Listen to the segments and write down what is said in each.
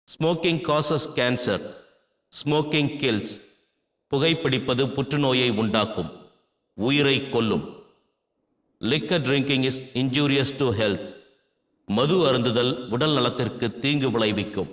Smoking causes cancer. Smoking kills. புகைப்பிடிப்பது புற்றுநோயை உண்டாக்கும், உயிரை கொல்லும். Liquor drinking is injurious to health. மது அருந்துதல் உடல் நலத்திற்கு தீங்கு விளைவிக்கும்.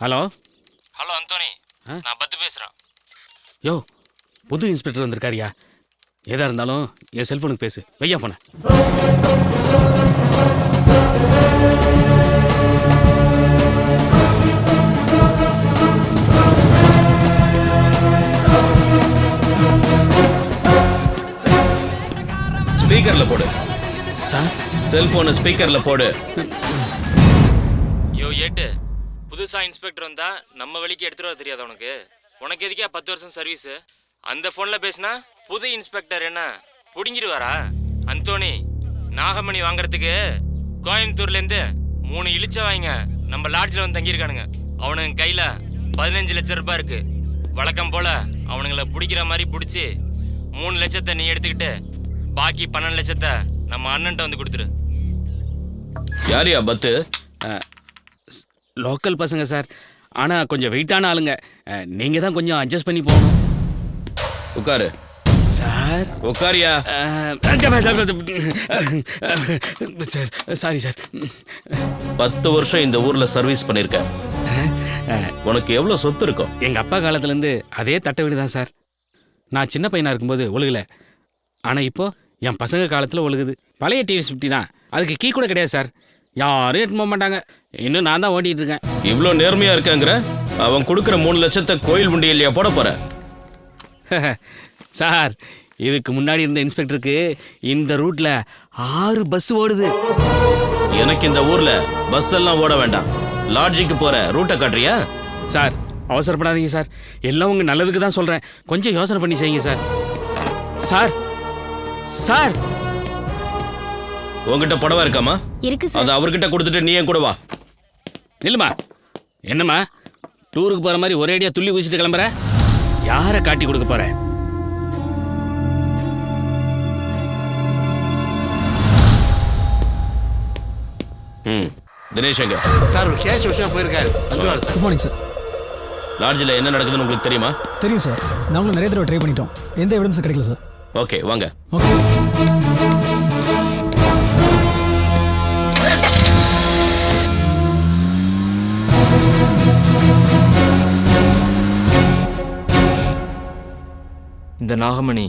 ஹலோ ஹலோ அந்தோனி, நான் பத்து பேசுகிறேன். யோ, புது இன்ஸ்பெக்டர் வந்திருக்காரியா? எதா இருந்தாலும் என் செல்ஃபோனுக்கு பேசு. வையா போன. ஸ்பீக்கர்ல போடு சார், செல்போனை ஸ்பீக்கர்ல போடு. யோ ஏட்டு, புதுசாக இன்ஸ்பெக்டர் வந்தா நம்ம வழிக்கு எடுத்துட்டு வர தெரியாது உனக்கு? உனக்கு எதுக்கே 10 வருஷம் சர்வீஸு? அந்த ஃபோனில் பேசினா புது இன்ஸ்பெக்டர் என்ன பிடுங்கிடுவாரா? அந்தோனி, நாகமணி வாங்குறதுக்கு கோயம்புத்தூர்லேருந்து 3 இழிச்ச வாங்க நம்ம லாட்ஜில் வந்து தங்கியிருக்கானுங்க. அவனுங்க கையில் 15 லட்சம் ரூபாய் இருக்கு. வழக்கம் போல அவனுங்களை பிடிக்கிற மாதிரி பிடிச்சி 3 லட்சத்தை நீ எடுத்துக்கிட்டு பாக்கி 12 லட்சத்தை நம்ம அண்ணன்ட்ட வந்து கொடுத்துரு. யாரியா பத்து? லோக்கல் பசங்க சார், ஆனால் கொஞ்சம் வெயிட்டான ஆளுங்க. நீங்கள் தான் கொஞ்சம் அட்ஜஸ்ட் பண்ணி போகணும். உட்காரு சார். உட்காரியா? Sorry sir. 10 வருஷம் இந்த ஊர்ல சர்வீஸ் பண்ணிருக்க. உனக்கு எவ்வளவு சொத்து இருக்கும்? எங்கள் அப்பா காலத்துலேருந்து அதே தட்டை வீடு தான் சார். நான் சின்ன பையனாக இருக்கும்போது ஒழுகலை, ஆனால் இப்போ என் பசங்க காலத்தில் ஒழுகுது. பழைய டிவிஎஸ் 50 தான், அதுக்கு கீ கூட கிடையாது சார். யாரும் எடுத்து போக மாட்டாங்க. இன்னும் நான் தான் ஓட்டிகிட்டு இருக்கேன். இவ்வளோ நேர்மையா இருக்காங்கிற? அவன் கொடுக்குற 3 லட்சத்தை கோயில் உண்டியல்லையா போட போற? சார், இதுக்கு முன்னாடி இருந்த இன்ஸ்பெக்டருக்கு இந்த ரூட்ல 6 பஸ் ஓடுது. எனக்கு இந்த ஊர்ல பஸ் எல்லாம் ஓட வேண்டாம். லாட்ஜிக்கு போற ரூட்டை காட்டுறியா? சார், அவசரப்படாதீங்க சார். எல்லாம் உங்க நல்லதுக்கு தான் சொல்றேன். கொஞ்சம் யோசனை பண்ணி செய்யுங்க சார். சார் சார், உங்ககிட்ட புடவை இருக்காமா? இருக்கு சார். அது அவர்கிட்ட கொடுத்துட்டு நீ ஏன் கூட வா. நில்லுமா. என்னம்மா, டூருக்கு போற மாதிரி ஒரே அடியா துள்ளி குதிச்சுட்டு கிளம்புற? யாரை காட்டி கொடுக்க போற? தினேஷ் எங்க? சார், ஒரு கேஷ் விஷயம் போயிருக்காரு. வந்துருவாரு சார். Good morning sir. லாட்ஜில் என்ன நடக்குதுன்னு உங்களுக்கு தெரியுமா? தெரியும் சார், நாங்களும் நிறைய தடவை ட்ரை பண்ணிட்டோம். எந்த எவிடன்ஸும் கிடைக்கல சார். ஓகே, வாங்க. Okay sir. இந்த நாகமணி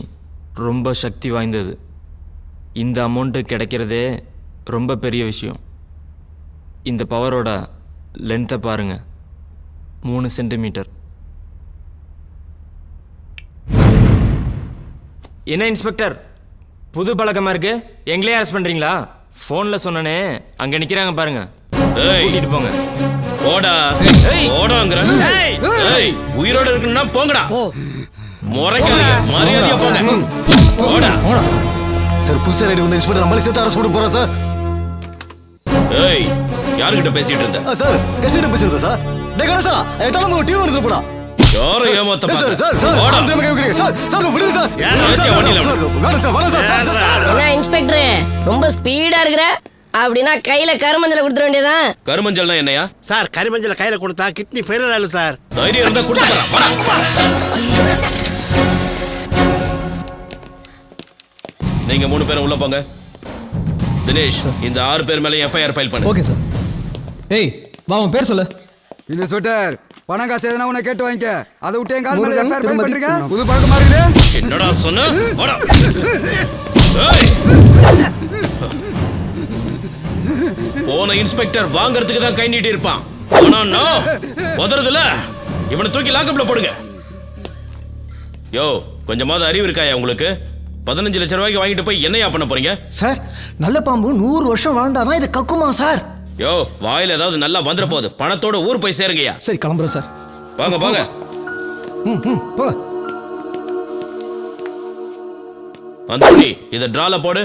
ரொம்ப சக்தி வாய்ந்தது. இந்த அமௌண்ட்டு கிடைக்கிறதே ரொம்ப பெரிய விஷயம். இந்த பவரோட லென்த்தை பாருங்க, 3 சென்டிமீட்டர். என்ன இன்ஸ்பெக்டர், புது பழக்கமாக இருக்கு? எங்களே அரெஸ்ட் பண்ணுறீங்களா? ஃபோனில் சொன்னனே, அங்கே நிற்கிறாங்க பாருங்க. ஏய் கூட்டிட்டு போங்க. போடா போடாங்கற ஏய் உயிரோட இருக்குன்னா போங்கடா முறைக்காதீங்க மரியாதையா போங்க போடா சார் புதுசா ரெடி வந்து இன்ஸ்பெக்டர் நம்மளே சேர்த்து அரெஸ்ட் பண்ண போறோம் சார். ஏய் யார்கிட்ட பேசிட்டு இருந்த சார் கசிட்ட பேசுறதா சார்? டேய் கணேசா ஏட்டால நம்ம டீம் வந்து போடா. யாரை ஏமாத்த சார் பாக்க சார் சார் போடா அந்த மாதிரி கேக்குறீங்க சார் சார் விடுங்க சார். வேணாம் சார் வேணாம் சார். என்ன இன்ஸ்பெக்டர் ரொம்ப ஸ்பீடா இருக்கிற? அப்படின்னா கையில கருமஞ்சல கொடுத்துட வேண்டியதான். கருமஞ்சள்னா என்னையா? சார் கரிமஞ்சள கையில கொடுத்தா கிட்னி ஃபெயிலியர் ஆயிடும் சார். தைரியம் இருந்தா கொடுத்துறா. நீங்க 3 பேரும் உள்ள போங்க. தினேஷ் இந்த 6 பேர் மேல எஃப்ஐஆர் ஃபைல் பண்ணு. Okay sir. ஏய் வா உன் பேர் சொல்லு. இன்ஸ்பெக்டர் பணம் காசு எதுனா உன்னை கேட்டு வாங்கிக்க. அதை விட்டு என் கால் மேல எஃப்ஐஆர் ஃபைல் பண்றீங்க. புது பழக்கமா இருக்குது. என்னடா சொன்ன? போடா. ஏய் போன இன்ஸ்பெக்டர் வாங்குறதுக்கு தான் கை நீட்டி இருப்பான். ஆனா நான் உதறதுல இவனை தூக்கி லாக்கப்ல போடுங்க. யோ கொஞ்சமாவது அறிவு இருக்காயா உங்களுக்கு? 15 லட்சம் ரூபாய்க்கு வாங்கிட்டு போய் என்னையா பண்ண போறீங்க? சார் நல்ல பாம்பு 100 வருஷம் வாழ்ந்தாதான் இதை கக்குமா சார்? யோ வாயில ஏதாவது நல்லா வந்துட போகுது. பணத்தோட ஊர் போய் சேருங்கயா. சரி கிளம்புறேன் சார். வாங்க வாங்க. போ. அந்தோனி இத டிரால போடு.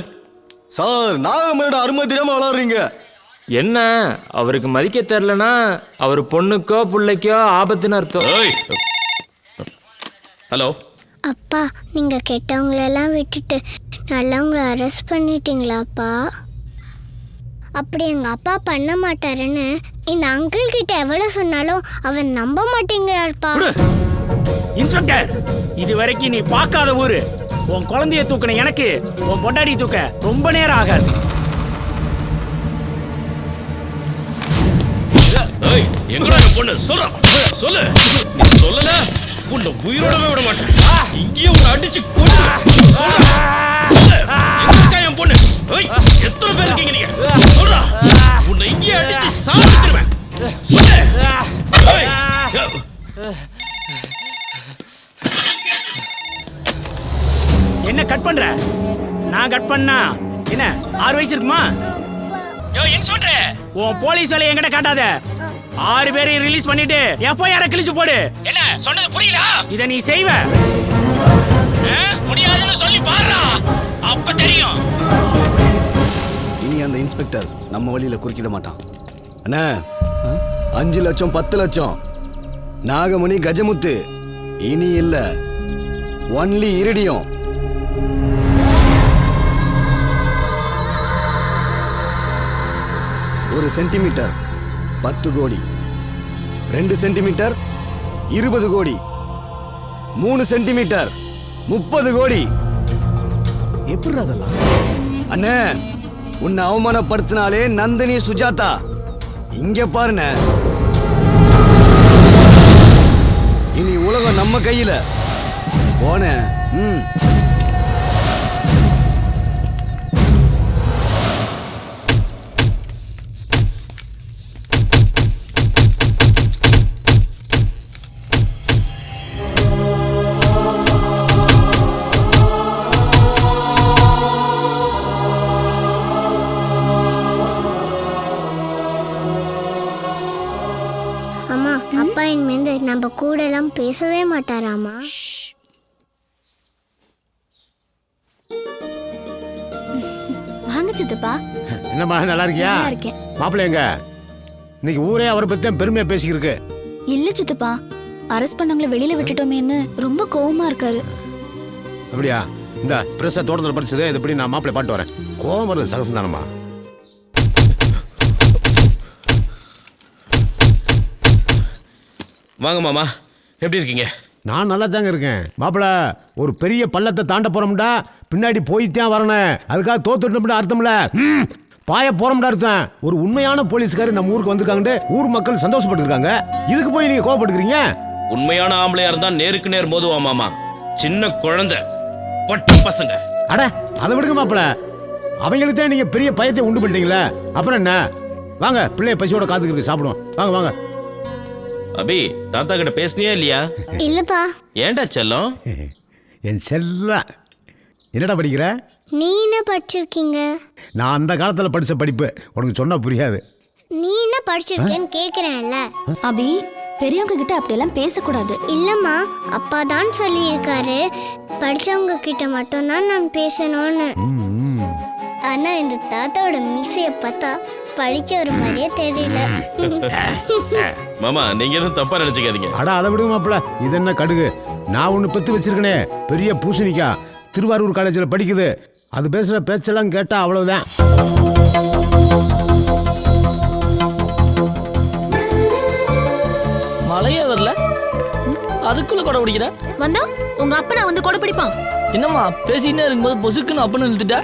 சார் நாகமனோட அருமை தெரியாம விளையாடுறீங்க. என்ன அவருக்கு மதிக்க தெரியலனா அவர் பொண்ணுக்கோ பிள்ளைக்கோ ஆபத்துன்னு அர்த்தம். ஏய் ஹலோ அப்பா நீங்கள் கெட்டவங்களெல்லாம் விட்டுட்டு நல்லவங்கள அரெஸ்ட் பண்ணிட்டீங்களாப்பா? அப்படி எங்கள் அப்பா பண்ண மாட்டாருன்னு இந்த அங்கிள் கிட்ட எவ்வளோ சொன்னாலும் அவர் நம்ப மாட்டேங்கிறார்ப்பா. இன்ஸ்பெக்டர் இது வரைக்கும் நீ பார்க்காத ஊரு. உன் குழந்தைய தூக்கின எனக்கு உன் பொண்டாடி தூக்க ரொம்ப நேரம் ஆகாது. ஏய் எங்கடா என் பொண்ணு? சொல்றா சொல்லு. நீ சொல்லல உன்னை உயிரோடவே விட மாட்டேன். இங்கேயே உன்னை அடிச்சு கொல்லுவேன். சொல்றா சொல்லு. எங்கடா என் பொண்ணு? ஏய் எத்தனை பேர் இருக்கீங்க நீங்க? சொல்றா. உன்னை இங்கேயே அடிச்சு சாவடிச்சிடுவேன். சொல்லு. ஏய் என்ன கட் பண்ற? நான் கட் பண்ணா என்ன 6 வயசு இருக்குமா? யோ இன்ஸ்பெக்டர் உன் போலீஸ் வேலையை என்கிட்ட காட்டாத. 6 பேரையும் ரிலீஸ் பண்ணிட்டு எஃப்ஐஆர் கிழிச்சு போடு. என்ன சொன்னது புரியல? இத நீ செய்வ? முடியாதுன்னு சொல்லி பாருடா, அப்ப தெரியும். இனி அந்த இன்ஸ்பெக்டர் நம்ம வழியில குறுக்கிட மாட்டான். அண்ணா 5 லட்சம் 10 லட்சம் நாகமணி கஜமுத்து இனி இல்ல, ஒன்லி இரிடியம். ஒரு சென்டிமீட்டர் 10 கோடி, 2 சென்டிமீட்டர் 20 கோடி, 3 சென்டிமீட்டர் 30 கோடி. எப்படி அதெல்லாம்? அண்ணே உன்னை அவமானப்படுத்தினாலே நந்தினி சுஜாதா. இங்க பாருண்ண, இனி உலகம் நம்ம கையில. போன அம்மா அப்பா இனிமேந்து நம்ம கூட எல்லாம் பேசவே மாட்டாராமா? வாங்க சித்தப்பா. என்னம்மா நல்லா இருக்கியா? நல்லா இருக்கேன். மாப்பிள்ளை எங்க? இன்னைக்கு ஊரே அவரை பத்தி பெருமையா பேசிக்கிருக்கு. இல்ல சித்தப்பா, அரெஸ்ட் பண்ணவங்கள வெளியில விட்டுட்டோமேன்னு ரொம்ப கோவமா இருக்காரு. அப்படியா? இந்த பிரச தோட்டத்தில் படிச்சது இது எப்படி நான் மாப்பிள்ளை பாட்டு வரேன். கோவம் வருது சகசம் தானம்மா. வாங்க மாமா, எப்படி இருக்கீங்க? நான் நல்லா தாங்க இருக்கேன். மாப்பிள்ள ஒரு பெரிய பள்ளத்தை தாண்ட போறோம்டா, பின்னாடி போய்த்தான் வரணும். அதுக்காக தோத்துட்டோம்டா அர்த்தம்ல. பாய போறோம்டா அர்த்தம். ஒரு உண்மையான போலீஸ்காரர் நம்ம ஊருக்கு வந்திருக்காங்க, ஊர் மக்கள் சந்தோஷப்பட்டு இருக்காங்க. இதுக்கு போய் நீங்க கோவப்பட்டுக்கிறீங்க? உண்மையான ஆம்பளையா இருந்தா நேருக்கு நேர் மோதுவா மாமா. சின்ன குழந்தை பட்ட பசங்க. அட அதை விடுங்க மாப்பிள்ள, அவங்களுக்கு தான் நீங்க பெரிய பயத்தை உண்டு பண்ணிட்டீங்களே, அப்புறம் என்ன? வாங்க பிள்ளைய பசியோட காத்துக்கிட்டு சாப்பிடுவோம். வாங்க வாங்க. அபி தாத்தா கிட்ட பேசுனியா இல்லையா? இல்லப்பா. ஏன்டா செல்லம்? என் செல்ல என்னடா படிக்கிற? நீ என்ன படிச்சிருக்கீங்க? நான் அந்த காலத்தில் படித்த படிப்பு உனக்கு சொன்னா புரியாது. நீ என்ன படிச்சிருக்கேன்னு கேக்குறேன்ல. அபி, பெரியவங்க கிட்ட அப்படியெல்லாம் பேசக்கூடாது. இல்லம்மா, அப்பா தான் சொல்லியிருக்காரு படிச்சவங்க கிட்ட மட்டும்தான் நான் பேசணும்னு. ஆனா இந்த தாத்தாவோட மீசைய பார்த்தா படிச்ச ஒரு மாதிரியே தெரியல. மாமா நீங்க எதுவும் தப்பா நினைச்சுக்காதீங்க. அட அதை விடுங்க மாப்பிள்ள, இது என்ன கடுகு? நான் ஒன்று பெற்று வச்சிருக்கனே, பெரிய பூசணிக்கா, திருவாரூர் காலேஜில் படிக்குது. அது பேசுகிற பேச்செல்லாம் கேட்டால் அவ்வளவுதான். மழையே வரல, அதுக்குள்ள கொடை பிடிக்கிற வந்தா உங்க அப்பா நான் வந்து கொடை பிடிப்பான். என்னம்மா பேசினே இருக்கும்போது பொசுக்குன்னு அப்பன்னு இழுத்துட்டா?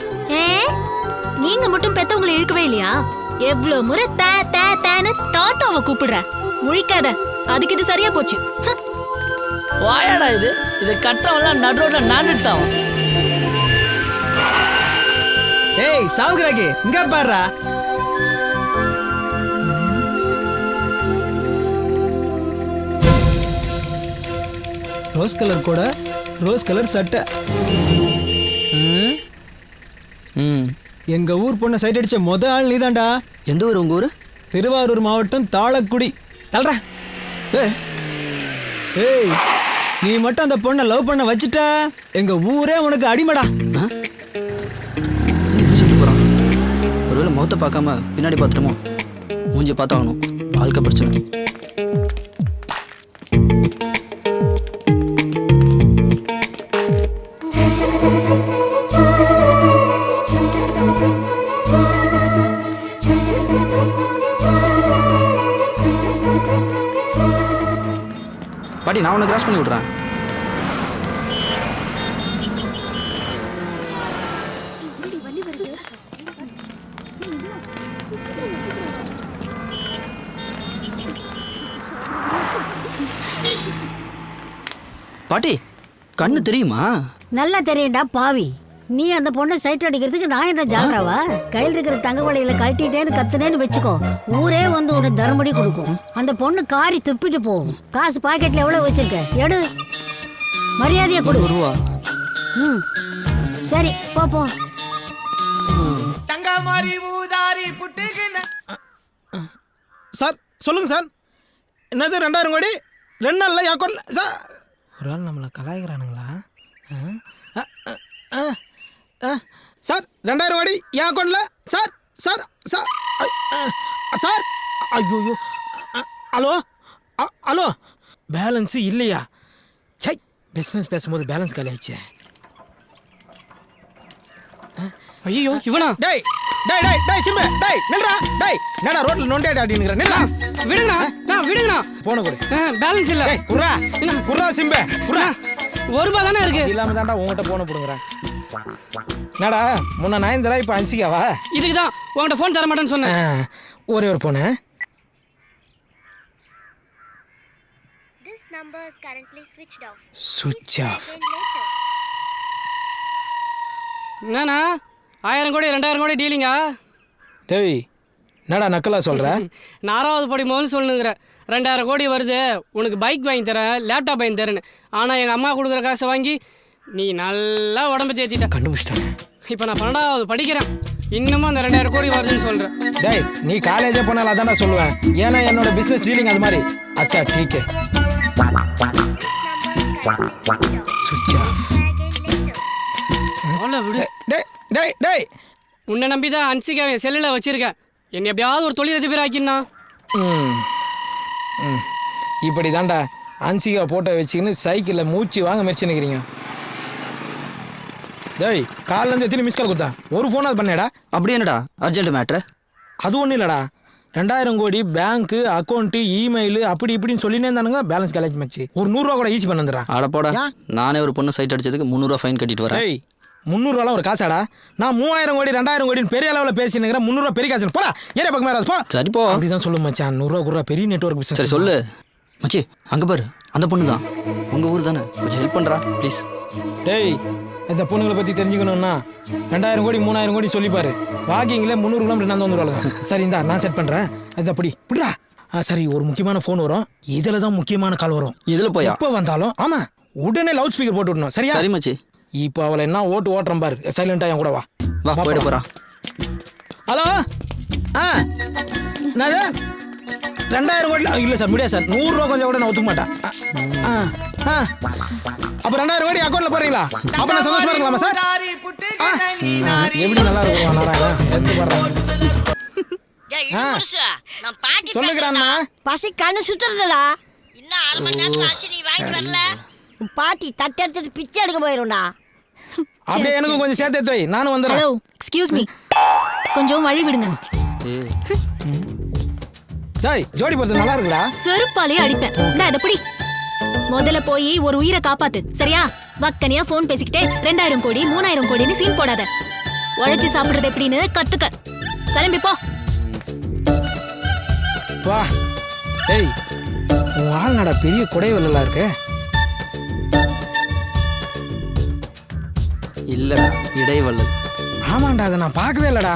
நீங்க மட்டும் பெத்தவங்களை இழுக்கவே இல்லையா? எவ்வளவு முறை தே தே தேன்னு தாத்தாவை கூப்பிடுற. முழிக்காத, அதுக்கு இது சரியா போச்சு. வாயாடா இது, இதை கட்டவெல்லாம் நடு ரோட்ல நான்வெஜ் ஆகும். ஏய் சாவுகிறாக்கி, இங்க பாருடா. ரோஸ் கலர் கூட ரோஸ் கலர் சட்டை. எங்க ஊர் பொண்ணை சைட் அடிச்ச முத ஆள் நீதான்டா. எந்த ஊர் உங்க ஊர்? திருவாரூர் மாவட்டம் தாளக்குடி. தல்றா. ஏய், நீ மட்டும் அந்த பொண்ணை லவ் பண்ண வச்சுட்ட, எங்க ஊரே உனக்கு அடிமடா. சொல்லிட்டு போறான். ஒருவேளை முகத்தை பார்க்காம பின்னாடி பார்த்துட்டோமோ? மூஞ்சி பார்த்தாகணும், வாழ்க்கை பிரச்சனை. பாட்டி, நான் உன்னை கிராஸ் பண்ணி விட்றேன். பாட்டி, கண்ணு தெரியுமா? நல்லா தெரியும்டா பாவி. நீ அந்த பொண்ணை சைட் அடிக்கிறதுக்கு நான் என்ன ஜாகிராவா? கையில் இருக்கிற தங்க வளையல கழட்டிட்டேன்னு கத்துனேன்னு வச்சுக்கோ, ஊரே வந்து உனக்கு தரமடி கொடுக்கும். அந்த பொண்ணு காரி துப்பிட்டு போகும். காசு பாக்கெட்ல எவ்வளவு வச்சிருக்க? எடு, மரியாதையா கொடு. ரூபா. சரி போ. சார் சொல்லுங்க சார். என்னது 2000 கோடி 2 நாள்ல அக்கௌண்ட்ல சார்? ஒரு ஆள் நம்மளை கலாய்க்கிறானுங்களா? சார் 2000 கோடி என் அக்கௌண்ட்ல சார். சார் சார் சார் ஐயோ, ஹலோ ஹலோ, பேலன்ஸு இல்லையா? சை, பிஸ்னஸ் பேசும்போது பேலன்ஸ் காலி ஆயிடுச்சு. ஐயோ இவனா? டேய் டேய் டேய் டேய் சிம்பு, டேய் நில்றா. டேய் என்னடா ரோட்ல நோண்டே ஆடினுங்கற? நில்றா. விடுங்கண்ணா, நான் விடுங்கண்ணா. போன கொடு. பேலன்ஸ் இல்ல. டேய் குர்ரா குர்ரா சிம்பு குர்ரா. 1 ரூபாய் தானே இருக்கு. இல்லாம தான்டா உன்கிட்ட போன போடுங்கறேன். என்னடா முன்ன 9 இப்ப 5 இதுக்கு தான் உன்கிட்ட ஃபோன் தர மாட்டேன்னு சொன்னேன். ஒரே ஒரு போன. சுவிட்ச் ஆஃப். என்னண்ணா 1000 கோடி 2000 கோடி டீலிங்கா? டேய் என்னடா நக்கலா சொல்ற? 4வது படி முதல்ல சொல்லுங்கிற. 2000 கோடி வருது, உனக்கு பைக் வாங்கி தரேன், லேப்டாப் வாங்கி தரேன்னு. ஆனால் எங்கள் அம்மா கொடுக்குற காசை வாங்கி நீ நல்லா உடம்பு தேத்திட்ட. கண்டுபிடிச்சிட்டானே. இப்போ நான் 12வது படிக்கிறேன், இன்னமும் அந்த 2000 கோடி வருதுன்னு சொல்கிறேன். டேய் நீ காலேஜே போனாலும் அதான்டா சொல்லுவேன். ஏன்னா என்னோட பிஸ்னஸ் டீலிங் அது மாதிரி. அச்சா டீக்கே. சுவிட்ச் ஆஃப். விடு. டேய் டேய் டேய், உன்னை நம்பி தான் அன்சிகாவை செல்லில் வச்சிருக்கேன். என்னை எப்படியாவது ஒரு தொழிலதிபர் ஆக்கினா. இப்படி தான்டா அன்சிகா போட்டோ வச்சுக்கின்னு சைக்கிளில் மூச்சு வாங்க முயற்சி நிற்கிறீங்க. டேய் காலிலேருந்து எத்தனை மிஸ் கால் கொடுத்தா? ஒரு ஃபோன் அது பண்ணேடா. அப்படி என்னடா அர்ஜென்ட் மேட்ரு? அது ஒன்றும் இல்லைடா, 2000 கோடி பேங்க்கு அக்கௌண்ட்டு இமெயில் அப்படி இப்படின்னு சொல்லினே இருந்தானுங்க. பேலன்ஸ் காலேஜ் மச்சு ஒரு 100 ரூபா கூட ஈஸி பண்ண வந்துடுறான். அடப்போடா, நானே ஒரு பொண்ணு சைட் அடிச்சதுக்கு 300 ரூபா ஃபைன் கட்டிட்டு வரேன். டேய் 300 ரூபாலாம் ஒரு காசாடா? நான் 3000 கோடி 2000 கோடின்னு பெரிய அளவில் பேசினுங்கிறேன். 300 ரூபா பெரிய காசு. போடா ஏரியா பக்கம் மேலே போ. சரி போ. அப்படிதான் சொல்லு மச்சான். 100 ரூபா குரூபா பெரிய நெட்வொர்க் பிசினஸ். சரி சொல்லு மச்சி. அங்கே பாரு, அந்த பொண்ணு தான். உங்கள் ஊர் தானே, கொஞ்சம் ஹெல்ப் பண்ணுறா ப்ளீஸ். டேய் இந்த பொண்ணுங்களை பற்றி தெரிஞ்சுக்கணும்னா 2000 கோடி 3000 கோடி சொல்லிப்பாரு. வாக்கிங்கில் 300 கிலோமீட்டர் நான் வந்துடுவாங்க. சரி இந்தா நான் செட் பண்ணுறேன். அது அப்படி இப்படிடா. சரி ஒரு முக்கியமான ஃபோன் வரும், இதில் தான் முக்கியமான கால் வரும். இதில் போய் எப்போ வந்தாலும் ஆமாம் உடனே லவுட் ஸ்பீக்கர் போட்டு விடணும். சரியா? சரி மச்சி. இப்போ அவளை என்ன ஓட்டுறேன் பாரு. சைலண்டா என் கூட வா. வா போயிட்டு போறா. ஹலோ. என்னது 2000 கோடி இல்லை சார், முடியாது சார். 100 ரூபா கொஞ்சம் கூட நான் ஒத்துக்க மாட்டேன். அப்போ 2000 கோடி அக்கௌண்ட்டில் போடுறீங்களா? அப்போ நான் சந்தோஷமா இருக்கலாமா சார்? எப்படி நல்லா இருக்கும் நாராயணன்? எடுத்து போடுறேன். சொல்லுகிறாண்ணா. பசி கண்ணு சுத்துறதுடா. இன்னும் 1/2 மணி நேரத்துல ஆச்சு, நீ வாங்கிட்டு வரல. பாட்டி தட்டெடுத்துட்டு பிச்சை எடுக்க போயிரும்டா. அப்படியே எனக்கும் கொஞ்சம் சேர்த்து எடுத்து வை, நானும் வந்துடுறேன். ஹலோ, எக்ஸ்கியூஸ் மீ, கொஞ்சம் வழி விடுங்க. டேய், ஜோடி போறது நல்லா இருக்குடா. செருப்பாலே அடிப்பேன். நான் இதை பிடி. முதல்ல போய் ஒரு உயிரை காப்பாத்து, சரியா? வக்கனியா போன் பேசிக்கிட்டே 2000 கோடி 3000 கோடின்னு சீன் போடாத. உழைச்சு சாப்பிடுறது எப்படின்னு கத்துக்க. கிளம்பி போ. வா. டேய், உன் ஆள் நட பெரிய குடைவெல்லாம் இருக்கு. இல்லடா, இடைவள்ளல். ஆமாண்டா, அதை நான் பார்க்கவே இல்லடா.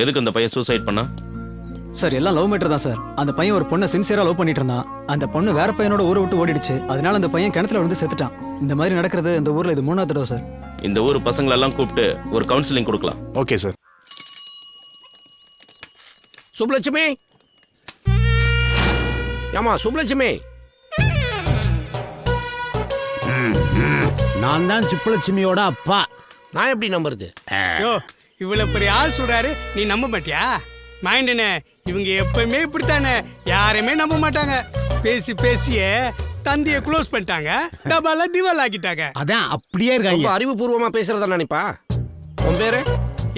எதுக்கு அந்த பையன் சூசைட் பண்ணா? சார், எல்லாம் லவ் மேட்டர் தான் சார். அந்த பையன் ஒரு பொண்ணை சின்சியரா லவ் பண்ணிட்டு இருந்தான். அந்த பொண்ணு வேற பையனோட ஊரை விட்டு ஓடிடுச்சு. அதனால அந்த பையன் கிணத்துல விழுந்து செத்துட்டான். இந்த மாதிரி நடக்கிறது இந்த ஊர்ல இது 3வது தடவை சார். இந்த ஊர் பசங்களெல்லாம் கூப்பிட்டு ஒரு கவுன்சிலிங் கொடுக்கலாம். Okay sir. சுப்லட்சுமி, ஏமா சுப்லட்சுமி? நான் தான் சுப்புலட்சுமியோட அப்பா. நான் எப்படி நம்புறது? இவ்வளவு பெரிய ஆள் சொல்றாரு, நீ நம்ப மாட்டியா? மைண்டனே, இவங்க எப்பவுமே இப்படித்தானே, யாருமே நம்ப மாட்டாங்க. பேசி பேசியே தந்தியை க்ளோஸ் பண்ணிட்டாங்க, டபால திவால் ஆக்கிட்டாங்க. அதான் அப்படியே இருக்காங்க. அறிவுபூர்வமா பேசுறதா நினைப்பா. உன் பேரு?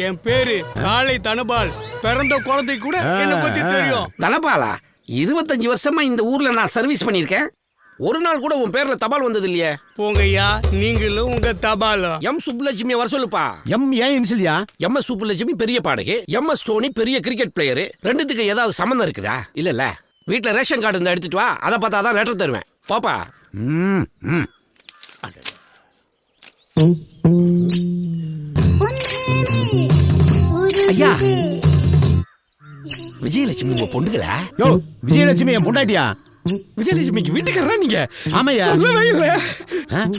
என் பேரு காளை தனபால். பிறந்த குழந்தை கூட என்ன பத்தி தெரியும். தனபாலா? 25 வருஷமா இந்த ஊர்ல நான் சர்வீஸ் பண்ணிருக்கேன். ஒரு நாள் கூட உன் பேர்ல தபால் வந்தது இல்லையே. போங்கய்யா, நீங்களும் உங்க தபாலும். எம் சுப்புலட்சுமி வர சொல்லுப்பா. எம் ஏன் இன்சிலியா? எம் எஸ் சுப்புலட்சுமி பெரிய பாடகி, எம் எஸ் டோனி பெரிய கிரிக்கெட் பிளேயரு. ரெண்டுத்துக்கு ஏதாவது சம்மந்தம் இருக்குதா? இல்ல. வீட்டுல ரேஷன் கார்டு இருந்தா எடுத்துட்டு வா, அதை பார்த்தா தான் லெட்டர் தருவேன். பாப்பா. ஐயா, விஜயலட்சுமி உங்க பொண்ணுங்களா? யோ, விஜயலட்சுமி என் பொண்டாட்டியா? விஜயலட்சுமிக்கு வீட்டுக்காரரா நீங்க? ஆமையா.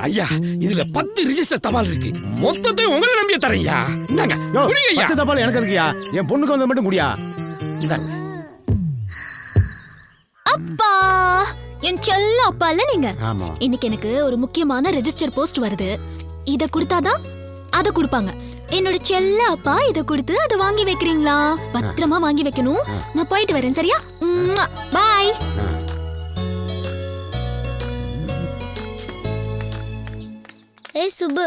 ஐயா, இதுல 10 ரிஜிஸ்டர் தபால் இருக்கு. மொத்தத்தையும் உங்களை நம்பிய தரையா. இந்தாங்க. 10 தபால் எனக்கு இருக்குயா. என் பொண்ணுக்கு வந்து மட்டும் குடியா. இந்தாங்க. அப்பா, என் செல்ல அப்பா இல்ல நீங்க. ஆமா. இன்னைக்கு எனக்கு ஒரு முக்கியமான ரெஜிஸ்டர் போஸ்ட் வருது. இத கொடுத்தாதான் அத கொடுப்பாங்க. என்னோட செல்ல அப்பா இத கொடுத்து அத வாங்கி வைக்கிறீங்களா? பத்திரமா வாங்கி வைக்கணும். நான் போயிட்டு வரேன், சரியா? பாய். ஏய் சுப்பு.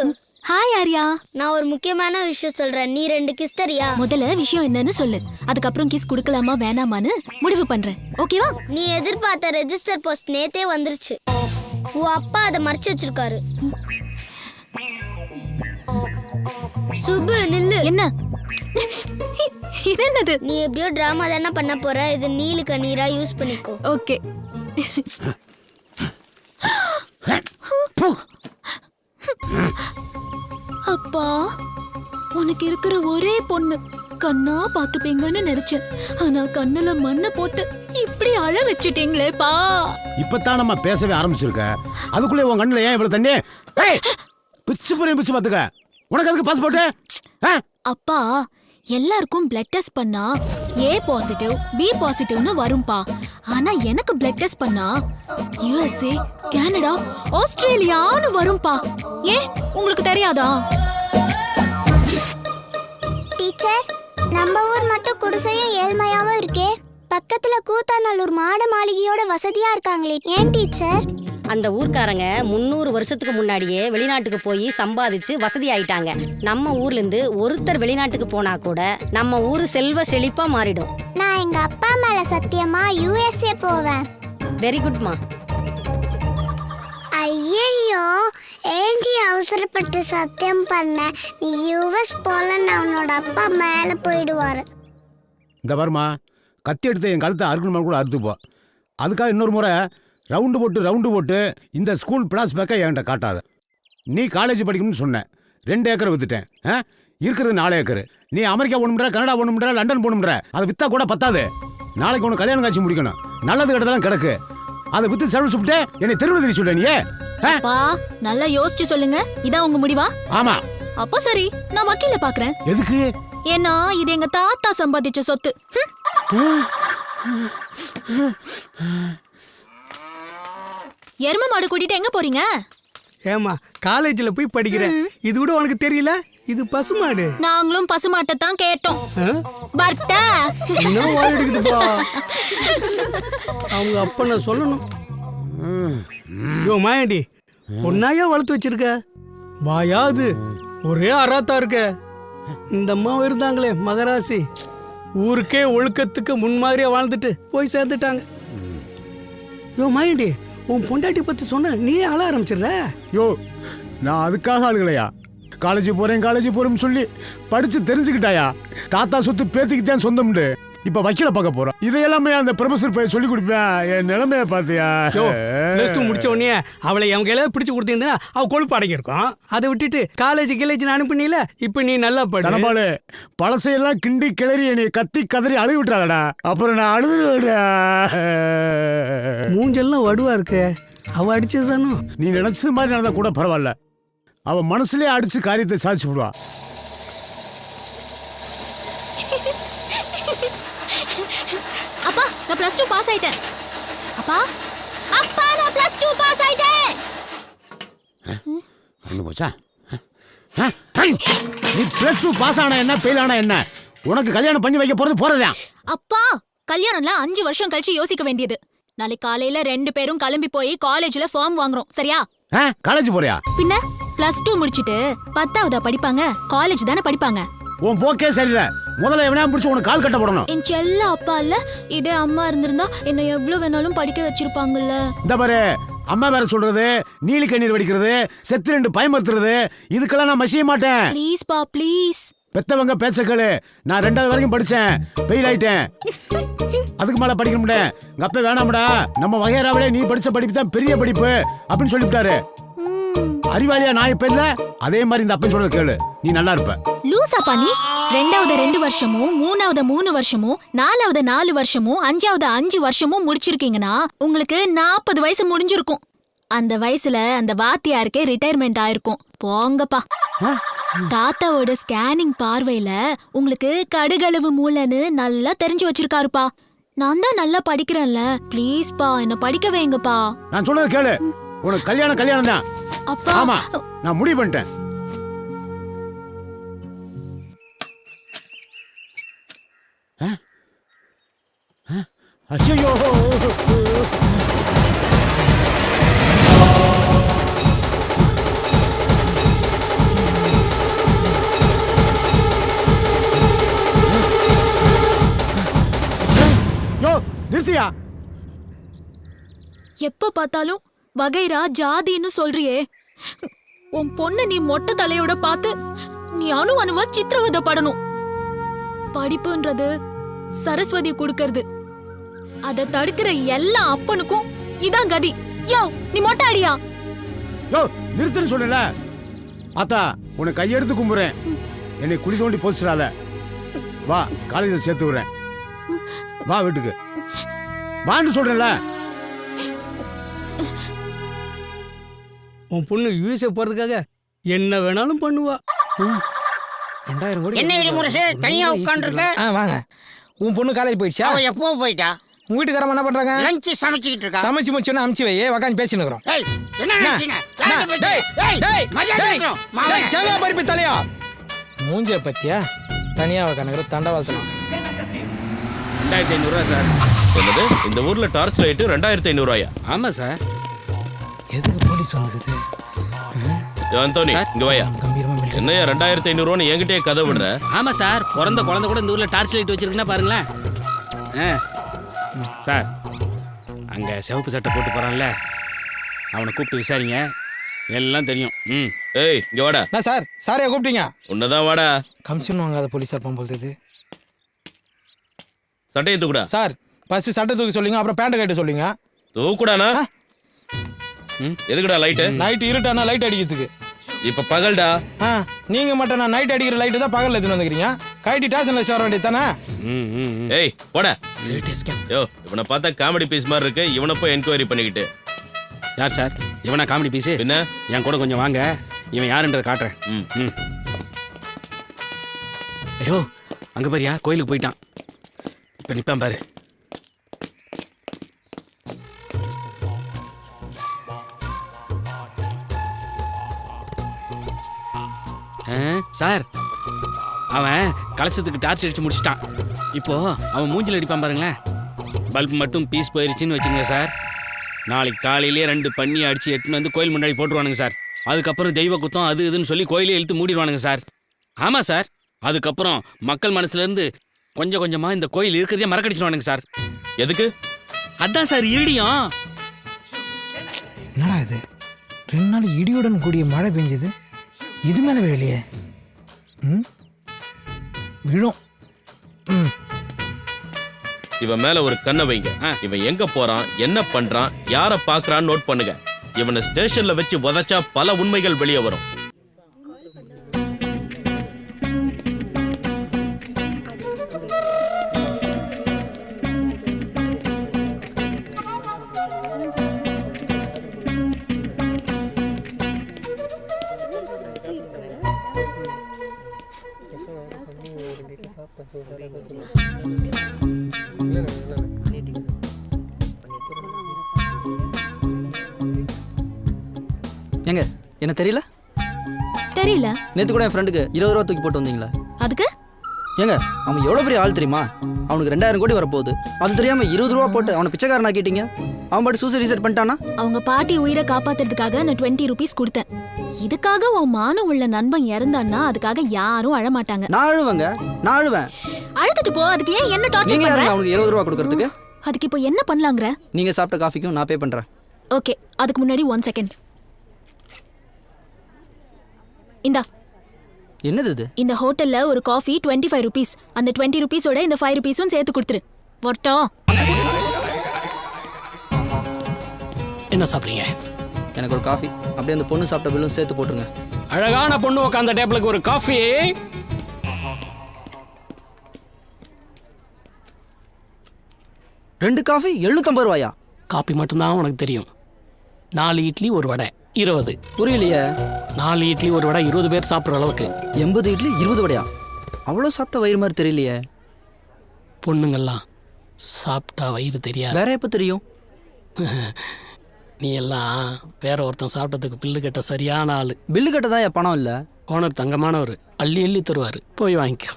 ஹாய் ஆர்யா. நான் ஒரு முக்கியமான விஷயம் சொல்றேன், நீ 2 கிஸ் தரியா? முதல்ல விஷயம் என்னன்னு சொல்லு, அதுக்கப்புறம் கிஸ் கொடுக்கலாமா வேணாமான்னு முடிவு பண்றேன். ஓகேவா? நீ எதிர்பார்த்த ரெஜிஸ்டர் போஸ்ட் நேத்தே வந்துருச்சு. உன் அப்பா அதை மறைச்சு வச்சிருக்காரு. சுப்பு நில்லு. என்ன இது? என்னது? நீ எப்படியோ டிராமா தானே பண்ண போற, இது நீலு கண்ணீரா யூஸ் பண்ணிக்கோ. ஓகே. அப்பா, உனக்கு இருக்கிற ஒரே பொண்ணு, கண்ணா பாத்துப்பீங்கன்னு நினைச்சேன். ஆனா கண்ணுல மண்ணை போட்டு இப்படி அழ வச்சிட்டீங்களேப்பா. இப்பதான் நம்ம பேசவே ஆரம்பிச்சிருக்க, அதுக்குள்ளே உன் கண்ணுல ஏன் இவ்வளவு தண்ணி? பிச்சு புரியும், பிச்சு பாத்துக்க. உனக்கு அதுக்கு பாஸ்போர்ட்? அப்பா, எல்லாருக்கும் பிளட் டெஸ்ட் பண்ணா A பாசிட்டிவ் B பாசிட்டிவ்னு வரும்பா. ஆனா எனக்கு பிளட் டெஸ்ட் பண்ணா USA, கனடா, ஆஸ்திரேலியான்னு வரும்பா. ஏன் உங்களுக்கு தெரியாதா? டீச்சர், நம்ம ஊர் மட்டும் குடிசையும் ஏழ்மையாவும் இருக்கே, பக்கத்துல கூத்தாநல்லூர் மாட மாளிகையோட வசதியா இருக்காங்களே, ஏன் டீச்சர்? அந்த ஊர்க்காரங்க 300 வருஷத்துக்கு முன்னாடியே வெளிநாட்டுக்கு போய் சம்பாதிச்சு வசதி ஆயிட்டாங்க. நம்ம ஊர்ல இருந்து ஒருத்தர் வெளிநாட்டுக்கு போனா கூட நம்ம ஊரு செல்வ செழிப்பா மாறிடும். நான் எங்க அப்பா மேல சத்தியமா USA போவேன். வெரி குட்மா. ஐயோ ஏண்டி அவசரப்பட்டு சத்தியம் பண்ண? நீ US போலன்னு அவனோட அப்பா மேல போயிடுவாரு. இந்த வருமா கத்தி எடுத்து என் கழுத்தை அறுக்கணுமா கூட அறுத்துப்போ. அதுக்காக இன்னொரு முறை ரவுண்டு போட்டு இந்த ஸ்கூல் பிளாஸ் பேக்கை என்கிட்ட காட்டாத. நீ காலேஜ் படிக்கணும்னு சொன்னேன், 2 ஏக்கரை வித்துட்டேன். இருக்கிறது 4 ஏக்கர். நீ அமெரிக்கா போகணும்ன்ற, கனடா போகணும்ன்ற, லண்டன் போகணும்ன்ற, அதை விற்றா கூட பத்தாது. நாளைக்கு உனக்கு கல்யாணம் காட்சி முடிக்கணும். நல்லது கிடதெல்லாம் கிடக்கு. அதை வித்து செலவு சுப்பிட்டு என்னை தெருவில் தெரிய சொல்ல. நீ நல்லா யோசிச்சு சொல்லுங்க. இதான் உங்க முடிவா? ஆமா. அப்போ சரி, நான் வக்கீல பாக்குறேன். எதுக்கு? ஏன்னா இது எங்க தாத்தா சம்பாதிச்ச சொத்து. எரும மாடு கூட்டிட்டு எங்க போறீங்க? ஏமா காலேஜ்ல போய் படிக்கிறேன், இது கூட உனக்கு தெரியல? இது பசுமாடு. நாங்களும் பசுமாட்டை தான் கேட்டோம். பர்த்தா இன்னும் வாயிடுக்குதுப்பா. அவங்க அப்ப நான் சொல்லணும். யோ மாயாண்டி, பொண்ணாயா வளர்த்து வச்சிருக்க? வாயாது ஒரே அராத்தா இருக்க. இந்த அம்மாவும் இருந்தாங்களே மகராசி, ஊருக்கே ஒழுக்கத்துக்கு முன்மாதிரியா வாழ்ந்துட்டு போய் சேர்ந்துட்டாங்க. யோ மாயாண்டி, உன் பொண்டாட்டி பத்தி சொன்ன நீ அழ ஆரம்பிச்சிடுற. யோ நான் அதுக்காக ஆளுகளையா? காலேஜ் போறேன்னு சொல்லி படிச்சு தெரிஞ்சுக்கிட்டாயா? தாத்தா சொத்து பேத்திக்கிட்டேன் சொந்தம்னு இப்ப வக்கீல பார்க்க போறோம். இதையெல்லாமே அந்த ப்ரொஃபசர் போய் சொல்லி கொடுப்பேன். என் நிலைமைய பாத்தியா? +2 முடிச்ச உடனே அவளை என் கையில பிடிச்சு கொடுத்தீங்கன்னா அவ கொழுப்பு அடங்கியிருக்கும். அதை விட்டுட்டு காலேஜ் அனுப்புனீல, இப்ப நீ நல்லா படு. பழசையெல்லாம் கிண்டி கிளறி என்னை கத்தி கதறி அழுது விட்டுறாடா. அப்புறம் நான் அழுதுடா. மூஞ்செல்லாம் வடுவா இருக்கு. அவ அடிச்சதுதானோ? நீ நினைச்சது மாதிரி நடந்தா கூட பரவாயில்ல. அவ மனசுலயே அடிச்சு காரியத்தை சாதிச்சு விடுவா. அப்பா நான் +2 பாஸ் ஆயிட்டேன். அப்பா நான் +2 பாஸ் ஆயிட்டேன். என்ன போச்சா? நீ +2 பாஸ் ஆனா என்ன, ஃபெயில் ஆனா என்ன? உனக்கு கல்யாணம் பண்ணி வைக்க போறதா? அப்பா கல்யாணம்லாம் 5 வருஷம் கழிச்சு யோசிக்க வேண்டியது. நாளைக்கு காலையில 2 பேரும் கிளம்பி போய் காலேஜ்ல ஃபார்ம் வாங்குறோம். சரியா? காலேஜ் போறியா? பின்ன +2 முடிச்சிட்டு 10ஆவதா படிப்பாங்க? காலேஜ் தானே படிப்பாங்க. உன் போக்கே சரியில்லை. முதல்ல எவனா பிடிச்சு உனக்கு கால் கட்ட போடணும். என் செல்ல அப்பா இல்ல, இதே அம்மா இருந்திருந்தா என்ன எவ்வளவு வேணாலும் படிக்க வச்சிருப்பாங்கல்ல. இந்த பாரு, அம்மா வேற சொல்றது, நீலி கண்ணீர் வடிக்கிறது, செத்து 2 பயமறுத்துறது, இதுக்கெல்லாம் நான் மசிய மாட்டேன். ப்ளீஸ் பா ப்ளீஸ். பெத்தவங்க பேச்சக்களு. நான் 2வது வரைக்கும் படிச்சேன், ஃபெயில் ஆயிட்டேன். அதுக்கு மேல படிக்க முடியல. எங்க அப்பா வேணாம்டா, நம்ம வகையறாவிலே நீ படிச்ச படிப்பு தான் பெரிய படிப்பு அப்படின்னு சொல்லிவிட்டாரு. அறிவாளியா நான் இப்ப இல்ல, அதே மாதிரி இந்த அப்பன் சொல்றது கேளு, நீ நல்லா இருப்ப. லூசாப்பா நீ? 2வது 2 வருஷமும், 3வது 3 வருஷமும், 4வது 4 வருஷமும், 5வது 5 வருஷமும் முடிச்சிருக்கீங்கன்னா உங்களுக்கு 40 வயசு முடிஞ்சிருக்கும். அந்த வயசுல அந்த வாத்தியாருக்கே ரிட்டையர்மெண்ட் ஆயிருக்கும். போங்கப்பா. தாத்தாவோட ஸ்கேனிங் பார்வையில உங்களுக்கு கடுகளவு மூளைன்னு நல்லா தெரிஞ்சு வச்சிருக்காருப்பா. நான் தான் நல்லா படிக்கிறேன்ல, ப்ளீஸ் பா என்ன படிக்க வைங்கப்பா. நான் சொல்றது கேளு, உனக்கு கல்யாணம் தான். அப்பா ஆமா, நான் முடிவு பண்ணிட்டேன். அச்சோ, நிறுத்தியா? எப்ப பார்த்தாலும் வகைரா ஜாதின்னு சொல்றியே. உன் பொண்ணு நீ மொட்டை தலையோட பார்த்து நீ அணுவா சித்திரவதைப்படணும். படிப்புன்றது சரஸ்வதி கொடுக்கறது. அதை தடுக்கிற எல்லா அப்பனுக்கும் இதான் கதி. யோ நீ மொட்டை அடியா? யோ நிறுத்துன்னு சொல்லல. ஆத்தா உன்னை கையெடுத்து கும்புறேன், என்னை குழி தோண்டி போச்சிடாத. வா காலேஜில் சேர்த்து விடுறேன். வா வீட்டுக்கு வான்னு சொல்றேன்ல. உன் பொண்ணு USA போறதுக்காக என்ன வேணாலும் பண்ணுவா. 2000 கோடி. என்ன இடி முரசு தனியா உட்கார்ந்திருக்க? வாங்க. உன் பொண்ணு காலேஜ் போயிடுச்சா? அவ எப்போ போயிட்டா? உங்க வீட்டுக்காரமா என்ன பண்றாங்க? லஞ்ச் சமைச்சிட்டு இருக்கா. சமைச்சு முடிச்சோன்னா அமுச்சு வை, உட்காந்து பேசிட்டு இருக்கோம். ஏய் என்ன நினைச்சீங்க? தேங்காய் பருப்பி தலையா மூஞ்ச பத்தியா தனியா உட்காந்துக்கிற தண்டவாசனம். 2500 ரூபா சார். என்னது, இந்த ஊர்ல டார்ச் லைட் 2500 ரூபாயா? ஆமா சார். எதுக்கு போலீஸ் வந்துக்குது? அந்தோனி இங்க வாயா. என்னையா 2500 என்கிட்டயே கதை விடுற? ஆமாம் சார், பிறந்த குழந்தை கூட இந்த ஊரில் டார்ச் லைட் வச்சிருக்குன்னா பாருங்களேன். சார், அங்கே சிவப்பு சட்டை போட்டு போகிறான்ல, அவனை கூப்பிட்டு விசாரிங்க, எல்லாம் தெரியும். ஏய் இங்க வாடா. நான் சார், சாரையா கூப்பிட்டீங்க? உன்னதான் வாடா. கமிஷன் வாங்காத போலீஸாக இருப்பான் போகுது. சட்டையை தூக்குடா. சார், ஃபர்ஸ்ட் சட்டை தூக்கி சொல்லுங்க, அப்புறம் பேண்ட் கட்ட சொல்லுங்க. தூக்குடானா? எதுக்குடா லைட்டு? நைட் இருட்டானா லைட் அடிக்கிறதுக்கு. இப்ப பகல்டா. நீங்க மட்டும் நான் நைட் அடிக்கிற லைட்டு தான் பகல்ல எடுத்துன்னு வந்துக்கிறீங்க. கைட்டி ஸ்டேஷன்ல சேர வேண்டியது தானே? ஏய் போடா. யோ இவனை பார்த்தா காமெடி பீஸ் மாதிரி இருக்கு. இவனை போய் என்கொயரி பண்ணிக்கிட்டு. யார் சார் இவனா காமெடி பீஸு? என்ன என் கூட கொஞ்சம் வாங்க, இவன் யாருன்றதை காட்டுறேன். ஐயோ அங்கே பாரியா, கோயிலுக்கு போயிட்டான். இப்போ நிற்பான் பாரு. சார், அவன் கலசத்துக்கு டார்ச் அடிச்சு முடிச்சிட்டான். இப்போ அவன் மூஞ்சில் அடிப்பான் பாருங்களேன். பல்ப் மட்டும் பீஸ் போயிருச்சுன்னு வச்சுங்க சார், நாளைக்கு காலையிலே 2 பண்ணி அடிச்சு எட்டுன்னு வந்து கோயில் முன்னாடி போட்டுருவானுங்க சார். அதுக்கப்புறம் தெய்வ குத்தம் அது இதுன்னு சொல்லி கோயிலே இழுத்து மூடிடுவானுங்க சார். ஆமாம் சார், அதுக்கப்புறம் மக்கள் மனசுலேருந்து கொஞ்சம் கொஞ்சமாக இந்த கோயில் இருக்கிறதே மறக்கடிச்சிடுவானுங்க சார். எதுக்கு? அதான் சார் இருடியும். என்னடா இது, 2 நாள் இடியுடன் கூடிய மழை பெஞ்சது, இது மேலே வேலையே விழும். இவன் மேல ஒரு கண்ணை வைங்க. இவன் எங்க போறான், என்ன பண்றான், யார பாக்குறான்னு நோட் பண்ணுங்க. இவனை ஸ்டேஷன்ல வச்சு உதைச்சா பல உண்மைகள் வெளியே வரும். ஏங்க என்ன தெரியல? தெரியல. நேற்று கூட என் ஃப்ரெண்டுக்கு 20 ரூபா தூக்கி போட்டு வந்தீங்களா? அதுக்கு ஏங்க அவன் எவ்வளோ பெரிய ஆள் தெரியுமா? அவனுக்கு 2000 கோடி வரப்போகுது. அது தெரியாம 20 ரூபா போட்டு அவனை பிச்சைக்காரனா கேட்டீங்க. அவன் பாட்டு சூசைட் ரீசெட் பண்ணிட்டானா? அவங்க பாட்டி உயிரை காப்பாத்துறதுக்காக நான் 20 ரூபீஸ் கொடுத்தேன். இதுக்காக உன் மானம் உள்ள நண்பன் இறந்தான்னா அதுக்காக யாரும் அழமாட்டாங்க. நான் அழுவேங்க, நான் அழுவேன். அழுதுட்டு போ, அதுக்கு ஏன் என்ன டார்ச்சர் நீங்க பண்ற? அவனுக்கு 20 ரூபா கொடுக்கறதுக்கு அதுக்கு இப்போ என்ன பண்ணலாங்கற? நீங்க சாப்பிட்ட காஃபிக்கும் நான் பே பண்றேன். ஓகே, அதுக்கு முன்னாடி 1 செகண்ட். இந்தா. என்னது இது? இந்த ஹோட்டல்ல ஒரு காஃபி 25 ரூபீஸ். அந்த 20 ரூபீஸோட இந்த 5 ரூபீஸும் சேர்த்து கொடுத்துரு. வரட்டும். என்ன சாப்பிட்றீங்க? எனக்கு ஒரு காஃபி, அப்படியே அந்த பொண்ணு சாப்பிட்ட பில்லும் சேர்த்து போட்டுருங்க. அழகான பொண்ணு உட்காந்த டேபிளுக்கு ஒரு காஃபி. 2 காஃபி 750 ரூபாயா? காஃபி மட்டும்தான் உனக்கு தெரியும். 4 இட்லி 1 வடை 20. புரியலையே. 4 இட்லி 1 வடை 20 பேர் சாப்பிட்ற அளவுக்கு. 80 இட்லி 20 வடையா? அவ்வளோ சாப்பிட்ட வயிறு மாதிரி தெரியலையே. பொண்ணுங்கள்லாம் சாப்பிட்டா வயிறு தெரியாது. வேற எப்போ தெரியும்? நீ எல்லாம் வேற ஒருத்தன் சாப்பிட்டதுக்கு பில்லு கட்ட சரியான ஆளு. பில்லு கட்டதான் என் பணம் இல்லை. ஓனர் தங்கமானவர், அள்ளி அள்ளி தருவார். போய் வாங்கிக்க.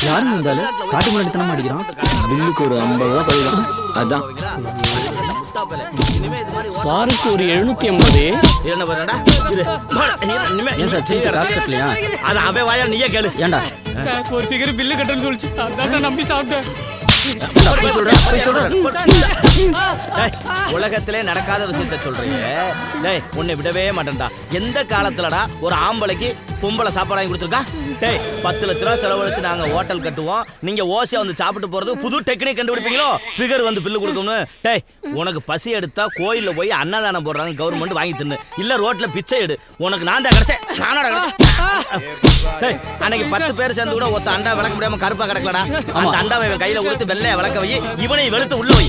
யாரும் இருந்தாலும் காட்டு முன்னாடி தானே அடிக்கிறான். பில்லுக்கு ஒரு 50 ரூபா கழிதான். அதான் சாருக்கு ஒரு 750. ஏன் சார் திருப்பி காசு கட்டலையா? அது அவன் வாயா, நீயே கேளு. ஏண்டா ஒரு ஃபிகர் பில்லு கட்டன்னு சொல்லிச்சு, அதான் சார் நம்பி சாப்பிட்டேன். உலகத்திலே நடக்காத விஷயத்த சொல்றீங்க. டேய் உன்னை விடவே மாட்டேன்டா. எந்த காலத்துலடா ஒரு ஆம்பளைக்கு பொம்பளை சாப்பாடு வாங்கி கொடுத்துருக்கா? டேய் 10 லட்ச ரூபா செலவழிச்சு நாங்க ஹோட்டல் கட்டுவோம், நீங்க ஓசியா வந்து சாப்பிட்டு போறது புது டெக்னிக் கண்டுபிடிப்பீங்களோ? ஃபிகர் வந்து பில்லு கொடுக்கணும். டேய் உனக்கு பசி எடுத்தா கோயில்ல போய் அன்னதானம் போடுறாங்க, கவர்மெண்ட் வாங்கி தின்னு. இல்ல ரோட்ல பிச்சை எடு. உனக்கு நான் தான் கிடைச்சேன். நானோட டேய் அன்னைக்கு 10 பேர் சேர்ந்து கூட ஒத்த அண்டா விளக்க முடியாம கருப்பா கிடக்கலடா. அந்த அண்டாவை கையில கொடுத்து வெள்ளைய விளக்க வை, இவனை வெளுத்து உள்ள வை.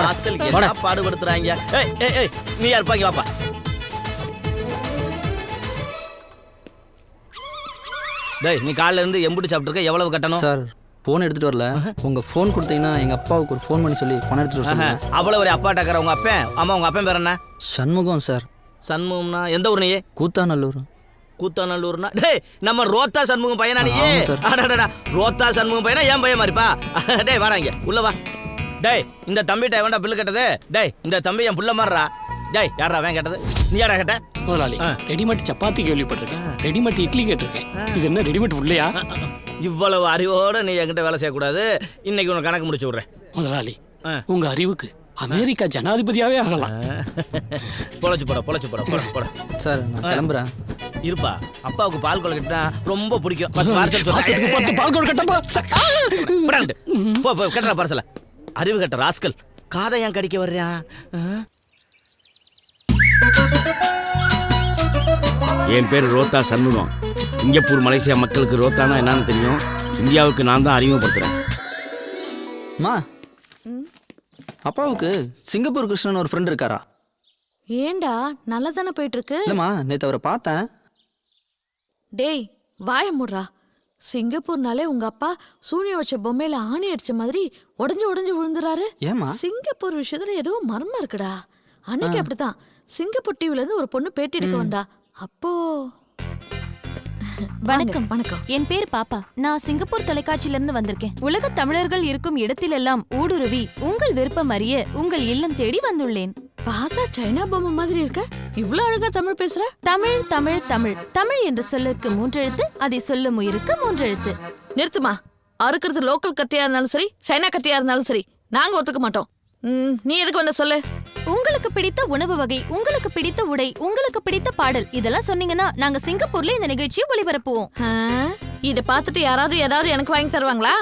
ராஸ்கல் என்ன பாடுபடுத்துறாங்க. ஏய் ஏய் ஏய் நீ யார் பாக்கி வாப்பா. டேய் நீ காலைல இருந்து எம்புட்டு சாப்பிட்டுருக்க, எவ்வளவு கட்டணும்? சார் ஃபோன் எடுத்துட்டு வரல. உங்க ஃபோன் கொடுத்தீங்கன்னா எங்க அப்பாவுக்கு ஒரு ஃபோன் பண்ணி சொல்லி பணம் எடுத்துட்டு வர சொல்லுங்க. அவ்வளவு ஒரு அப்பா டக்கற உங்க அப்பன். ஆமா உங்க அப்பன் பேர் என்ன? சண்முகம் சார். சண்முகம்னா எந்த ஊர்? நீ கூத்தாநல்லூர். கூத்தாநல்லூர்னா டேய் நம்ம ரோத்தா சண்முகம் பையனா நீ? அடடடா ரோத்தா சண்முகம் பையனா ஏன் பையன் மாதிரிப்பா? டேய் வாடா இங்க உள்ள வா. டேய் இந்த தம்பிட்ட எவன்டா பில்லு கட்டது? டேய் இந்த தம்பி என் புள்ள மாறுறா. டேய் யாரா அவன் கேட்டது? நீ யாரா கேட்ட? முதலாளி ரெடிமேட் சப்பாத்தி கேள்விப்பட்டிருக்கேன், ரெடிமேட் இட்லி கேட்டிருக்கேன். இது என்ன ரெடிமேட் உள்ளையா? இவ்வளவு அறிவோட நீ என்கிட்ட வேலை செய்யக்கூடாது. இன்னைக்கு உனக்கு கணக்கு முடிச்சு விடுறேன். முதலாளி உங்க அறிவுக்கு அமெரிக்கா ஜனாதிபதியாவே ஆகலாம். பொழைச்சு போட. சார் நான் கிளம்புறேன். இருப்பா, அப்பாவுக்கு பால் கொழுக்கட்டா ரொம்ப பிடிக்கும். 10 பார்சல் மாசத்துக்கு 10 பால் கொழுக்கட்டப்பா. போ கட்டுற பார்சல. அறிவு கட்ட ராஸ்கல், காதை ஏன் கடிக்க வர்றியா? என் பேர் ரோத்தா சண்முகம். சிங்கப்பூர் மலேசியா மக்களுக்கு ரோத்தானா என்னன்னு தெரியும். இந்தியாவுக்கு நான் தான் அறிமுகப்படுத்துறேன். மா அப்பாவுக்கு சிங்கப்பூர் கிருஷ்ணன் ஒரு ஃப்ரெண்ட் இருக்காரா? ஏண்டா நல்லா தானே போயிட்டு இருக்கு. இல்லம்மா நேற்று அவரை பார்த்தேன். டேய் வாய முடுறா. சிங்கப்பூர்னாலே உங்க அப்பா சூனியம் வச்ச பொம்மையில ஆணி அடிச்ச மாதிரி உடஞ்சு விழுந்துறாரு. ஏமா சிங்கப்பூர் விஷயத்துல ஏதோ மர்மம் இருக்குடா. அன்னைக்கு அப்படித்தான் சிங்கப்பூர் டிவில இருந்து ஒரு பொண்ணு பேட்டி எடுக்க வந்தா. அப்போ வணக்கம். வணக்கம். என் பேர் பாப்பா. நான் சிங்கப்பூர் தொலைக்காட்சியில இருந்து வந்திருக்கேன். உலக தமிழர்கள் இருக்கும் இடத்திலெல்லாம் ஊடுருவி உங்கள் விருப்பம் அறிய உங்கள் இல்லம் தேடி வந்துள்ளேன். பார்த்தா சைனா பொம்மை மாதிரி இருக்க. இவ்ளோ அழகா தமிழ் பேசுற. தமிழ் தமிழ் தமிழ் தமிழ் என்ற சொல்லுக்கு 3 எழுத்து, அதை சொல்லும் உயிருக்கு 3 எழுத்து. நிறுத்துமா. அறுக்கிறது லோக்கல் கத்தியா இருந்தாலும் சரி, சைனா கத்தியா இருந்தாலும் சரி, நாங்க ஒத்துக்க மாட்டோம். நீ எதுக்கு வந்த சொல்லு. உங்களுக்கு பிடித்த உணவு வகை, உங்களுக்கு பிடித்த உடை, உங்களுக்கு பிடித்த பாடல் இதெல்லாம் சொன்னீங்கன்னா நாங்க சிங்கப்பூர்ல இந்த நிகழ்ச்சியை ஒளிபரப்புவோம். இத பார்த்துட்டு யாராவது ஏதாவது எனக்கு வாங்கி தருவாங்களா?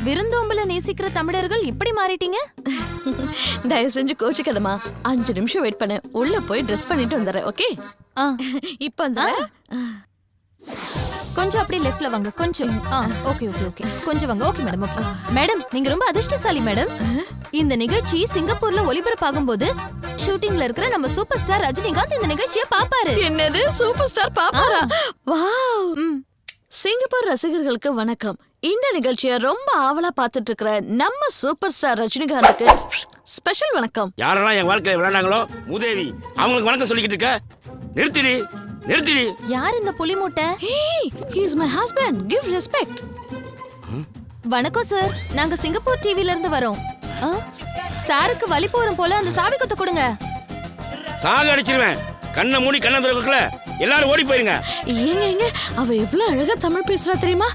விருந்தோம்பல நேசிக்கிற தமிழர்கள் இப்படி மாறிட்டீங்க. தயவு செஞ்சு கோச்சிக்கதமா. 5 நிமிஷம் வெயிட் பண்ணு. உள்ள போய் ட்ரெஸ் பண்ணிட்டு வந்துடுறேன். ஓகே? இப்போ அந்த கொஞ்சம் அப்படியே லெஃப்ட்ல வாங்க. கொஞ்சம் ஓகே ஓகே ஓகே கொஞ்சம் வாங்க. Okay madam. ஓகே மேடம், நீங்க ரொம்ப அதிர்ஷ்டசாலி மேடம். இந்த நிகழ்ச்சி சிங்கப்பூர்ல ஒளிபரப்பாகும் போது ஷூட்டிங்ல இருக்கிற நம்ம சூப்பர் ஸ்டார் ரஜினிகாந்த் இந்த நிகழ்ச்சியை பாப்பாரு. என்னது சூப்பர் ஸ்டார் பாப்பாரா? வாவ். சிங்கப்பூர் ரசிகர்களுக்கு வணக்கம். இந்த நிகழ்ச்சியை ரொம்ப ஆவலா பார்த்துட்டு இருக்கிற நம்ம சூப்பர் ஸ்டார் ரஜினிகாந்துக்கு ஸ்பெஷல் வணக்கம். யாரெல்லாம் என் வாழ்க்கையில விளையாண்டாங்களோ மூதேவி அவங்களுக்கு வணக்கம் சொல்லிக்கிட்டு இருக்க. நிறுத்திடி. யார் இந்த புலி மூட்டை? He is my husband. Give respect. வணக்கம் சார், நாங்க சிங்கப்பூர் டிவில இருந்து வரோம். சாருக்கு வலி போறோம் போல அந்த சாவி கொத்த கொடுங்க. சாக அடிச்சிருவேன். கண்ணை மூடி கண்ணை திறக்கல. எல்லாரும் ஓடி போயிருங்க. ஏங்க அவ எவ்வளவு அழகா தமிழ் பேசுறா தெரியுமா?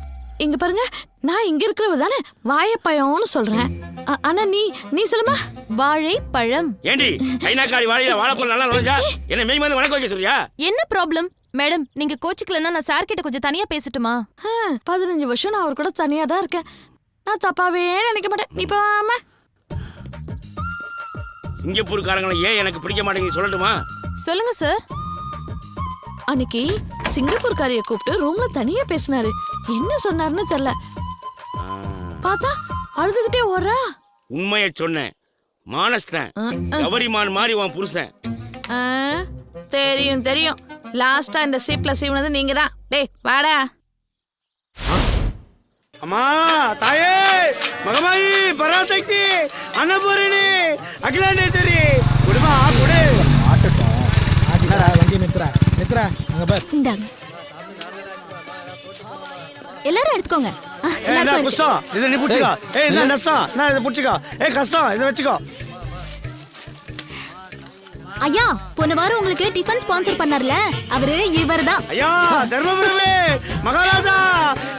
இங்க பாருங்க, நான் இங்க இருக்கிறவ தானே வாழைப்பழம்னு சொல்றேன். ஆனா நீ சொல்லுமா? வாழைப்பழம். ஏண்டி சைனாக்காரி வாழையில வாழைப்பழம் நல்லா நுழைஞ்சா என்ன மெய் வந்து வணக்கம் வைக்க சொல்றியா? என்ன ப்ராப்ளம் மேடம்? நீங்க கோச்சிக்கலன்னா நான் சார் கிட்ட கொஞ்சம் தனியா பேசட்டுமா? 15 வருஷம் நான் அவர் கூட தனியா தான் இருக்கேன். நான் தப்பாவே நினைக்க மாட்டேன். நீ போமா. சிங்கப்பூர்காரங்களை ஏன் எனக்கு பிடிக்க மாட்டேங்குது சொல்லட்டுமா? சொல்லுங்க சார். அன்னைக்கு சிங்கப்பூர்காரிய கூப்பிட்டு ரூம்ல தனியா பேசினாரு. என்ன சொன்னாருன்னு தெரியல. பார்த்தா அழுதுகிட்டே ஓடுறா. உண்மையை சொன்னேன். மானஸ்தன் கவரிமான் மாதிரி உன் புருஷன். தெரியும். லாஸ்டா இந்த சீப்ல சீவனது நீங்க தான். டேய் வாடா. அம்மா, தாயே, மகமாயி, பராசக்தி, அன்னபூரணி, அகிலாண்டேஸ்வரி, குடுமா குடு. என்னடா வண்டி நித்ரா அங்க பார். இந்தாங்க. எல்லாரும் எடுத்துக்கோங்க. கஷ்டம் இதை நீ புடிச்சுக்கோ. என்ன நஷ்டம் நான் இதை புடிச்சுக்கோ. கஷ்டம் இதை வச்சுக்கோ. ஐயா, போன வாரம் உங்களுக்கு டிஃபன் ஸ்பான்சர் பண்ணார்ல, அவரு இவர்தான். ஐயா தர்மபுரமே மகாராஜா,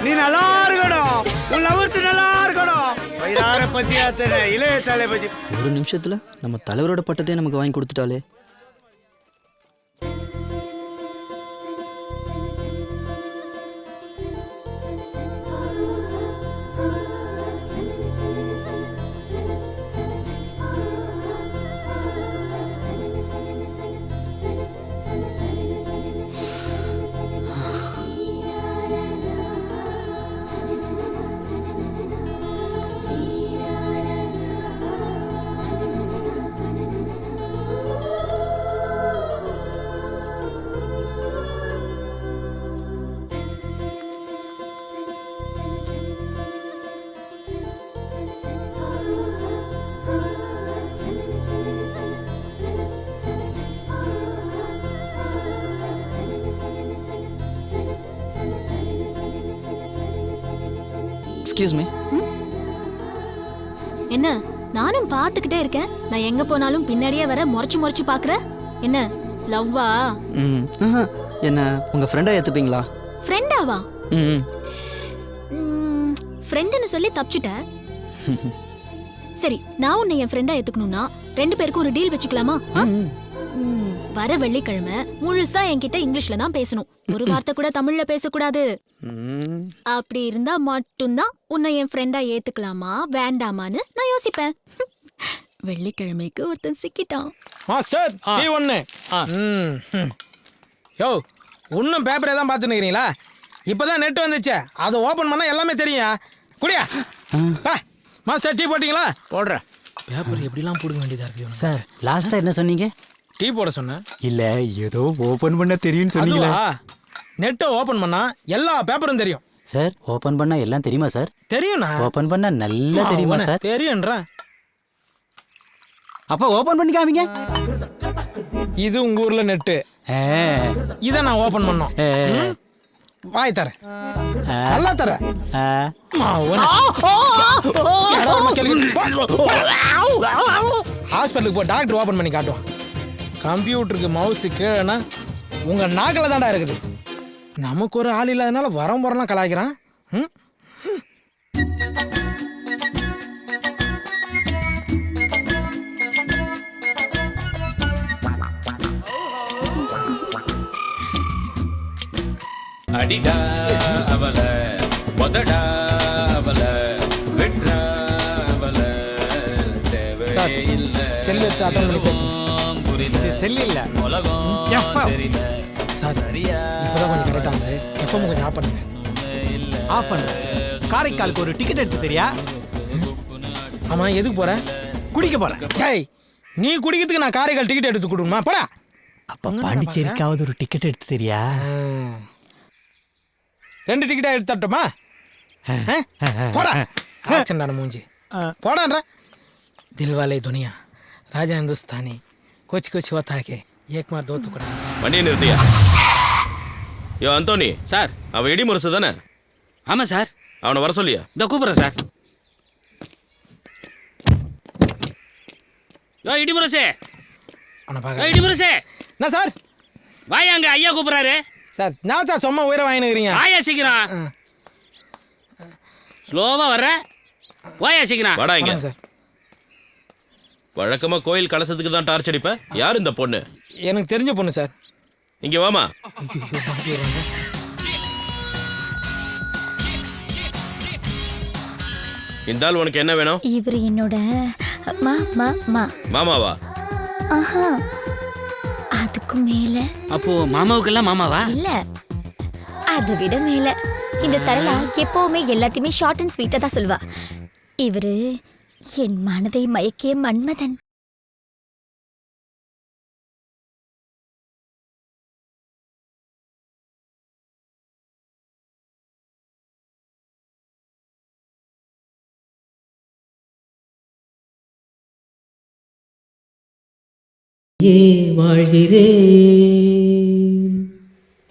நீ நல்லா இருக்கணும். உன் லவர்ஸ் நல்லா இருக்கணும். வயிறார பச்சி ஆத்தன இளைய தலை பச்சி. ஒரு நிமிஷத்துல நம்ம தலைவரோட பட்டத்தை நமக்கு வாங்கி கொடுத்துட்டாலே. Excuse me. என்ன நானும் பார்த்துக்கிட்டே இருக்கேன். நான் எங்க போனாலும் பின்னாடியே வர முறைச்சு பாக்குற. என்ன லவ்வா? என்ன உங்க ஃப்ரெண்டா ஏத்துப்பீங்களா? ஃப்ரெண்டாவா? ஃப்ரெண்டுன்னு சொல்லி தப்பிச்சிட்ட. சரி, நான் உன்னை என் ஃப்ரெண்டா ஏத்துக்கணும்னா 2 பேருக்கும் ஒரு டீல் வச்சுக்கலாமா? வர வெள்ளிக்கிழமை முழுசா என்கிட்ட இங்கிலீஷ்ல தான் பேசணும். ஒரு வார்த்தை கூட தமிழ்ல பேசக்கூடாது. அப்படி இருந்தா மட்டும்தான் உன்னை என் ஃப்ரெண்டா ஏத்துக்கலாமா வேண்டாமான்னு நான் யோசிப்பேன். வெள்ளிக்கிழமைக்கு ஒருத்தன் சிக்கிட்டான். மாஸ்டர் நீ ஒண்ணு. யோ இன்னும் பேப்பரே தான் பார்த்துன்னு இருக்கிறீங்களா? இப்பதான் நெட் வந்துச்சே, அதை ஓபன் பண்ணா எல்லாமே தெரியும். குடியா மாஸ்டர் டீ போட்டீங்களா? போடுற. பேப்பர் எப்படிலாம் போடுங்க வேண்டியதா இருக்கு சார். லாஸ்டா என்ன சொன்னீங்க? டீ போட சொன்னேன். இல்ல ஏதோ ஓபன் பண்ண தெரியும்னு சொன்னீங்களா? நெட்டை ஓபன் பண்ணா எல்லா பேப்பரும் தெரியும் சார். ஓபன் பண்ணா எல்லாம் தெரியுமா சார்? தெரியும்ண்ணா. ஓபன் பண்ணா நல்லா தெரியுமா சார்? தெரியும்ன்றா. அப்ப ஓபன் பண்ணி காமிங்க. இது உங்க ஊர்ல நெட்டு. இத நான் ஓபன் பண்ணோம். வாய் தரேன், நல்லா தரேன். ஹாஸ்பிட்டலுக்கு போ, டாக்டர் ஓபன் பண்ணி காட்டுவான். கம்ப்யூட்டருக்கு மவுஸ் கீழேனா உங்க நாக்கில தாண்டா இருக்குது. நமக்கு ஒரு ஆள் இல்லாதனால வரம்புறலாம் கலாய்க்கிறான். அடிடா அவல உதடா அவல வெட்றா அவல தேவையே இல்ல. செல் எடுத்து அட்டன் பண்ணி பேசுங்க. இது செல் இல்ல, சார் இப்பதான் கொஞ்சம் கரெக்டா இருந்தது. எஃப்எம் கொஞ்சம் ஆஃப் பண்ணுங்க. ஆஃப் பண்ணு. காரைக்காலுக்கு ஒரு டிக்கெட் எடுத்து தெரியா? ஆமா, எதுக்கு போற? குடிக்க போறேன். டேய், நீ குடிக்கிறதுக்கு நான் காரைக்கால் டிக்கெட் எடுத்து கொடுமா? போடா. அப்ப பாண்டிச்சேரிக்காவது ஒரு டிக்கெட் எடுத்து தெரியா? 2 டிக்கெட்டா எடுத்து தட்டுமா? போடா. ஆச்சண்டான மூஞ்சி. போடான்ற. தில்வாலே துனியா ராஜா இந்துஸ்தானி கோச் கோச் ஓத்தாக்கே ஏக்மார் தோத்து கூட. வண்டியை நிறுத்தியா? யோ அந்தோனி சார். அவன் இடி முரசு தானே? ஆமாம் சார். அவனை வர சொல்லியா? இதோ கூப்பிட்றேன் சார். யோ இடிமுரசே, அவனை பார்க்க. இடிமுரசே. என்ன சார்? வாயா, அங்க ஐயா கூப்பிட்றாரு சார். நான் சார் சும்மா உயிரை வாங்கினுக்கிறீங்க. வாயா சீக்கிரம். ஸ்லோவா வர்ற. வாயா சீக்கிரம். வாடா இங்க. சார், வழக்கமா கோயில் கலசத்துக்கு தான் டார்ச் அடிப்ப. யார் இந்த பொண்ணு? எனக்கு தெரிஞ்ச பொண்ணு சார். இங்க வாமா. இந்த ஆள் உனக்கு என்ன வேணும்? இவர் என்னோட மாமாவா? ஆஹா, அதுக்கு மேல. அப்போ மாமாவுக்கெல்லாம் மாமாவா? இல்ல, அதை விட மேல. இந்த சரளா எப்பவுமே எல்லாத்தையுமே ஷார்ட் அண்ட் ஸ்வீட்டா தான் சொல்வா. இவரு என் மனதை மயக்கிய மன்மதன்.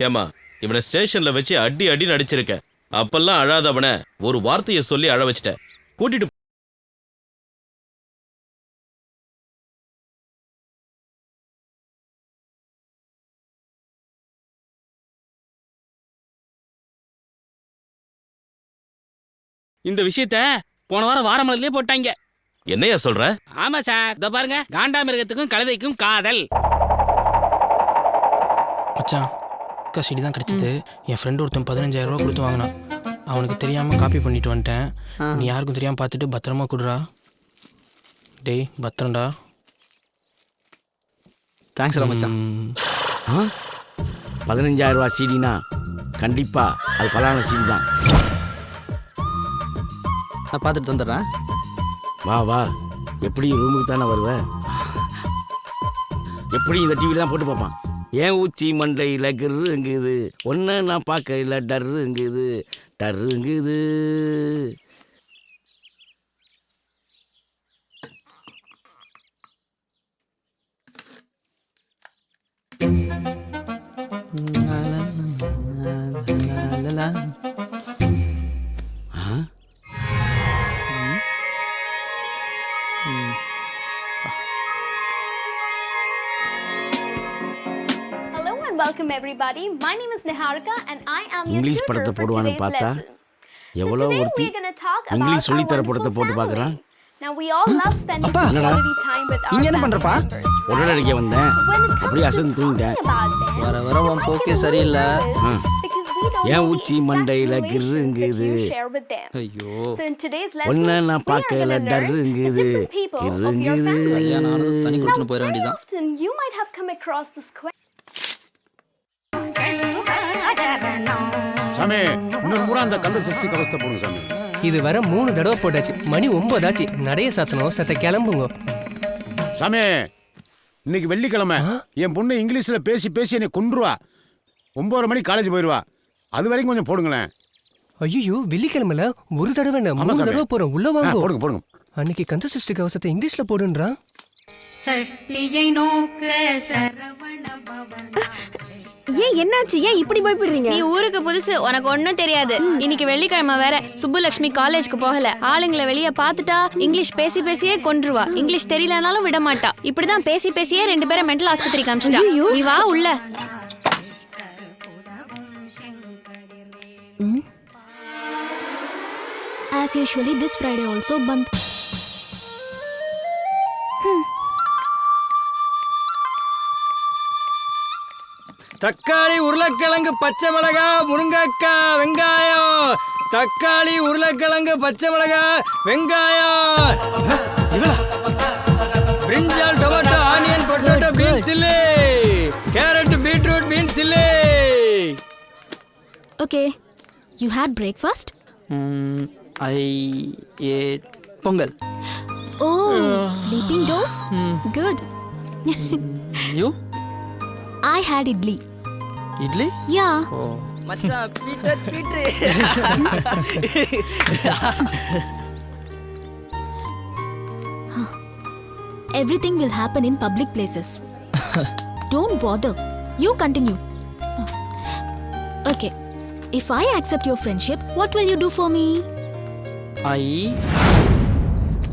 ஏமா, இவனை ஸ்டேஷன்ல வச்சு அடி அடி நடிச்சிருக்க. அப்பெல்லாம் அழாதவன ஒரு வார்த்தையை சொல்லி அழ வச்சிட்ட. கூட்டிட்டு இந்த விஷயத்த போன வாரம் வாரமலர்லயே போட்டாங்க. என்னையா சொல்ற? ஆமா சார். இதோ பாருங்க, காண்டாமிருகத்துக்கும் கழுதைக்கும் காதல். மச்சான், கசிடி தான் கிடைச்சது. என் ஃப்ரெண்டு ஒருத்தன் 15,000 ரூபா கொடுத்து வாங்கினான். அவனுக்கு தெரியாமல் காப்பி பண்ணிட்டு வந்துட்டேன். நீ யாருக்கும் தெரியாமல் பார்த்துட்டு பத்திரமா கொடுறா. டேய் பத்திரம்டா. தேங்க்ஸ்டா மச்சான். 15,000 ரூபா சீடினா கண்டிப்பா அது பலான சீடி தான். நான் பார்த்துட்டு வந்துடுறேன். வா வா. எப்படி ரூமுக்கு தானே வருவேன்? எப்படி இந்த டிவியில் தான் போட்டு பார்ப்பான். ஏன் ஊச்சி மண்டையில் கிருங்குது, ஒன்று நான் பார்க்கல டர்ருங்குது டர்ருங்குது. Welcome everybody. My name is Niharika and I am your English tutor படத்தை for போடுவான்னு today's பார்த்தா lesson. எவ்வளோ Today ஒருத்தி we're going to talk about English our சொல்லி தர wonderful படத்தை போட்டு family. பார்க்குறான். Now we all love spending அப்பா, quality time with our இங்க என்ன family பண்றப்பா? members. உடனே அடிக்க வந்தேன் அப்படியே அசந்து தூங்கிட்டேன். வர வர உன் போக்கே சரியில்லை. ஏன் உச்சி மண்டையில கிருங்குது ஐயோ ஒன்ன நான் பார்க்கல டருங்குது கிருங்குது. கல்யாணம் தனி கொடுத்துன்னு போயிட வேண்டியதான். Often you might have come across this question. சாமி இன்னொரு முறை அந்த கந்த சஷ்டி கவசத்தை போடுங்க சாமி. இது வர 3 தடவை போட்டாச்சு. மணி 9 ஆச்சு. நடைய சாத்தணும். சத்த கிளம்புங்க. சாமி இன்னைக்கு வெள்ளிக்கிழமை என் பொண்ணு இங்கிலீஷ்ல பேசி பேசி என்னை கொன்றுவா. 9:30 மணிக்கு காலேஜ் போயிடுவா. அது வரைக்கும் கொஞ்சம் போடுங்களேன். ஐயோ வெள்ளிக்கிழமைல ஒரு தடவை என்ன 3 தடவை போறோம். உள்ள வாங்க. போடுங்க போடுங்க. அன்னைக்கு கந்த சஷ்டி கவசத்தை இங்கிலீஷ்ல போடுன்றான். சட்டியை நோக்க சரவண ஏன் என்னாச்சு? ஏன் இப்படி பயப்படுறீங்க? நீ ஊருக்கு புதுசு, உனக்கு ஒன்றும் தெரியாது. இன்னைக்கு வெள்ளிக்கிழமை வேற. சுப்புலட்சுமி காலேஜ்க்கு போகல. ஆளுங்களை வெளியே பார்த்துட்டா இங்கிலீஷ் பேசி பேசியே கொன்றுவா. இங்கிலீஷ் தெரியலனாலும் விட மாட்டா. இப்படிதான் பேசி பேசியே 2 பேரை மென்டல் ஆஸ்பத்திரிக்கு அனுப்பிச்சிட்டா. நீ வா உள்ள. As usually, this Friday also band. தக்காளி, உருளைக்கிழங்கு, பச்சை மிளகா, முருங்கக்காய், வெங்காயம். தக்காளி, உருளைக்கிழங்கு, பச்சை மிளகா, வெங்காயம். Brinjal, tomato, onion, potato, beans chilli, carrot, beetroot, beans chilli. Okay, you had breakfast? I ate pongal. Oh, sleeping dose? Good. You? I had idli. Idli? Yeah. மச்சான் Peter. Everything will happen in public places. Don't bother. You continue. Okay. If I accept your friendship, what will you do for me?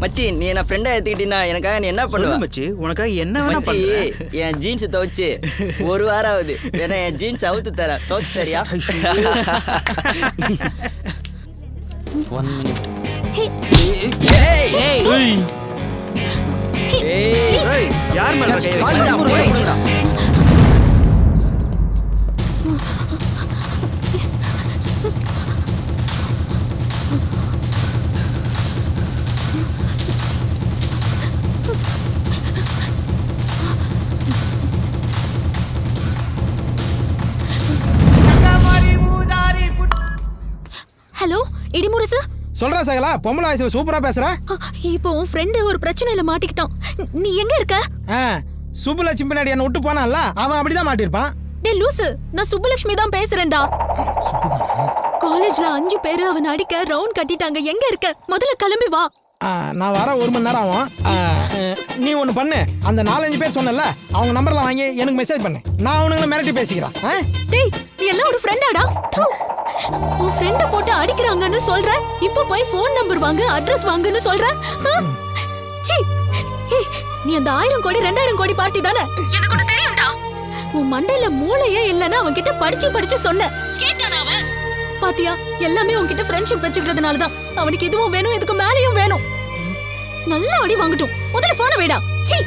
மச்சி நீ என்ன ஃப்ரெண்டா ஏத்துக்கிட்டீனா எனக்காக நீ என்ன பண்ணுவ? மச்சி உனக்காக என்ன வேணா மச்சி என் ஜீன்ஸ் துவைச்சு 1 வாரம் ஆகுது. ஏன்னா என் ஜீன்ஸ் அவுத்து தரேன். துவைச்சு தரியா? 1 minute. Hey. ஏய் யார் மேல கை வைக்கிறீங்க? ஹலோ இடிமுரசு. சொல்றா சகலா, பொம்பளை வயசுல சூப்பரா பேசுற. இப்போ உன் ஃப்ரெண்ட் ஒரு பிரச்சனையில மாட்டிக்கிட்டான். நீ எங்க இருக்க? சுப்புலட்சுமி பின்னாடி என்ன விட்டு போனான்ல, அவன் அப்படிதான் மாட்டிருப்பான். டே லூசு, நான் சுப்புலட்சுமி தான் பேசுறேன்டா. காலேஜ்ல 5 பேரு அவன் அடிக்க ரவுண்ட் கட்டிட்டாங்க. எங்க இருக்க? முதல்ல கிளம்பி வா. நான் வர 1 மணி நேரம் ஆகும். நீ ஒன்று பண்ணு, அந்த 4-5 பேர் சொன்னல அவங்க நம்பர்லாம் வாங்கி எனக்கு மெசேஜ் பண்ணு. நான் அவனுங்களை மிரட்டி பேசிக்கிறேன். டேய் நீ எல்லாம் ஒரு ஃப்ரெண்டாடா? உன் ஃப்ரெண்ட போட்டு அடிக்கிறாங்கன்னு சொல்ற. இப்போ போய் ஃபோன் நம்பர் வாங்கு, அட்ரஸ் வாங்குன்னு சொல்ற. சீ, நீ அந்த 1000 கோடி 2000 கோடி பார்ட்டி தானே? எனக்கு ஒண்ணு தெரியும்டா. உன் மண்டையில மூளையே இல்லைன்னா அவன் கிட்ட படிச்சு சொன்ன. கேட்டானா அவன்? பாத்தியா, எல்லாமே உன்கிட்ட ஃப்ரெண்ட்ஷிப் வச்சுக்கிறதுனால தான். அவனுக்கு இதுவும் வேணும், இதுக்கு மேலேயும் வேணும். நல்லா அடி வாங்கட்டும். முதல்ல போனை வைடா. சீ.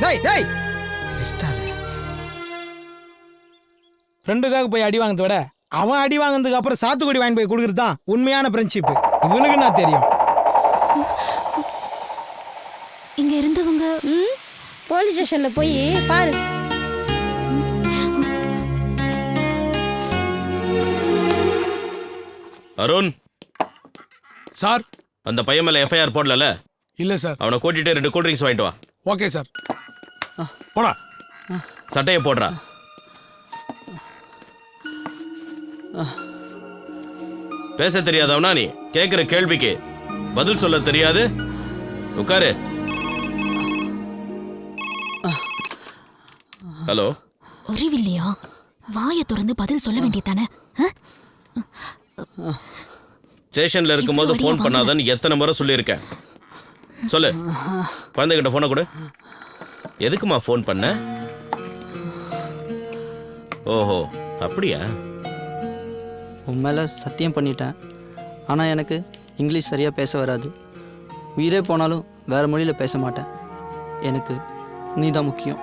டேய் ஃப்ரெண்டுக்காக போய் அடி வாங்கறத விட அவன் அடி வாங்கினதுக்கு அப்புறம் சாத்துக்குடி வாங்கி போய் கொடுக்கறது தான் உண்மையான ஃப்ரெண்ட்ஷிப். இவனுக்கு நான் தெரியும். இங்க இருந்தவங்க போலீஸ் ஸ்டேஷன்ல போய் பாரு. அருண் சார், அந்த பையன் மேல எஃப்ஐஆர் போடல? இல்ல சார். அவனை கூட்டிட்டு 2 கூல் ட்ரிங்க்ஸ் வாங்கிட்டு வா. Okay sir. போடா. சட்டையை போடுறா. பேச தெரியாதவனா நீ? கேட்கிற கேள்விக்கு பதில் சொல்ல தெரியாது? உட்காரு. ஹலோ. அறிவில்லையா? வாயை திறந்து பதில் சொல்ல வேண்டியதானே? ஸ்டேஷன்ல இருக்கும்போது ஃபோன் பண்ணாதன்னு எத்தனை முறை சொல்லியிருக்கேன். சொல்லு. குழந்தைகிட்ட ஃபோனை கொடு. எதுக்குமா ஃபோன் பண்ண? ஓஹோ அப்படியா? உன் மேலே சத்தியம் பண்ணிட்டேன். ஆனால் எனக்கு இங்கிலீஷ் சரியாக பேச வராது. உயிரே போனாலும் வேறு மொழியில் பேச மாட்டேன். எனக்கு நீ தான் முக்கியம்.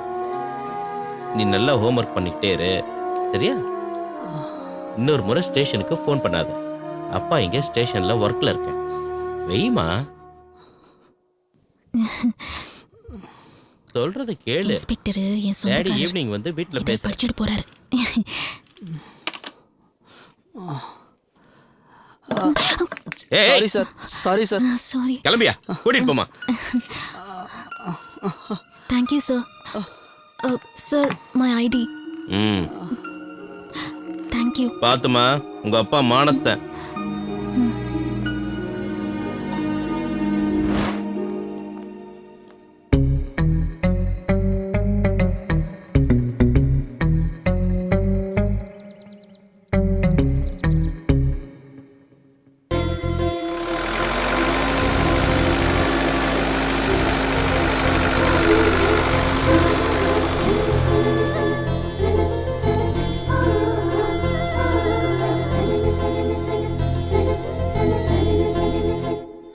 நீ நல்லா ஹோம்ஒர்க் பண்ணிக்கிட்டே இரு, சரியா? இன்னொரு முறை ஸ்டேஷனுக்கு ஃபோன் பண்ணாத. அப்பா இங்கே ஸ்டேஷனில் ஒர்க்கில் இருக்கேன். வெய்மா, சொல்றது கேளு. இன்ஸ்பெக்டர் என் டேடி சொந்தக்காரர் ஈவினிங் வந்து வீட்டில் பேச படிச்சுட்டு போறாரு. Sorry sir, sorry sir. Sorry. கிளம்பியா, கூட்டிட்டு போமா. Thank you sir. Sir my ID. Thank you. பாத்துமா, உங்க அப்பா மானஸ்தன்.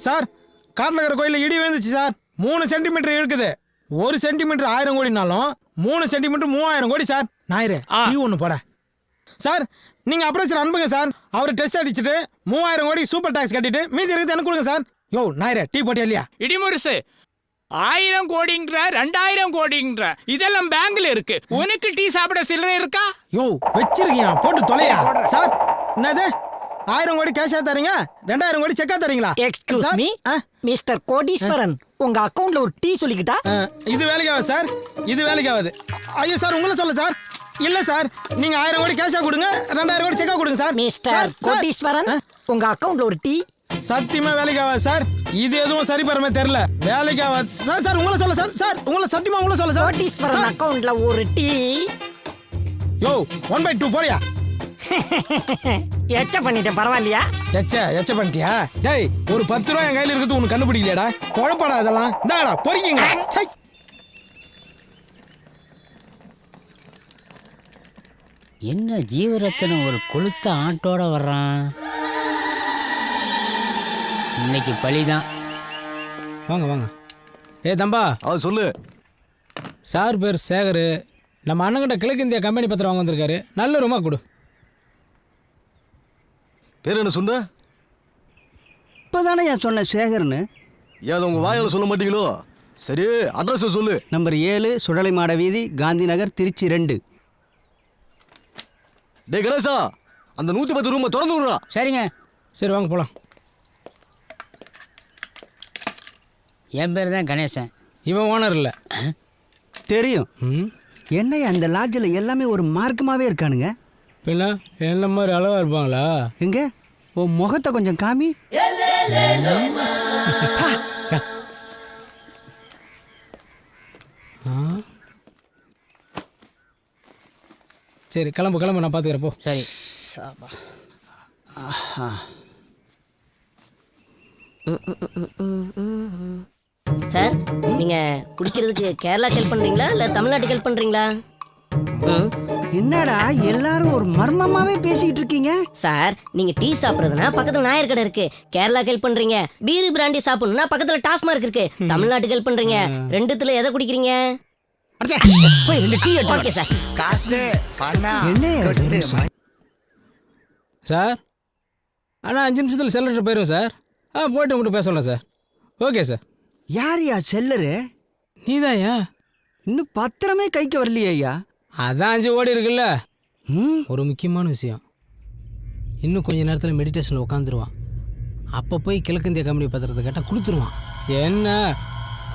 சார், காட்டில் இருக்கிற கோயிலில் இடி விழுந்துச்சு சார். 3 சென்டிமீட்டர் இருக்குது. 1 சென்டிமீட்டர் 1000 கோடினாலும் 3 சென்டிமீட்டர் 3000 கோடி சார். ஞாயிறு டீ ஒன்று போட சார். நீங்கள் அப்ரோச்சர் அனுப்புங்க சார். அவர் டெஸ்ட் அடிச்சுட்டு 3000 கோடி சூப்பர் டாக்ஸ் கட்டிட்டு மீதி இருக்கிறது எனக்கு கொடுங்க சார். யோ ஞாயிறு டீ போட்டியா இல்லையா? இடிமுரசு 1000 கோடிங்கிற 2000 கோடிங்கிற இதெல்லாம் பேங்க்ல இருக்கு. உனக்கு டீ சாப்பிட சில்லறை இருக்கா? யோ வச்சிருக்கியா, போட்டு தொலையா சார். என்னது 1000 கோடி கேஷா தரீங்க, 2000 கோடி செக்கா தரீங்களா? எக்ஸ்கியூஸ் மீ மிஸ்டர் கோடீஸ்வரன், உங்க அக்கவுண்ட்ல ஒரு டீ சொல்லிக்கிட்டா? இது வேலைக்கு ஆகுது சார், இது வேலைக்கு ஆகுது. ஐயோ சார், உங்களை சொல்ல சார். இல்ல சார், நீங்க 1000 கோடி கேஷா கொடுங்க, 2000 கோடி செக்கா கொடுங்க சார். மிஸ்டர் கோடீஸ்வரன், உங்க அக்கவுண்ட்ல ஒரு டீ. சத்தியமா வேலைக்கு ஆகாது சார். இது எதுவும் சரி பரமே தெரியல. வேலைக்கு ஆகாது சார். சார் உங்களை சொல்ல சார். சார் உங்களை சத்தியமா உங்களை சொல்ல சார். கோடீஸ்வரன் அக்கவுண்ட்ல ஒரு டீ. யோ 1/2 போறியா? எச்ச பண்ணிட்டேன், பரவாயில்லையா? எச்ச பண்ணிட்டியா? டேய், ஒரு 10 ரூபாய் என் கையில இருக்குது, உனக்கு கண்டுபிடிக்கலையாடா? குழப்படா இதெல்லாம். இந்தாடா பொறிக்கிங்க. என்ன ஜீவரத்தனம் ஒரு கொளுத்த ஆட்டோட வர்றான். இன்னைக்கு பழிதான். வாங்க வாங்க. தம்பா, சொல்லு. சார் பேர் சேகர். நம்ம அண்ணங்கிட்ட கிழக்கு இந்தியா கம்பெனி பத்திரம் வாங்க வந்திருக்காரு. நல்ல ரூமா கொடு. பேர் என்ன சொன்ன? இப்போதானே என் சொன்ன சேகர்னு. ஏன் உங்க வாயால சொல்ல மாட்டீங்களோ? சரி, அட்ரஸ் சொல்லு. நம்பர் 7 சுடலை மாட வீதி, காந்தி நகர், திருச்சி 2. டே கணேசா, அந்த 110 ரூமை திறந்து விடுறா. சரிங்க. சரி வாங்க போலாம். என் பேர் தான் கணேசன். இவன் ஓனர் இல்லை. தெரியும். என்னையா அந்த லாட்ஜில் எல்லாமே ஒரு மார்க்கமாகவே இருக்கானுங்க. பின்ன என்ன மாதிரி அழகா இருப்பாங்களா? எங்க உன் முகத்தை கொஞ்சம் காமி. சரி கிளம்பு கிளம்பு, நான் பார்த்துக்கிறப்போ. சரி சார், நீங்க குடிக்கிறதுக்கு கேரளாக்கு ஹெல்ப் பண்றீங்களா இல்ல தமிழ்நாட்டுக்கு ஹெல்ப் பண்றீங்களா? என்னடா எல்லாரும் ஒரு மர்மமாவே பேசிட்டு இருக்கீங்க? சார், நீங்க டீ சாப்பிடுறதுனா பக்கத்துல நாயர் கடை இருக்கு. கேரளாக்கு ஹெல்ப் பண்றீங்க. பீரு பிராண்டி சாப்பிடணும்னா பக்கத்துல டாஸ்மார்க் இருக்கு. தமிழ்நாட்டுக்கு ஹெல்ப் பண்றீங்க. ரெண்டுத்துல எதை குடிக்கிறீங்க? போய் 2 டீ எடுத்து. Okay sir. காசு பணம் என்ன சார்? ஆனால் 5 நிமிஷத்தில் செல்லர் போயிடுவோம் சார். போய்ட்டு உங்கள்கிட்ட பேச சொல்லலாம் சார். Okay sir. யாரையா செல்லரு? நீதாயா? இன்னும் பத்திரமே கைக்கு வரலையே ஐயா. அதான் 5 ஓடி இருக்குல்ல. ஒரு முக்கியமான விஷயம், இன்னும் கொஞ்ச நேரத்தில் மெடிடேஷனில் உட்காந்துருவான். அப்போ போய் கிழக்கிந்திய கம்பெனி பத்திரத்தை கேட்டால் கொடுத்துருவான். என்ன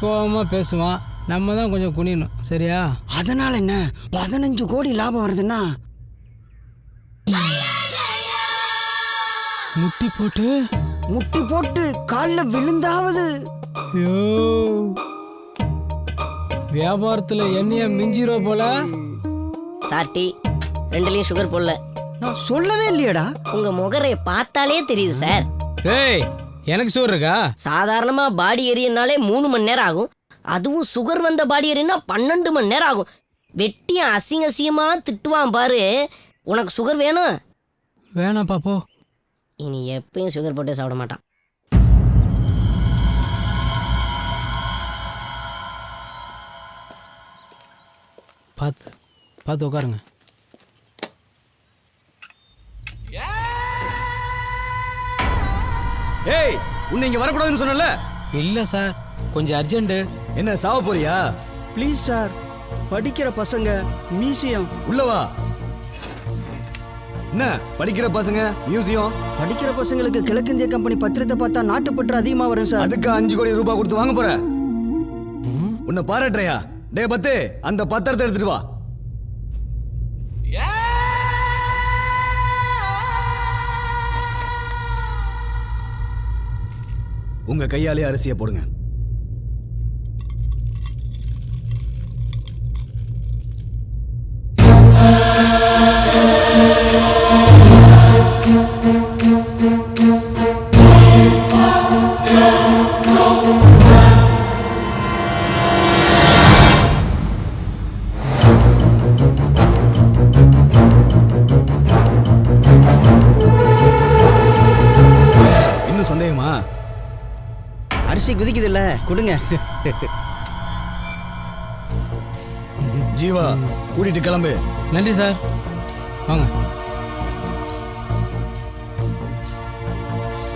கோபமாக பேசுவான், நம்ம தான் கொஞ்சம் குனியணும். சரியா? அதனால என்ன 15 கோடி லாபம் வருதுன்னா முட்டி போட்டு காலில் விழுந்தாவது. ஐயோ, வியாபாரத்தில் என்னைய மிஞ்சிரோ போல. சார், டீ 2லயும் சுகர் போடல. நான் சொல்லவே இல்லையடா. உங்க முகரை பார்த்தாலே தெரியுது சார். ஏய், எனக்கு சுகர் இருக்கா? சாதாரணமா பாடி எரியனாலே 3 மணி நேரம் ஆகும். அதுவும் சுகர் வந்த பாடி எரினா 12 மணி நேரம் ஆகும். வெட்டியும் அசிங்கமா திட்டுவான் பாரு. உனக்கு சுகர் வேணும்? வேணாம் பாப்போ. இனி எப்பயும் சுகர் போட்டு சாப்பிட மாட்டான். பார்த்து உட்காருங்க. ஏய், உன்னை இங்க வரக்கூடாதுன்னு சொன்னல? இல்லை சார், கொஞ்சம் அர்ஜென்ட்டு. என்ன சாவ போறியா? ப்ளீஸ் சார், படிக்கிற பசங்க மியூசியம் உள்ளவா. என்ன படிக்கிற பசங்க மியூசியம்? படிக்கிற பசங்களுக்கு கிழக்கிந்திய கம்பெனி பத்திரத்தை பார்த்தா நாட்டுப்பற்று அதிகமா வரும் சார். அதுக்கு 5 கோடி ரூபாய் கொடுத்து வாங்க போற? உன்னை பாராட்டுறியா? டே பத்து, அந்த பத்திரத்தை எடுத்துட்டு வா. உங்க கையாலே அரிசியை போடுங்க. இன்னும் சந்தேகமா? அரிசி குதிக்குது இல்ல, கொடுங்க. ஜீவா, கூட்டிட்டு கிளம்பு. நன்றி சார், வாங்க.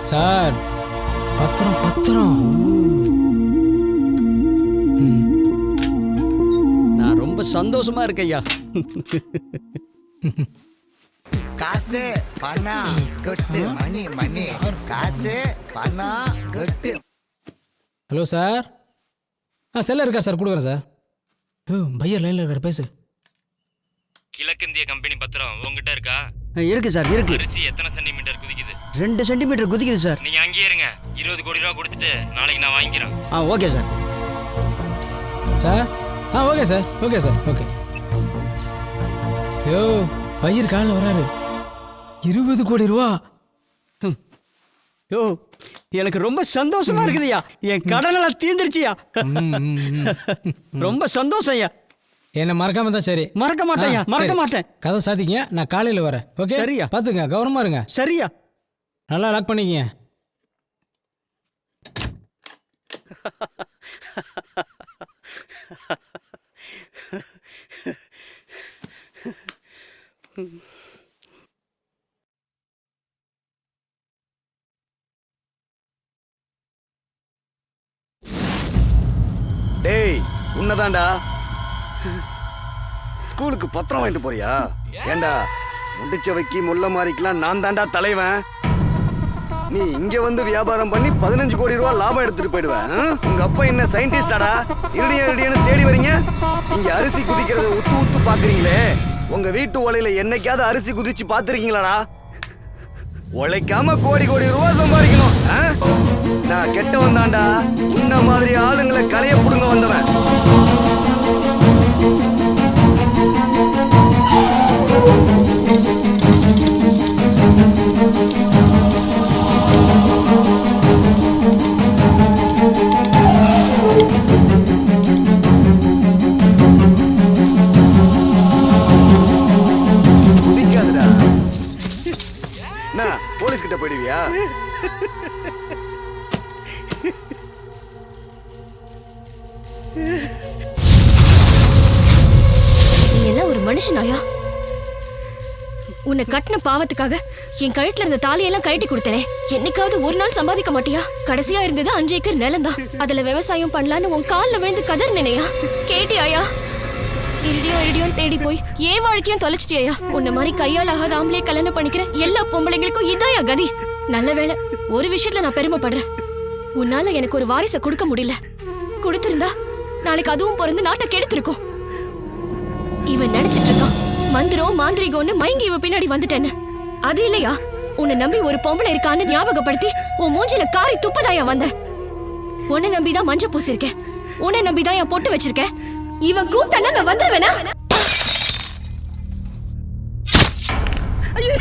சார், பத்திரம். நான் ரொம்ப சந்தோஷமா இருக்கேன். காசு பணம் கொட்டு மணி காசு பணம் கொட்டு. Hello sir. செல்ல இருக்கா சார்? கொடுக்குறேன் சார். பையர் லைனில் இருக்கார், பேசு. கிழக்கிந்திய கம்பெனி பத்திரம் உங்ககிட்ட இருக்கா? இருக்கு சார், இருக்கு. அரிசி எத்தனை சென்டிமீட்டர் குதிக்குது? 2 சென்டிமீட்டர் குதிக்குது சார். நீங்க அங்கேயே இருங்க, 20 கோடி ரூபா கொடுத்துட்டு நாளைக்கு நான் வாங்கிக்கிறேன். Okay sir. Sir, okay sir, okay sir, okay. ஐயோ, பையர் காலில் வராரு. 20 கோடி ரூபா. யோ, எனக்கு ரொம்ப சந்தோஷமா இருக்குதுயா. என் கடனெல்லாம் தீர்ந்துருச்சியா. ரொம்ப சந்தோஷம் ஐயா. என்ன மறக்காம தான் சரி. மறக்க மாட்டேன், மறக்க மாட்டேன். கதவை சாத்திக்கிங்க, நான் காலையில் வரேன். ஓகே சரியா? பார்த்துங்க, கவனமா இருங்க. சரியா? நல்லா லாக் பண்ணிக்கிங்க. டேய், உன்னதான்டா. ஸ்கூலுக்கு பத்திரம் வாங்கிட்டு போறியா? ஏண்டா, முடிச்சவைக்கு முல்ல மாறிக்கலாம் நான் தாண்டா தலைவன். நீ இங்க வந்து வியாபாரம் பண்ணி 15 கோடி ரூபாய் லாபம் எடுத்துட்டு போயிடுவேன். உங்க அப்பா என்ன சயின்டிஸ்டாடா? இருடியன்னு தேடி வரீங்க. இங்க அரிசி குதிக்கிறத உத்து பாக்குறீங்களே, உங்க வீட்டு ஓலையில என்னைக்காவது அரிசி குதிச்சு பாத்துருக்கீங்களாடா? உழைக்காம கோடி ரூபாய் சம்பாதிக்கணும். நான் கெட்டவன் தாண்டா. உன்ன மாதிரி ஆளுங்களை களைய புடுங்க வந்தவன். குதிக்காதடா. என்ன போலீஸ் கிட்ட போயிடுவியா? நீ எல்லாம் ஒரு மனுஷனாயா? உன்னை கட்டின பாவத்துக்காக என் கழுத்துல இருந்த தாலியெல்லாம் கழட்டி கொடுத்தனே, என்னைக்காவது ஒரு நாள் சம்பாதிக்க மாட்டியா? கடைசியா இருந்தது 5 ஏக்கர் நிலம் தான். அதுல விவசாயம் பண்ணலான்னு உன் காலில் விழுந்து கதர் நினையா? கேட்டியாயா? இடியோன்னு தேடி போய் ஏன் வாழ்க்கையும் தொலைச்சிட்டியா? உன்ன மாதிரி கையால் ஆகாத ஆம்பளையே கல்யாணம் பண்ணிக்கிற எல்லா பொம்பளைங்களுக்கும் இதாயா கதி? நல்ல வேளை, ஒரு விஷயத்துல நான் பெருமைப்படுறேன். உன்னால எனக்கு ஒரு வாரிசை கொடுக்க முடியல. கொடுத்திருந்தா நாளைக்கு அதுவும் பிறந்து நாட்டை கெடுத்திருக்கும். இவன் நினைச்சிட்டு இருக்கான் மந்திரம் மாந்திரிகம்னு மயங்கி இவ பின்னாடி வந்துட்டேன்னு. அது இல்லையா, உன்னை நம்பி ஒரு பொம்பளை இருக்கான்னு ஞாபகப்படுத்தி உன் மூஞ்சில காரி துப்பதாயா வந்த. உன்னை நம்பிதான் மஞ்சள் பூசிருக்கேன், உன்னை நம்பிதான் என் பொட்டு வச்சிருக்கேன். இவன் கூப்பிட்டா நான் வந்துருவேனா? ஐயோ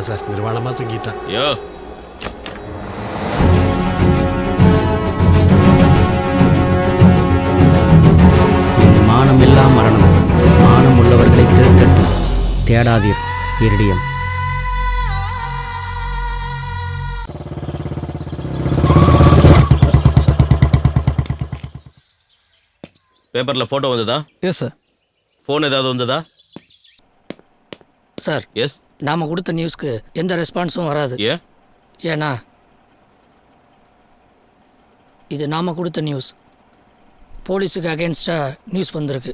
தூங்கிட்டான் சார், நிர்வாணமாக தூங்கிட்டான். யோ மானமில்லா மரணம் மானம் உள்ளவர்களை திருத்தட்டும். தேடாதீர் இரிடியம். பேப்பர்ல போட்டோ வந்ததா? Yes sir. ஃபோன் ஏதாவது வந்ததா? Sir yes. நாம் கொடுத்த நியூஸ்க்கு எந்த ரெஸ்பான்ஸும் வராது. ஏன்னா இது நாம் கொடுத்த நியூஸ். போலீஸுக்கு அகேன்ஸ்டாக நியூஸ் வந்திருக்கு.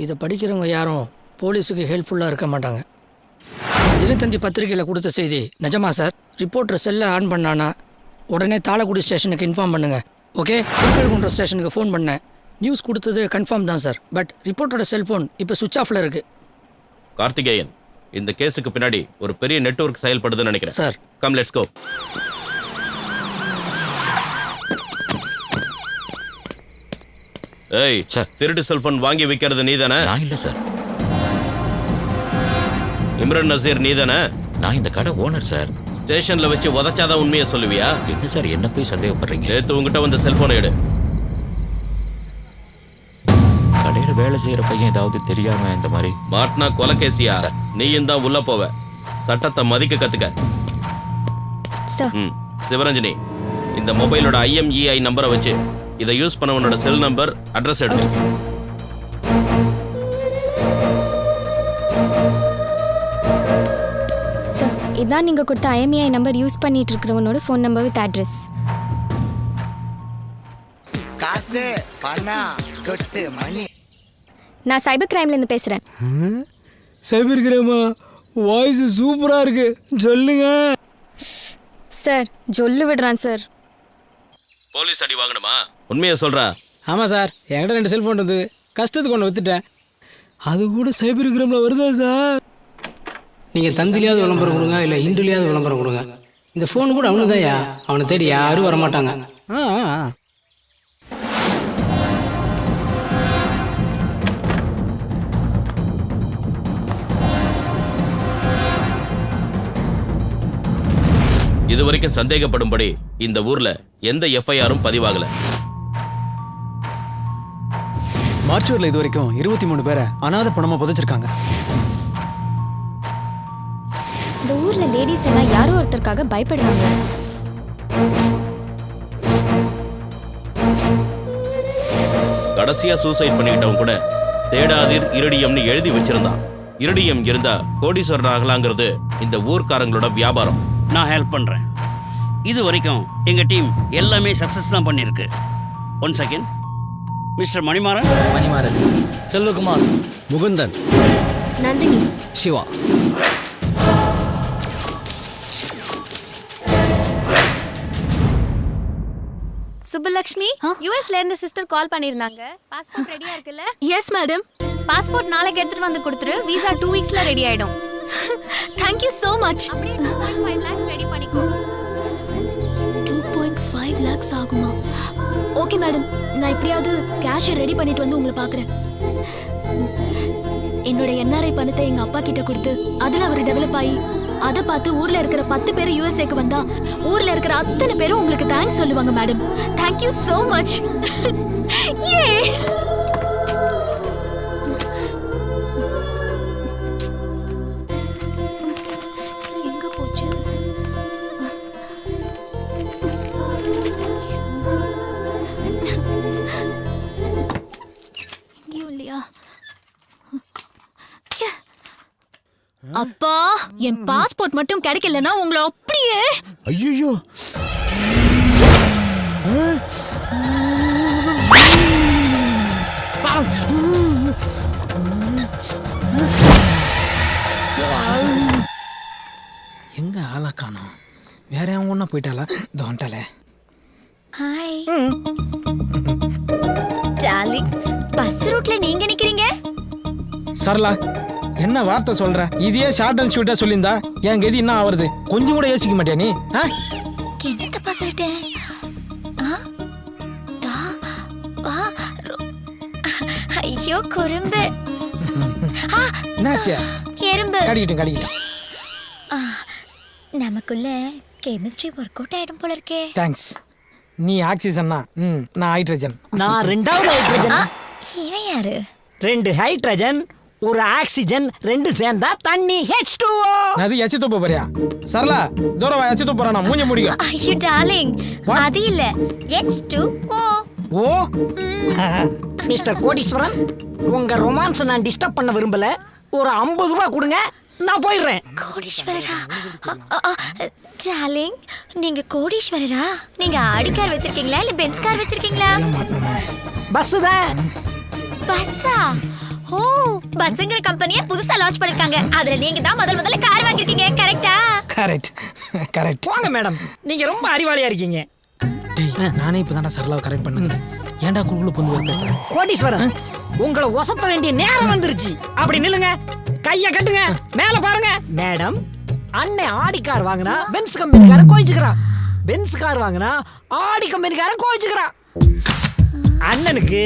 இதை படிக்கிறவங்க யாரும் போலீஸுக்கு ஹெல்ப்ஃபுல்லாக இருக்க மாட்டாங்க. தினத்தந்தி பத்திரிகையில் கொடுத்த செய்தி நிஜமா சார்? ரிப்போர்ட்டர் செல்லை ஆன் பண்ணானா உடனே தாளக்குடி ஸ்டேஷனுக்கு இன்ஃபார்ம் பண்ணுங்கள். ஓகே, திருக்கழுகுன்றம் ஸ்டேஷனுக்கு ஃபோன் பண்ணேன். நியூஸ் கொடுத்தது கன்ஃபார்ம் தான் சார். பட் ரிப்போர்ட்டரோட செல்ஃபோன் இப்போ சுவிட்ச் ஆஃபில் இருக்குது. கார்த்திகேயன், இந்த கேஸுக்கு பின்னாடி ஒரு பெரிய நெட்வொர்க் செயல்படுதுன்னு நினைக்கிறேன் சார். Come let's go. ஏய் சார், திருட்டு செல்போன் வாங்கி விற்கிறது நீ தானே? நான் இல்லை சார். இம்ரான் நசீர் நீ தானே? நான் இந்த கடை ஓனர் சார். ஸ்டேஷன்ல வச்சு உதச்சாதான் உண்மையை சொல்லுவியா? என்ன சார் என்ன போய் சந்தேகப்படுறீங்க? நேற்று உங்ககிட்ட வந்த செல்போனை எடு. கடையில் வேலை செய்கிற பையன் ஏதாவது தெரியாம இந்த மாதிரி மாட்டினா கொலைகேசியா? நீயும் தான் உள்ள போவ. சட்டத்தை மதிக்க கத்துக்க. சிவரஞ்சனி, இந்த மொபைலோட IMEI நம்பரை வச்சு இதை யூஸ் பண்ணவனோட செல் நம்பர், அட்ரஸ் எடு. சார், இதான் நீங்கள் கொடுத்த IMEI நம்பர் யூஸ் பண்ணிட்டு இருக்கிறவனோட ஃபோன் நம்பர் வித் அட்ரஸ். காசு பணம் கொட்டு மணி. நான் சைபர் கிரைம்லேருந்து பேசுகிறேன். சைபர் கிரைமா? வாய்ஸ் சூப்பராக இருக்கு, சொல்லுங்க சார். ஜொல்லு விடுறான் சார். போலீஸ் அடி வாங்கணுமா? உண்மையை சொல்றா? ஆமாம் சார், என்கிட்ட 2 செல்ஃபோன் இருந்தது, கஷ்டத்துக்கு ஒன்று விற்றுட்டேன். அது கூட சைபர் கிரைமில் வருதா சார்? நீங்கள் தந்திலையாவது விளம்பரம் கொடுங்க, இல்லை இன்றுலையாவது விளம்பரம் கொடுங்க. இந்த ஃபோன் கூட அவனு தான்யா, அவனை தேடி யாரும் வரமாட்டாங்க. இதுவரைக்கும் சந்தேகப்படும்படி இந்த ஊர்ல எந்த FIR-ம் பதிவாகல. மார்ச்சூர்ல இது வரைக்கும் 23 பேரை அனாதை பணமா புதைச்சிருக்காங்க. இந்த ஊர்ல லேடிஸ் எல்லாம் யாரோ ஒருத்தருக்காக பயப்படுறாங்க. கடைசியா சூசைட் பண்ணிக்கிட்டவன் கூட தேடாதீர் இரிடியம்னு எழுதி வச்சிருந்தான். இரிடியம் இருந்தா கோடீஸ்வரன் ஆகலாங்கிறது இந்த ஊர்க்காரங்களோட வியாபாரம். நான் ஹெல்ப் பண்ணுறேன். இது வரைக்கும் எங்கள் டீம் எல்லாமே சக்ஸஸ் தான் பண்ணியிருக்கு. 1 செகண்ட். மிஸ்டர் மணிமாறன். செல்வகுமார். முகுந்தன். நந்தினி. சிவா. சுப்புலக்ஷ்மி, யுஎஸ்ல இருந்து சிஸ்டர் கால் பண்ணிருந்தாங்க. பாஸ்போர்ட் ரெடியா இருக்குல்ல? Yes madam. பாஸ்போர்ட் நாளைக்கு எடுத்துட்டு வந்து கொடுத்துரு. வீசா 2 வீக்ஸ்ல ரெடி ஆயிடும். Thank you so much. அப்படியே 2.5 lakhs ரெடி பண்ணிக்கோ. 2.5 lakhs ஆகுமா? ஓகே மேடம், நான் எப்படியாவது கேஷ் ரெடி பண்ணிட்டு வந்து உங்களை பார்க்குறேன். என்னோட NRI பணத்தை எங்க அப்பா கிட்ட கொடுத்து அதில் அவர் டெவலப் ஆகி அதை பார்த்து ஊர்ல இருக்கிற 10 பேர் USA வந்தா ஊர்ல இருக்கிற அத்தனை பேரும் உங்களுக்கு தேங்க்ஸ் சொல்லுவாங்க madam. Thank you so much. யே! எங்க போச்சு? எங்கேயும் இல்லையா? அப்பா, என் பாஸ்போர்ட் மட்டும் கிடைக்கலன்னா உங்களை அப்படியே. ஐயோ, எங்க ஆளா காணோம்? வேற அவங்க ஒன்றா போயிட்டாளா? தோண்டாலே. ஹாய் டார்லிங், பஸ் ரூட்ல நீங்க நிக்கிறீங்க? சரளா, என்ன வார்த்தை சொல்ற? இதே ஷார்ட் அண்ட் ஷூட்டா சொல்லியிருந்தா என் கதி என்ன ஆவறது? கொஞ்சம் கூட யோசிக்க மாட்டியா நீ? என்ன தப்பா சொல்லிட்டேன்? ஐயோ குறும்பு. என்னாச்சு? எறும்பு. கடிக்கிட்டேன். அதுக்குள்ள கெமிஸ்ட்ரி ஒர்க் அவுட் ஆயிடும் போல இருக்கே. தேங்க்ஸ். நீ ஆக்சிஜன்னா நான் ஹைட்ரஜன். நான் ரெண்டாவது ஹைட்ரஜன். இவன் யாரு? 2 ஹைட்ரஜன் ஒரு ஆக்சிஜன் 2 சேர்ந்தா தண்ணி H2O. அது எச்ச தூப்ப போறியா? சரளா தூரவா எச்ச தூப்ப போறானா? மூஞ்ச முடிங்க. ஐயோ டார்லிங், அது இல்ல H2O. ஓ மிஸ்டர் கோடீஸ்வரன், உங்க ரொமான்ஸ் நான் டிஸ்டர்ப் பண்ண விரும்பல. ஒரு 50 ரூபாய் கொடுங்க, நான் போயிடுறேன். கோடீஸ்வரரா? டார்லிங், நீங்க கோடீஸ்வரரா? நீங்க ஆடி கார் வச்சிருக்கீங்களா இல்ல பென்ஸ் கார் வச்சிருக்கீங்களா? பஸ் தான். பஸ்ஸா? ஓ, பஸ்ங்கிற கம்பெனியை புதுசா லான்ச் பண்ணிருக்காங்க. அதுல நீங்க தான் முதல்ல கார் வாங்கிருக்கீங்க, கரெக்ட்டா? கரெக்ட். போங்க மேடம், நீங்க ரொம்ப அறிவாளியா இருக்கீங்க. டேய், நானே இப்பதான்டா சரளாவை கரெக்ட் பண்ணுங்க. ஏன்டா குழுக்குள்ள பொந்து வைக்க? கோடீஸ்வரன், உங்களை ஒசத்த வேண்டிய நேரம் வந்துருச்சு. அப்படி நில்லுங்க, கைய கட்டுங்க, மேல பாருங்க. மேடம், அண்ணன் ஆடி கார் வாங்கினா பென்ஸ் கம்பெனிக்காரன் கோவிச்சுக்கிறான். பென்ஸ் கார் வாங்கினா ஆடி கம்பெனிக்காரன் கோவிச்சுக்கிறான். அண்ணனுக்கு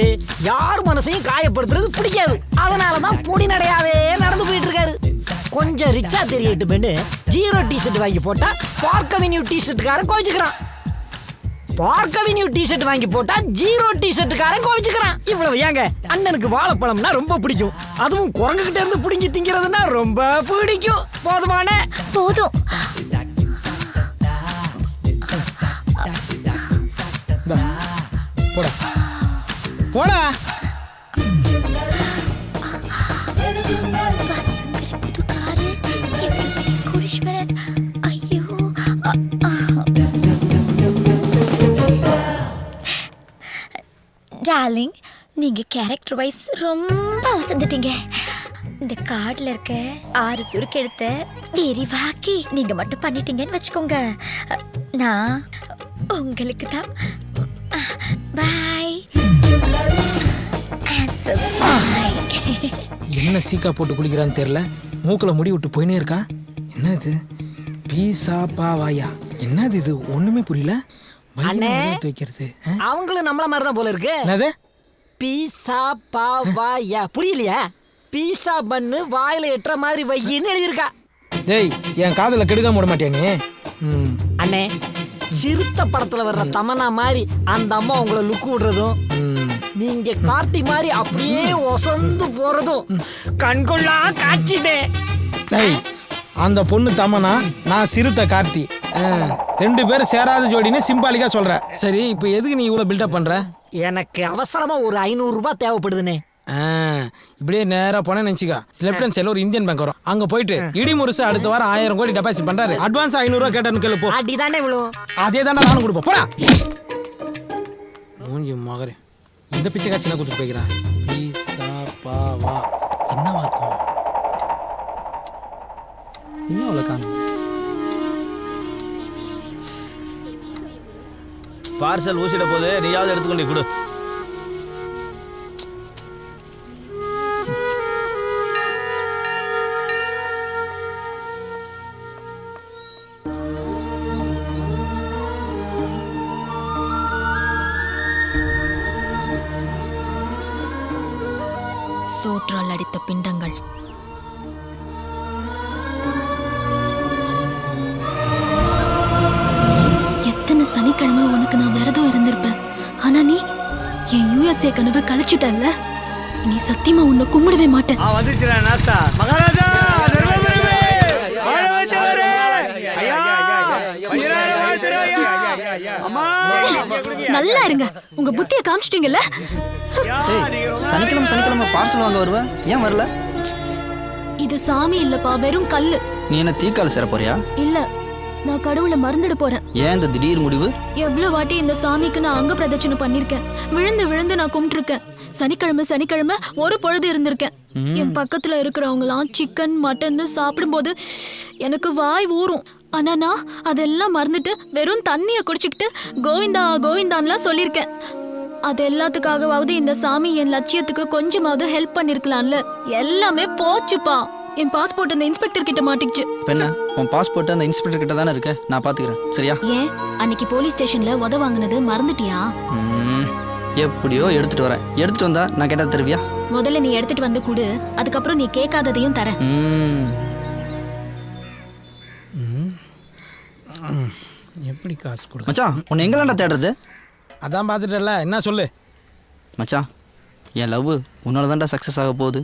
யார் மனசையும் காயப்படுத்துறது பிடிக்காது. அதனாலதான் பொடி நடையாவே நடந்து போயிட்டு இருக்காரு. கொஞ்சம் ரிச்சா தெரியட்டுமென்னு 0 டிஷர்ட் வாங்கி போட்டா பார்க் அவென்யூ டிஷர்ட்டுக்காரன் கோவிச்சுக்கிறான். பார்க் அவென்யூ டிஷர்ட் வாங்கி போட்டா 0 டிஷர்ட்டுக்காரன் கோவிச்சுக்கிறான். இவ்வளவு ஏங்க, அண்ணனுக்கு வாழைப்பழம்னா ரொம்ப பிடிக்கும். அதுவும் குரங்குகிட்ட இருந்து பிடிங்கி திங்கிறதுனா ரொம்ப பிடிக்கும். போதுமான போதும். போடா போடா. பஸ்ங்கிற புது காரு, கோடீஸ்வரன். ஐயோ, டார்லிங், நீங்க கேரக்டர் வைஸ் ரொம்ப வசந்துட்டீங்க. இந்த கார்டுல இருக்க 6 சுருக்கு எடுத்த விரிவாக்கி நீங்க மட்டும் பண்ணிட்டீங்கன்னு வச்சுக்கோங்க. நான் உங்களுக்கு தான். பாய். என்ன சீக்கா போட்டு குளிக்கிறான்னு தெரியல. மூக்குல முடி விட்டு போயினே இருக்கா. என்னது பீசா பாவாயா? என்னது இது? ஒண்ணுமே புரியல. வைக்கிறது அவங்களும் நம்மள மாதிரி தான் போல இருக்கு. என்னது பீசா பாவாயா? புரியலையா? பீசா பண்ணு வாயில எட்டுற மாதிரி வையின்னு எழுதியிருக்கா. டேய், என் காதல கெடுக்காம விட மாட்டியா நீ? அண்ணே, சிறுத்த படத்துல வர்ற தமனா மாதிரி அந்த அம்மா உங்களை லுக் விடுறதும், நீங்க காட்டி மாதிரி அப்படியே ஒசந்து போறதும் கண்கொள்ளா காட்சிட்டே. டேய், அந்த பொண்ணு தமனா, நான் சிறுத்த கார்த்தி. 2 பேரும் சேராத ஜோடின்னு சிம்பாலிக்கா சொல்ற. சரி, இப்போ எதுக்கு நீ இவ்வளவு பில்டப் பண்ற? எனக்கு அவசரமா ஒரு 500 ரூபாய் தேவைப்படுதுனே. இப்படியே நேரா போன நினைச்சிக்கா, லெஃப்ட் ஹேண்ட் சைடுல ஒரு இந்தியன் பேங்க் வரும். அங்க போயிட்டு இடிமுருசு அடுத்த வாரம் 1000 கோடி டெபாசிட் பண்றாரு. அட்வான்ஸ் 500 ரூபாய் கேட்டேன்னு கேளு போ. அடிதானே விழும். அதே தானே நானும் கொடுப்போம். போடா மூஞ்சி மகரே. இந்த பிச்சை காட்சி என்ன கொடுத்து போய்க்கிறா? பீசா பாவா என்னவா இருக்கும்? இன்னும் அவ்வளோ காணும். பார்சல் ஊசிட போது நீயாவது எடுத்துக்கொண்டு கொடு. சோற்றால் அடித்த பிண்டங்கள். எத்தனை சனிக்கிழமை உனக்கு நான் விரதம் இருந்திருப்பேன். ஆனா நீ என் USA கனவை கழிச்சுட்டல்ல. நீ சத்தியமா உன்னை கும்பிடவே மாட்டேன். வந்துச்சுடா நாஸ்தா. மகாராஜா நல்லா இருங்க. உங்க புத்திய காமிச்சிட்டீங்கல்ல. சனிக்கிழமை பார்சல் வாங்க வருவ, ஏன் வரல? இது சாமி இல்லப்பா, வெறும் கல்லு. நீ என்ன தீக்கால் சேர போறியா? இல்ல, நான் கடவுளை மறந்துட போறேன். ஏன் இந்த திடீர் முடிவு? எவ்வளவு வாட்டி இந்த சாமிக்கு நான் அங்க பிரதட்சணை பண்ணிருக்கேன். விழுந்து விழுந்து நான் கும்பிட்டுருக்கேன். சனிக்கிழமை ஒரு பொழுது இருந்திருக்கேன். என் பக்கத்துல இருக்கிறவங்களாம் சிக்கன் மட்டன் சாப்பிடும்போது எனக்கு வாய் ஊறும். ஆனா நான் அதெல்லாம் மறந்துட்டு வெறும் தண்ணியை குடிச்சுக்கிட்டு கோவிந்தா கோவிந்தான்லாம் சொல்லியிருக்கேன். அது எல்லாத்துக்காகவாவது இந்த சாமி என் லட்சியத்துக்கு கொஞ்சமாவது ஹெல்ப் பண்ணிருக்கலாம்ல. எல்லாமே போச்சுப்பா. என் பாஸ்போர்ட் அந்த இன்ஸ்பெக்டர் கிட்ட மாட்டிக்கிச்சு. பெண்ணா, உன் பாஸ்போர்ட் அந்த இன்ஸ்பெக்டர் கிட்ட தானே இருக்கு, நான் பாத்துக்கிறேன், சரியா? ஏன் அன்னைக்கு போலீஸ் ஸ்டேஷன்ல உத வாங்கினது மறந்துட்டியா? எப்படியோ எடுத்துட்டு வரேன். எடுத்துட்டு வந்தா நான் கேட்டா தருவியா? முதல்ல நீ எடுத்துட்டு வந்து கொடு, அதுக்கப்புறம் நீ கேட்காததையும் தரேன். எப்படி காசு கொடு மச்சான் உன்னை எங்கெல்லாம்டா தேடுறது? அதான் பார்த்துட்டல, என்ன சொல்லு மச்சான் என் லவ் உன்னால தான்டா சக்ஸஸ் ஆக போகுது.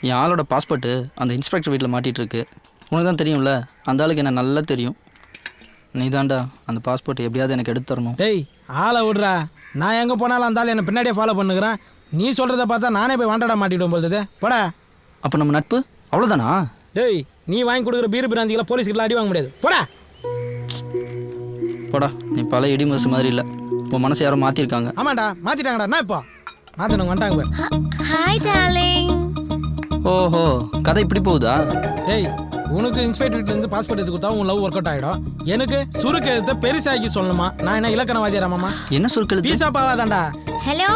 என் ஆளோட பாஸ்போர்ட்டு அந்த இன்ஸ்பெக்டர் வீட்டில் மாட்டிகிட்டு இருக்கு. உனக்கு தான் தெரியும்ல, அந்த ஆளுக்கு என்ன நல்லா தெரியும். நீ தான்டா அந்த பாஸ்போர்ட் எப்படியாவது எனக்கு எடுத்து தரணும். டேய் ஆளை விடுறா, நான் எங்கே போனாலும் அந்த ஆள் என்னை பின்னாடியே ஃபாலோ பண்ணுகிறேன். நீ சொல்கிறத பார்த்தா நானே போய் வாண்டடா மாட்டிவிடும் போகுது. போடா. அப்போ நம்ம நட்பு அவ்வளோதானா? டேய் நீ வாங்கி கொடுக்குற பீரு பிராந்திகளை போலீஸ்கிட்ட அடி வாங்க முடியாது. போடா போடா. நீ பல இடி மசு மாதிரி இல்லை, உன் மனசை யாரும் மாற்றிருக்காங்க. ஆமாண்டா மாற்றிட்டாங்கடா. நான் இப்போ மாற்றினவங்க வந்துட்டாங்க பாரு. Hi darling. ஓஹோ, கதை இப்படி போகுதா? டேய் உனக்கு இன்ஸ்பெக்டர் வீட்டிலேருந்து பாஸ்போர்ட் எடுத்து கொடுத்தா உன் லவ் ஒர்க் அவுட் ஆகிடும். எனக்கு சுருக்கு எழுத்த பெருசாக்கி சொல்லணுமா? நான் என்ன இலக்கணவாதியாராமாமா? என்ன சுருக்கு? பீஸா பாவாதான்டா. ஹலோ,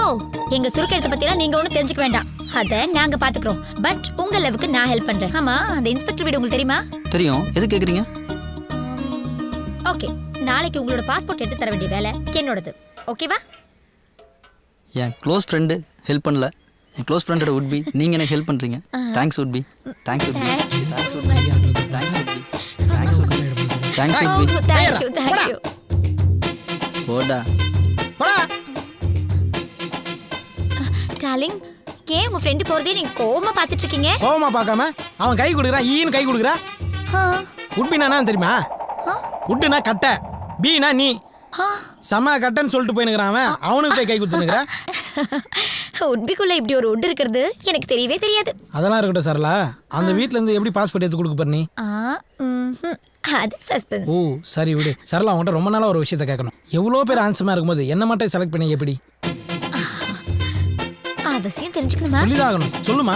எங்க சுருக்கெழுத்த பத்திலாம் நீங்க ஒன்றும் தெரிஞ்சுக்க வேண்டாம், அதை நாங்க பாத்துக்கிறோம். பட் உங்க லவ்வுக்கு நான் ஹெல்ப் பண்றேன். ஆமா, அந்த இன்ஸ்பெக்டர் வீடு உங்களுக்கு தெரியுமா? தெரியும். எது கேட்குறீங்க? ஓகே, நாளைக்கு உங்களோட பாஸ்போர்ட் எடுத்து தர வேண்டிய வேலை என்னோடது. ஓகேவா? என் க்ளோஸ் ஃப்ரெண்டு ஹெல்ப் பண்ணல, என் க்ளோஸ் ஃப்ரெண்டோட உட்பி நீங்கள் எனக்கு ஹெல்ப் பண்ணுறீங்க. Thanks உட்பி. Thanks உட்பி. Thanks உட்பி. Thanks உட்பி. Thanks உட்பி. Thanks உட்பி. Thank you thank you. போடா. டார்லிங், ஏன் உங்க ஃப்ரெண்டு போறதே நீங்க கோவமா பாத்துட்டு இருக்கீங்க? கோவமா பார்க்காம அவன் கை கொடுக்குறான், ஈன்னு கை கொடுக்குறா. உட்பினா தெரியுமா? உட்டுனா கட்டை, பீனா நீ. சம கட்டன்னு சொல்லிட்டு போயினுக்கிறான் அவன். அவனுக்கு போய் கை கொடுத்துனுக்குறா. உட்பிக்குள்ள இப்படி ஒரு உட் இருக்கிறது எனக்கு தெரியவே தெரியாது. அதெல்லாம் இருக்கட்டும் சரளா, அந்த வீட்ல இருந்து எப்படி பாஸ்போர்ட் எடுத்து கொடுக்க போற நீ? அது சஸ்பென்ஸ். ஓ சரி விடு. சரளா உன்கிட்ட ரொம்ப நாளா ஒரு விஷயத்த கேட்கணும். எவ்வளோ பேர் ஆன்சமா இருக்கும்போது என்ன மட்டும் செலக்ட் பண்ணி எப்படி? அவசியம் தெரிஞ்சுக்கணுமா? சொல்லிதாகணும். சொல்லுமா.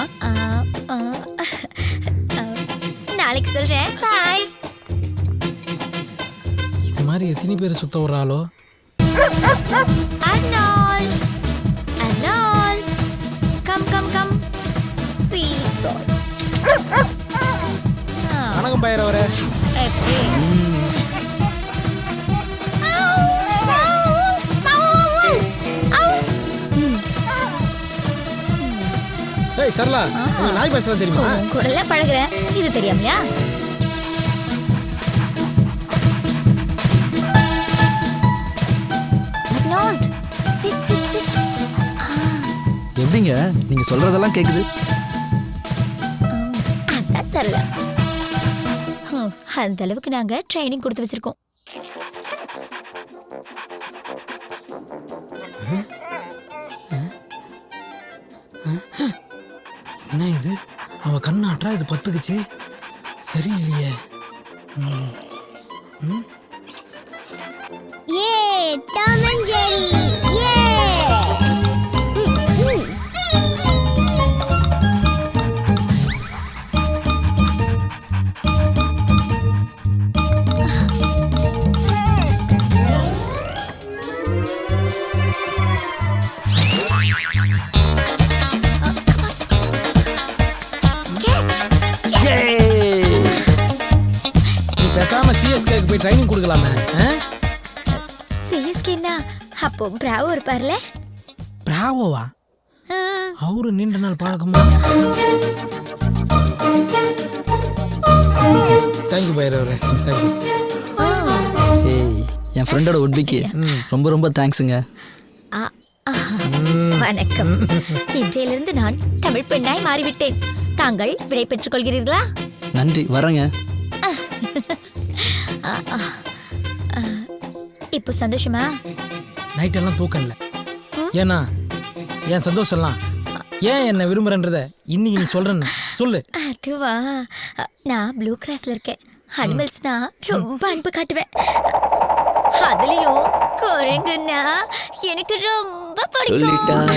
நாளைக்கு சொல்றேன். பாய். இது மாதிரி எத்தனை பேர் சுத்த விடுறாளோ? Arnold, Arnold, come, come, come, sweet boy. வணக்கம் பைரவரே. ஏய் சரளா, உனக்கு நாய் பேச தெரியுமா? கூடல பழகுறேன், இது தெரியாமையா? Arnold, sit, sit, sit. எப்படிங்க நீங்கள் சொல்கிறதெல்லாம் கேட்குது? அதான் சரளா. அந்த அளவுக்கு நாங்க ட்ரைனிங் கொடுத்து வச்சிருக்கோம். என்ன இது? அவ கண்ணாட்டா இது பத்துக்குச்சு. சரியில்லையே. Tom and Jerry. நீ பேசாம சிஎஸ்கேக்கு போய் ட்ரைனிங் கொடுக்கலாமே. சிஎஸ்கேனா அப்போ பிராவோ இருப்பார்ல? பிராவோவா? அவரு நீண்ட நாள் பழக்கமா? தேங்க்யூ பைரவரே. தேங்க்யூ. ஏய், என் ஃப்ரெண்டோட உட்பிக்கு ரொம்ப ரொம்ப தேங்க்ஸுங்க. வணக்கம். இன்றையிலிருந்து நான் தமிழ் பெண்ணாய் மாறிவிட்டேன். தாங்கள் விடை பெற்றுக் கொள்கிறீர்களா? நன்றி, வரேங்க. இப்போ சந்தோஷமா? நைட் எல்லாம் தூக்கம் இல்லை. ஏன்னா என் சந்தோஷம்லாம் ஏன் என்ன விரும்புறன்றத இன்னைக்கு நீ சொல்றேன்னு சொல்லு. அதுவா, நான் ப்ளூ கிராஸ்ல இருக்கேன். அனிமல்ஸ்னா ரொம்ப அன்பு காட்டுவேன். அதுலயும் குரங்குன்னா எனக்கு ரொம்ப பிடிக்கும்.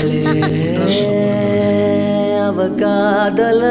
அவ காதல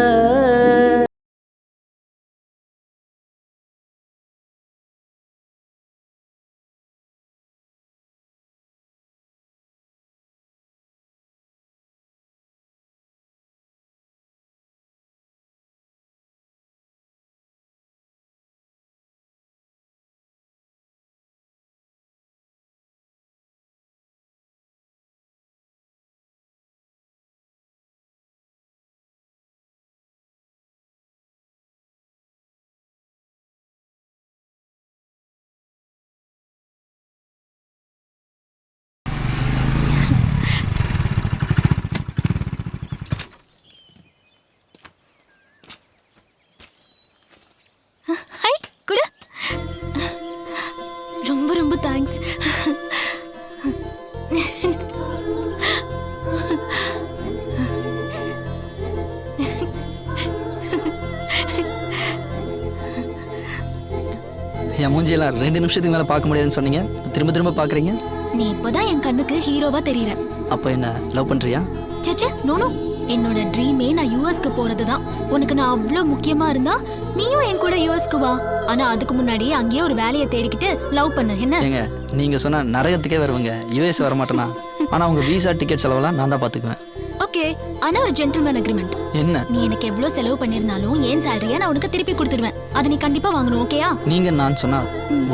என் மூஞ்சியெல்லாம் 2 நிமிஷத்துக்கு மேலே பார்க்க முடியாதுன்னு சொன்னீங்க, திரும்ப திரும்ப பார்க்குறீங்க. நீ இப்பதான் என் கண்ணுக்கு ஹீரோவா தெரியற. அப்போ என்ன லவ் பண்ணுறியா? சச்சா நோனோ, என்னோட ட்ரீமே நான் யூஎஸ்க்கு போறது தான். உனக்கு நான் அவ்வளோ முக்கியமா இருந்தா நீயும் என் கூட யூஎஸ்க்கு வா. ஆனா அதுக்கு முன்னாடி அங்கேயே ஒரு வேலையை தேடிக்கிட்டு லவ் பண்ணு. என்ன ஏங்க நீங்க சொன்னா நரகத்துக்கே வருவங்க, யூஎஸ் வர மாட்டேனா. ஆனா உங்க விசா டிக்கெட் செலவெல்லாம் நான் தான் பார்த்துக்குவேன். ஓகே, ஆனா ஒரு ஜென்டில்மேன் அக்ரிமெண்ட். என்ன? நீ எனக்கு எவ்வளவு செலவு பண்ணிருந்தாலும் ஏன் சேலரியா நான் உனக்கு திருப்பி கொடுத்துடுவேன். அதை நீ கண்டிப்பா வாங்கணும். ஓகேயா? நீங்க நான் சொன்னா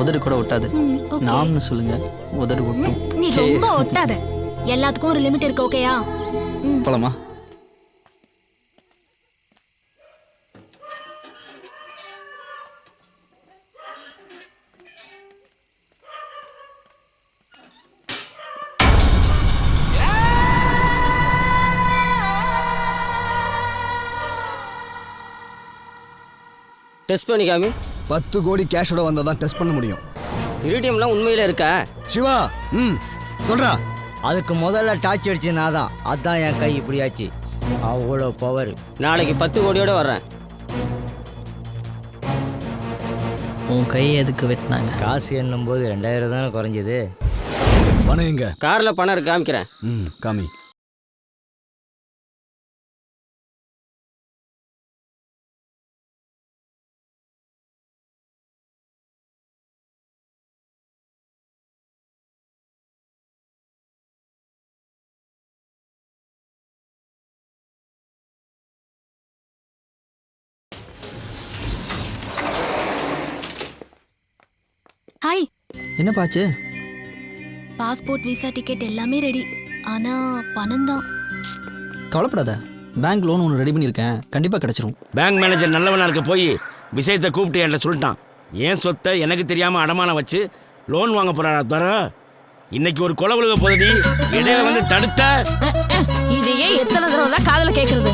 உதடு கூட ஒட்டாது. நாம்னு சொல்லுங்க, உதடு ஒட்டும். நீ ரொம்ப ஒட்டாத. எல்லாத்துக்கும் ஒரு லிமிட் இருக்கு. ஓகேயா? போலாமா? டெஸ்ட் பண்ணிக்காமி. 10 கோடி கேஷோட வந்தால் தான் டெஸ்ட் பண்ண முடியும். இரிடியம்லாம் உண்மையில இருக்கா சிவா? சொல்றா. அதுக்கு முதல்ல டார்ச் அடிச்சு நான் தான். அதான் என் கை இப்படியாச்சு. அவ்வளோ பவர். நாளைக்கு 10 கோடியோட வர்றேன். உன் கையை எதுக்கு வெட்டினாங்க? காசு என்னும் போது 2000 தானே குறைஞ்சது. பணம் எங்க? காரில் பணம் இருக்கு, காமிக்கிறேன். காமி. ஹாய். என்ன பாச்சு? பாஸ்போர்ட் விசா டிக்கெட் எல்லாமே ரெடி. ஆனா பணம் தான். கவலைப்படாத, பேங்க் லோன் ஒன்று ரெடி பண்ணியிருக்கேன், கண்டிப்பாக கிடச்சிரும். பேங்க் மேனேஜர் நல்லவனா இருக்க போய் விஷயத்தை கூப்பிட்டு என்கிட்ட சொல்லிட்டான். ஏன் சொத்தை எனக்கு தெரியாமல் அடமானம் வச்சு லோன் வாங்க போறாரா தர. இன்னைக்கு ஒரு கொலை விழுக போகுது, இடையில வந்து தடுத்த. இதையே எத்தனை தடவை தான் காதல கேக்குறது?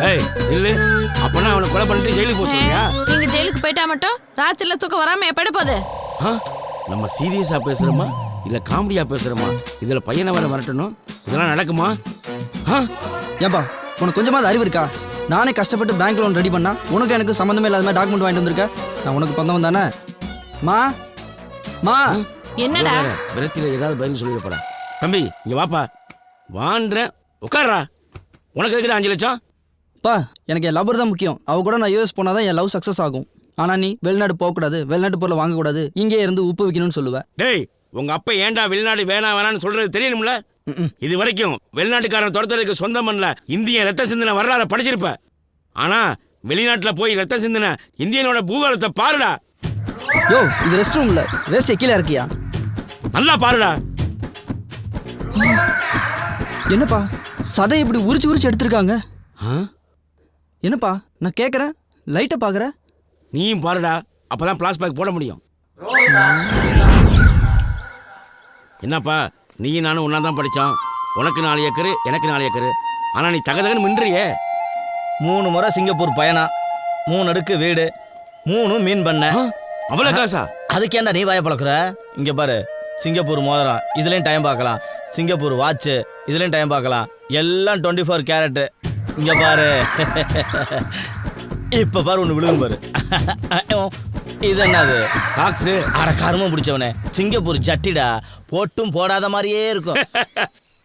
ஏய் இல்ல, அப்பனா அவனை கொலை பண்ணிட்டு ஜெயிலுக்கு போக சொல்றியா? நீங்க ஜெயிலுக்கு போயிட்டா மட்டும் ராத்திரில தூக்கம் வராம எப்பட போகுது? நம்ம சீரியஸா பேசுறோமா இல்ல காமெடியா பேசுறோமா? இதுல பையனை வர வரட்டணும், இதெல்லாம் நடக்குமா? ஏன்பா உனக்கு கொஞ்சமாவது அறிவு இருக்கா? நானே கஷ்டப்பட்டு பேங்க் லோன் ரெடி பண்ணா உனக்கு எனக்கு சம்மந்தமே இல்லாத மாதிரி டாக்குமெண்ட் வாங்கிட்டு வந்திருக்க. நான் உனக்கு பந்தவன் தானே. மா மா என்னடா விரத்தில ஏதாவது பதில் சொல்லிட போறா. தம்பி இங்க வாப்பா. வான்றேன், உட்கார்றா. உனக்கு எதுக்கு 5 லட்சம்? பா எனக்கு என் லவ்வர் தான் முக்கியம். அவ கூட நான் யூஎஸ் போனால் தான் என் லவ் சக்ஸஸ் ஆகும். ஆனால் நீ வெளிநாடு போகக்கூடாது, வெளிநாட்டு பொருளை வாங்கக்கூடாது, இங்கே இருந்து உப்பு வைக்கணும்னு சொல்லுவேன். டேய் உங்க அப்பா ஏன்டா வெளிநாடு வேணாம்னு சொல்றது தெரியணும்ல? இது வரைக்கும் வெளிநாட்டுக்காரன் துரத்துறதுக்கு சொந்தம் பண்ணல இந்திய ரத்த சிந்தனை வரலாறு படிச்சிருப்ப. ஆனா வெளிநாட்டுல போய் ரத்த சிந்தனை இந்தியனோட பூகோளத்தை பாருடா. யோ இது ரெஸ்ட் ரூம்ல வேஸ்ட் கீழே இருக்கியா? நல்லா பாருடா. என்னப்பா சதை இப்படி உரிச்சு உரிச்சு எடுத்திருக்காங்க? என்னப்பா நான் கேட்குறேன், லைட்டை பார்க்குற. நீயும் பாருடா, அப்பதான் பிளாஸ் பேக் போட முடியும். என்னப்பா நீயும் நானும் ஒன்னா தான் படித்தோம். உனக்கு 4 ஏக்கரு, எனக்கு 4 ஏக்கரு. ஆனால் நீ தகதகன்னு மின்றியே. 3 முறை சிங்கப்பூர் பயணம், 3 அடுக்கு வீடு, 3 மீன் பண்ண. அவ்வளோ காசா? அதுக்கு ஏன்டா நீ வாய பழக்கிற? இங்கே பாரு, சிங்கப்பூர் மோதிரம் இதுலேயும் டைம் பார்க்கலாம், சிங்கப்பூர் வாட்சு இதுலேயும் டைம் பார்க்கலாம், எல்லாம் 24 கேரட்டு. இங்கே பாரு, இப்போ பாரு ஒன்று விழுகும் பாரு. இது என்னது? சாக்ஸு. அட கருமம் பிடிச்சவனே, சிங்கப்பூர் ஜட்டிடா, போட்டும் போடாத மாதிரியே இருக்கும்.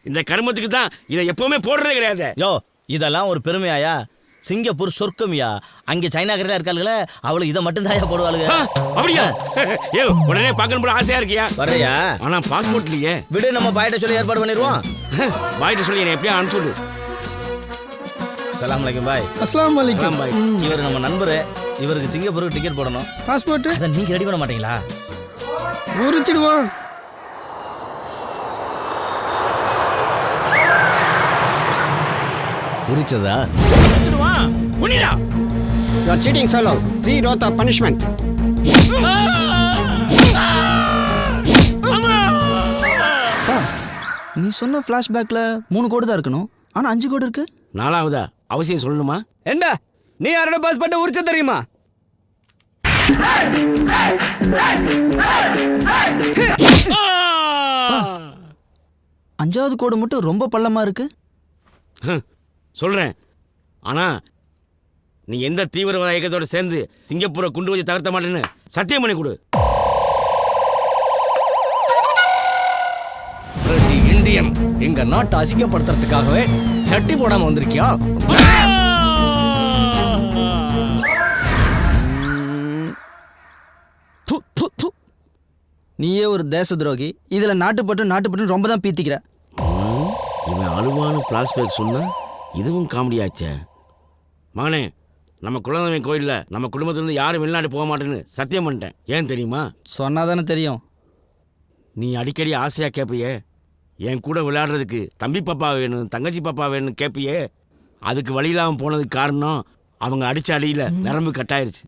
இந்த கருமத்துக்கு தான் இதை எப்பவுமே போடுறதே கிடையாது. யோ இதெல்லாம் ஒரு பெருமையாயா? சிங்கப்பூர் சொர்க்கமியா. அங்கே சைனாக்காரர்களா இருக்காளுங்களே, அவளுக்கு இதை மட்டும் தாயா போடுவாளுங்க. அப்படியா? ஏ உடனே பார்க்கணும் போல ஆசையா இருக்கியா? வர்றியா? ஆனா பாஸ்போர்ட்லயே விடு, நம்ம பாயிட்ட சொல்லி ஏற்பாடு பண்ணிடுவோம். பாயிட்ட சொல்லி என்னை எப்படியா அனுப்பிச்சுடு. சலாம் அலைக்கும் பாய். அஸ்லாம் வலைக்கும் பாய். இவர் நம்ம நண்பரு, இவருக்கு சிங்கப்பூருக்கு டிக்கெட் போடணும். பாஸ்போர்ட் அதை நீங்க ரெடி பண்ண மாட்டீங்களா? உரிச்சிடுவோம். உரிச்சதா? புனிடா. You are cheating fellow. 3 rota punishment. நீ சொன்ன ஃப்ளாஷ்பேக்கில் 3 கோடு தான் இருக்கணும், ஆனால் 5 கோடு இருக்கு. 4வதா அவசியம் சொல்லணுமா? என்ன நீ யாரோட பாஸ்போர்ட்டை உரிச்ச தெரியுமா? அஞ்சாவது கோடு மட்டும் ரொம்ப பள்ளமா இருக்கு. சொல்றேன், ஆனா நீ எந்த தீவிரவாத இயக்கத்தோட சேர்ந்து சிங்கப்பூரை குண்டு வச்சு தகர்த்த மாட்டேன்னு சத்தியம் பண்ணி கொடு. இந்தியன் எங்க நாட்டை அசிங்கப்படுத்துறதுக்காகவே சட்டி போடாம வந்திருக்கியா? நீயே ஒரு தேச துரோகி, இதுல நாட்டுப்பட்டு ரொம்ப தான் பீத்திக்கிற. இவன் அழுவான பிளாஸ்பேக் சொன்னா இதுவும் காமெடி ஆச்சே. மகனே, நம்ம குலதெய்வம் கோயிலில் நம்ம குடும்பத்திலேருந்து யாரும் வெளிநாடு போக மாட்டேன்னு சத்தியம் பண்ணிட்டேன். ஏன் தெரியுமா? சொன்னாதானே தெரியும். நீ அடிக்கடி ஆசையாக கேட்பியே, என் கூட விளையாடுறதுக்கு தம்பி பாப்பா வேணும், தங்கச்சி பாப்பா வேணும்னு கேட்பியே. அதுக்கு வழி இல்லாமல் போனதுக்கு காரணம் அவங்க அடிச்ச அடியில் நரம்பு கட்டாயிருச்சு.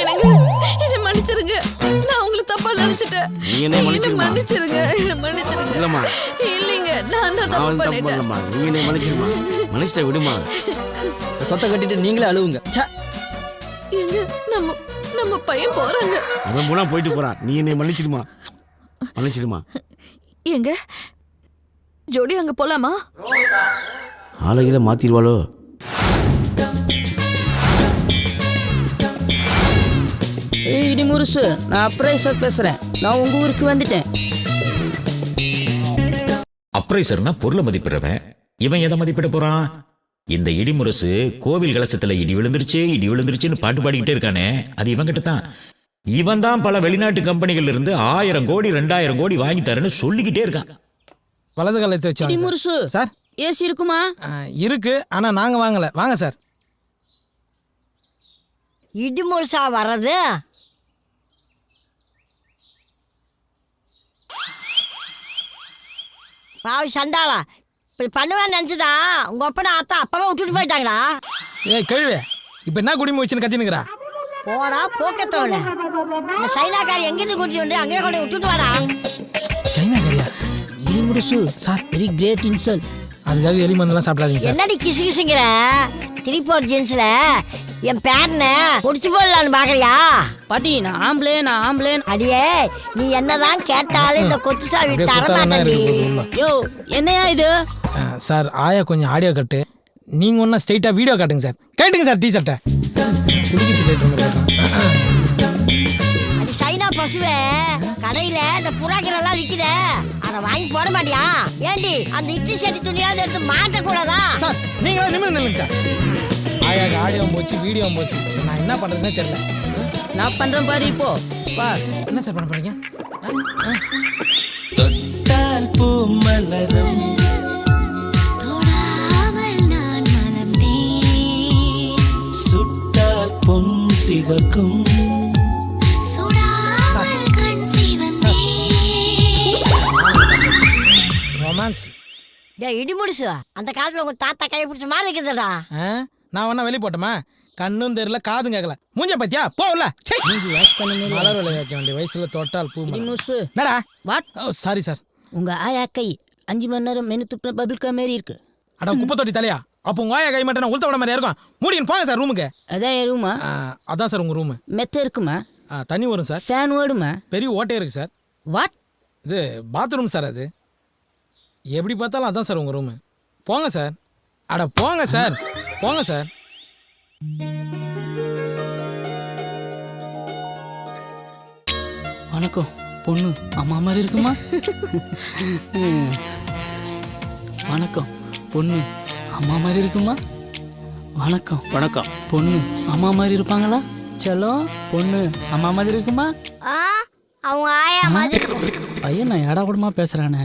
எனக்கு என்ன மன்னிச்சிருங்க, நான் உங்களுக்கு தப்பா நினைச்சிட்டேன். நீ என்ன மன்னிச்சிருங்க, என்ன மன்னிச்சிருங்க. இல்லம்மா, இல்லைங்க, நான் தான் தப்பு பண்ணிட்டேன். நீ என்ன மன்னிச்சிருமா, மன்னிச்சிட்ட விடுமா. சொத்தை கட்டிட்டு நீங்களே அழுவுங்க. எங்க நம்ம பையன் போறாங்க. அவன் போனா போயிட்டு போறான். நீ என்னை மன்னிச்சிடுமா, மன்னிச்சிடுமா. எங்க ஜோடி அங்க போலாமா? ஆளுகளை மாத்திடுவாளோ? இடி முருசு, நான் அப்ரைசர் பேசுறேன். நான் உங்க ஊருக்கு வந்துட்டேன். அப்ரைசர்னா பொருளை மதிப்பிடுறவன். இவன் எதை மதிப்பிட போறான்? இந்த இடிமுரசு கோவில் கலசத்துல இடி விழுந்துருச்சுன்னு பாட்டு பாடிக்கிட்டே இருக்கானே, அது இவங்கிட்ட தான். இவன் தான் பல வெளிநாட்டு கம்பெனிகள் இருந்து 1000 கோடி 2000 கோடி வாங்கி தரேன்னு சொல்லிக்கிட்டே இருக்கான். வலது காலத்தை வச்சு இடி முருசு சார். ஏசி இருக்குமா? இருக்கு, ஆனா நாங்க வாங்கல. வாங்க சார். இடிமுருசா வர்றது? பாவி சண்டாளா, இப்படி பண்ணுவேன்னு நினச்சதா உங்க அப்பா அத்தா அப்பவே விட்டுட்டு போயிட்டாங்களா? ஏய் கழுவே, இப்போ என்ன குடிமை வச்சுன்னு கத்தினுக்குறா? போடா போக்கத்தவன. இந்த சைனாக்காரி எங்கிருந்து கூட்டிட்டு வந்து அங்கேயே கொண்டு விட்டுட்டு வரா. சைனாக்காரியா? இடிமுருசு சார், வெரி கிரேட் இன்சல்ட். அதுக்காக எலி மருந்தெல்லாம் சாப்பிடாதீங்க சார். என்னடி கிசு கிசுங்கிற? 3/4 ஜீன்ஸ்ல என் பேரனை முடிச்சு போடலான்னு பாக்குறியா? பாட்டி, நான் ஆம்பளே. அடியே, நீ என்னதான் கேட்டாலும் இந்த கொத்து சாவி தரமாட்டேன்டி. யோ, என்னையா இது? சார், ஆயா கொஞ்சம் ஆடியோ கட்டு. நீங்க ஒன்னா ஸ்ட்ரைட்டா வீடியோ காட்டுங்க சார். கேட்டுங்க சார் டீ-ஷர்ட்டை. அது சைனா பசுவே, கடையில இந்த புறாக்கள் விக்குத, அதை வாங்கி போட மாட்டியா? ஏண்டி அந்த இட்லி சட்டி துணியாவது எடுத்து மாட்டக்கூடாதா? சார், நீங்களா நிமிர்ந்து நில்லுங்க சார். ஆயாக்கு ஆடியோ போச்சு, வீடியோ போச்சு. நான் என்ன பண்றதுன்னே தெரியல. நான் பண்றேன் பாரு. இப்போ வா. என்ன சார் பண்ண போறீங்க? தொட்டால் பூ மலரும், தொடாமல் நான் மலர்ந்தேன், சுட்டால் பொன் சிவக்கும், சுடாமல் கண் சிவந்தேன். ரொமான்ஸ். டேய் இடிமுடிசு, அந்த காலத்துல உங்க தாத்தா கையை பிடிச்ச மாதிரி இருக்குதுடா. நான் வேணா வெளியே போட்டோமா? கண்ணும் தெரியல, காதும் கேட்கல. மூஞ்ச பத்தியா போகல. மலர் விளைய வைக்க வேண்டிய வயசுல தொட்டால் பூ மலரும். என்னடா? வாட்? Sorry sir. உங்க ஆயா கை 5 மணி நேரம் மெனு துப்புன பபிள்கா மாரி இருக்கு. அட குப்பை தொட்டி தலையா? அப்போ உங்க ஆயா கை மட்டும் உளுத்த விட மாதிரி இருக்கும். மூடின்னு போங்க சார் ரூமுக்கு. அதான் என் ரூமா? அதான் சார் உங்க ரூமு. மெத்த இருக்குமா? தண்ணி வரும் சார். ஃபேன் ஓடுமா? பெரிய ஓட்டே இருக்கு சார். வாட்? இது பாத்ரூம் சார். அது எப்படி பார்த்தாலும் அதான் சார் உங்க ரூமு. போங்க சார். அட போங்க சார், போங்க சார். வணக்கம். பொண்ணு அம்மா மாதிரி இருக்குமா? வணக்கம். பொண்ணு அம்மா மாதிரி இருக்குமா? வணக்கம். வணக்கம். பொண்ணு அம்மா மாதிரி இருப்பாங்களா? செல்லம், பொண்ணு அம்மா மாதிரி இருக்குமா? அவங்க ஆயா மாதிரி. பையன் நான் ஏடா கூடமா பேசுறானே.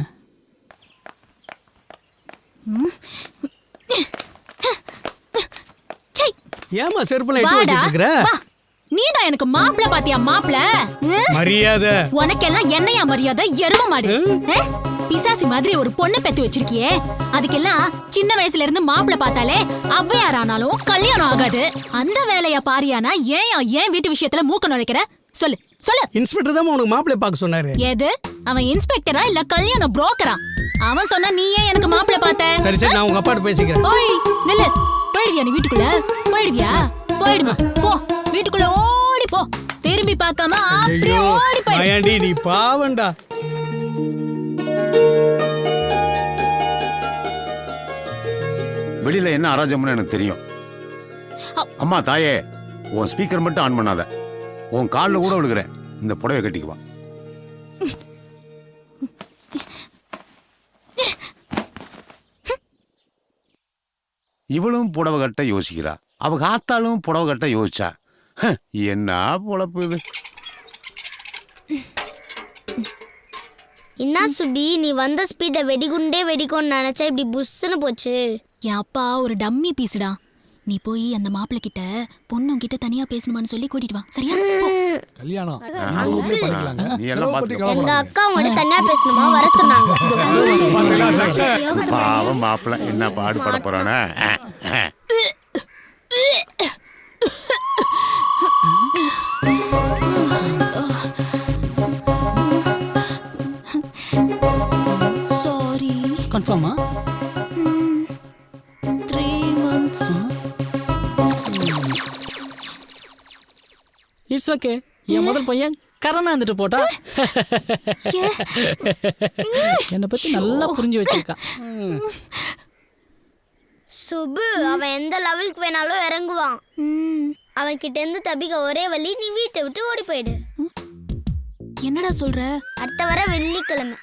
ஏமா செருப்புல எட்டு வச்சிட்டு இருக்கற? நீதான் எனக்கு மாப்பிள பாத்தியா? மாப்பிள மரியாதை. உனக்கெல்லாம் என்னையா மரியாதை? எரும மாடு. பிசாசி மாதிரி ஒரு பொண்ணு பெத்து வச்சிருக்கியே, அதுக்கெல்லாம் சின்ன வயசுல இருந்து மாப்பிள பார்த்தாலே ஔவையார் ஆனாலும் கல்யாணம் ஆகாது. அந்த வேலைய பாரியானா ஏன் வீட்டு விஷயத்துல மூக்க நுழைக்கிற? சொல்லு சொல்லு. இன்ஸ்பெக்டர் தான் உனக்கு மாப்பிளை பார்க்க சொன்னாரு. எது? அவன் இன்ஸ்பெக்டரா இல்ல கல்யாண புரோக்கரா? அவன் சொன்னா நீ ஏன் எனக்கு மாப்பிள பார்த்த? சரி சரி, நான் உங்க அப்பாட்ட பேசிக்கிறேன். ஓய் நில்லு. போயிடுவியா நீ வீட்டுக்குள்ள? போயிடுவியா? போயிடுமா போ. வீட்டுக்குள்ள ஓடி போ. திரும்பி பார்க்காம அப்படியே ஓடி போயிடு. மாயாண்டி, நீ பாவண்டா. வெளியில என்ன அராஜகம்னு எனக்கு தெரியும். அம்மா தாயே, உன் ஸ்பீக்கர் மட்டும் ஆன் பண்ணாத. உன் காலில் கூட விழுகிறேன். இந்த புடவை கட்டிக்குவா. இவளும் புடவை கட்ட யோசிக்கிறா, அவங்க ஆத்தாலும் புடவை கட்ட யோசிச்சா. என்ன பொழப்பு இது? என்ன சுபி, நீ வந்த ஸ்பீட வெடிகுண்டே வெடிக்கும்னு நினைச்சா இப்படி புஷ்ஷுன்னு போச்சு. என் அப்பா ஒரு டம்மி பீஸுடா. நீ போய் அந்த மாப்பிள்ளை கிட்ட பொண்ணும் கிட்ட தனியா பேசணுமான்னு சொல்லி கூட்டிட்டு வா, சரியா? கல்யாணம் எங்க அக்கா உங்கள்ட்ட தனியா பேசணுமா, வர சொன்னாங்க. பாவம் மாப்பிள்ள என்ன பாடுபட போறானே. சாரி. கன்ஃபார்மா? 3 months. It's okay. என் முதல் பையன் கரணா இருந்துட்டு போட்டா. என்னை பத்தி நல்லா புரிஞ்சு வச்சிருக்கான். சுபு அவன் எந்த லெவலுக்கு வேணாலும் இறங்குவான். அவன் கிட்ட இருந்து தப்பிக்க ஒரே வழி, நீ வீட்டை விட்டு ஓடி போயிடு. என்னடா சொல்ற? அடுத்த வர வெள்ளிக்கிழமை